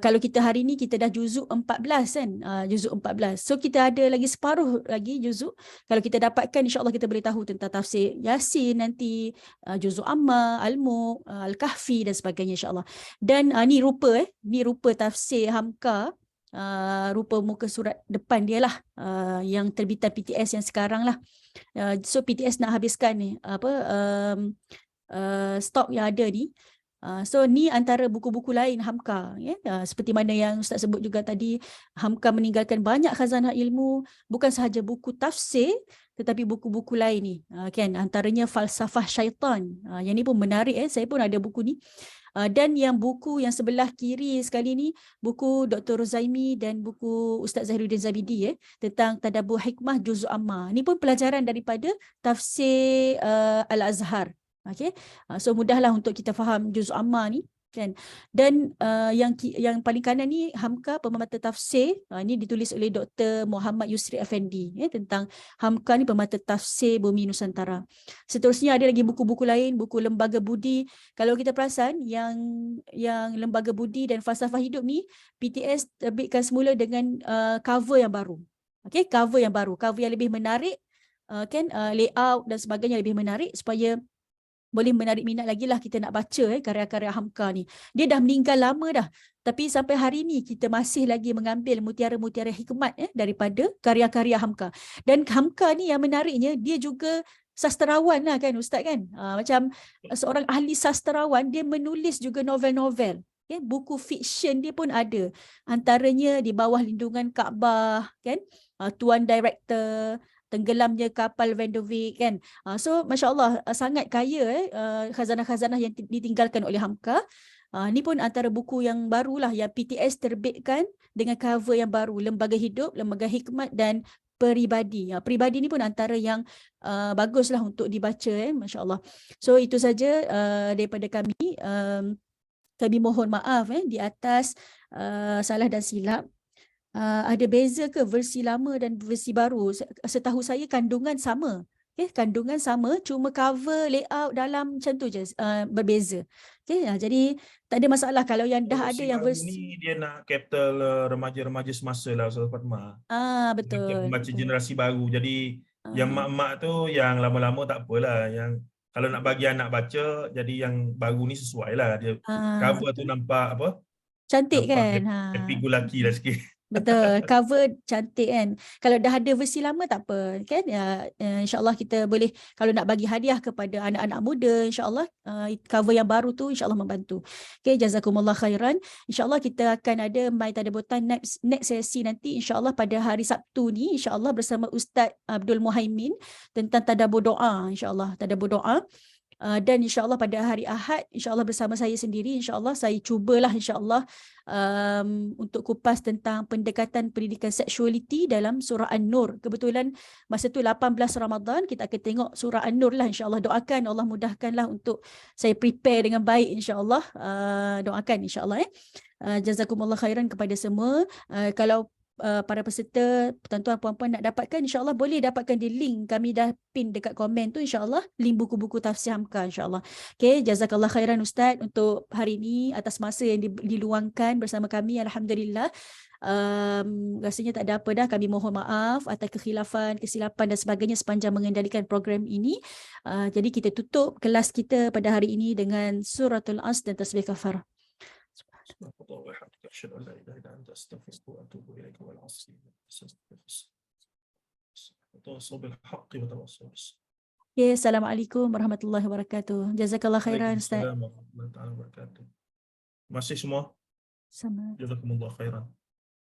Kalau kita hari ni kita dah juzuk 14 kan. Juzuk 14. So kita ada lagi separuh lagi juzuk. Kalau kita dapatkan insyaAllah kita boleh tahu tentang tafsir Yasin nanti. Juzuk Amma, Al-Mulk, Al-Kahfi dan sebagainya insyaAllah. Dan ni rupa ni rupa tafsir Hamka. Rupa muka surat depan dia lah. Yang terbitan PTS yang sekarang lah. So PTS nak habiskan ni. Stok yang ada ni. So ni antara buku-buku lain Hamka seperti mana yang Ustaz sebut juga tadi, Hamka meninggalkan banyak khazanah ilmu, bukan sahaja buku tafsir tetapi buku-buku lain ni kan, antaranya Falsafah Syaitan. Yang ni pun menarik saya pun ada buku ni. Dan yang buku yang sebelah kiri sekali ni buku Dr. Rozaimi dan buku Ustaz Zahiruddin Zabidi tentang Tadabbur Hikmah Juz'u Amma. Ni pun pelajaran daripada tafsir Al-Azhar. Okay. So mudahlah untuk kita faham Juz' Amma ni kan. Dan yang paling kanan ni Hamka Pemata Tafsir. Ini ditulis oleh Dr. Muhammad Yusri Effendi tentang Hamka ni Pemata Tafsir Bumi Nusantara. Seterusnya ada lagi buku-buku lain, buku Lembaga Budi. Kalau kita perasan yang Lembaga Budi dan Falsafah Hidup ni PTS terbitkan semula dengan cover yang baru. Okay, cover yang baru, cover yang lebih menarik kan, layout dan sebagainya lebih menarik supaya boleh menarik minat lagi lah kita nak baca karya-karya Hamka ni. Dia dah meninggal lama dah. Tapi sampai hari ni kita masih lagi mengambil mutiara-mutiara hikmat daripada karya-karya Hamka. Dan Hamka ni yang menariknya, dia juga sastrawan lah kan Ustaz kan. Macam seorang ahli sastrawan, dia menulis juga novel-novel. Buku fiksyen dia pun ada. Antaranya Di Bawah Lindungan Kaabah kan. Tuan Director, Tenggelamnya Kapal Van der Wijk kan. So Masya Allah sangat kaya khazanah-khazanah yang ditinggalkan oleh Hamka. Ni pun antara buku yang barulah yang PTS terbitkan dengan cover yang baru. Lembaga Hidup, Lembaga Hikmat dan Peribadi. Peribadi ni pun antara yang baguslah untuk dibaca Masya Allah. So itu saja daripada kami. Kami mohon maaf di atas salah dan silap. Ada beza ke versi lama dan versi baru? Setahu saya kandungan sama. Kandungan sama, cuma cover, layout dalam macam tu je berbeza. Jadi tak ada masalah kalau yang dah ada yang versi ni dia nak capital remaja-remaja semasa lah Ustaz Fatma. Betul. Membaca generasi baru. Jadi yang mak-mak tu yang lama-lama tak apalah, yang kalau nak bagi anak baca, jadi yang baru ni sesuai lah. Dia cover tu nampak apa? Cantik nampak kan? happy go lucky lah sikit. Betul, cover cantik kan. Kalau dah ada versi lama tak apa kan. InsyaAllah kita boleh, kalau nak bagi hadiah kepada anak-anak muda, insyaAllah cover yang baru tu insyaAllah membantu. Okay, jazakumullah khairan. InsyaAllah kita akan ada My Tadabburan next sesi nanti insyaAllah pada hari Sabtu ni, insyaAllah bersama Ustaz Abdul Muhaimin tentang tadabbur doa, insyaAllah tadabbur doa. Dan insyaAllah pada hari Ahad, insyaAllah bersama saya sendiri, insyaAllah saya cubalah insyaAllah untuk kupas tentang pendekatan pendidikan seksualiti dalam surah An-Nur. Kebetulan masa tu 18 Ramadan, kita akan tengok surah An-Nur lah insyaAllah. Doakan Allah mudahkanlah untuk saya prepare dengan baik insyaAllah. Doakan insyaAllah. Jazakumullah khairan kepada semua. Kalau para peserta, tuan-tuan puan-puan nak dapatkan, insyaAllah boleh dapatkan di link kami dah pin dekat komen tu, insyaAllah link buku-buku tafsir Hamka insyaAllah. Okay, jazakallah khairan Ustaz untuk hari ini atas masa yang diluangkan bersama kami. Alhamdulillah. Rasanya tak ada apa dah. Kami mohon maaf atas kekhilafan, kesilapan dan sebagainya sepanjang mengendalikan program ini. Jadi kita tutup kelas kita pada hari ini dengan Suratul As dan Tasbih Kafar. أشهد أن لا إله إلا أنت أستغفرك وأتوب إليك والعصر. وتواصوا بالحق وتواصوا بالصبر. Okay, Assalamualaikum warahmatullahi wabarakatuh. Jazakallah khairan, Ustaz. Waalaikumsalam warahmatullahi wabarakatuh. Terima kasih semua. Sama. Jazakumullah khairan.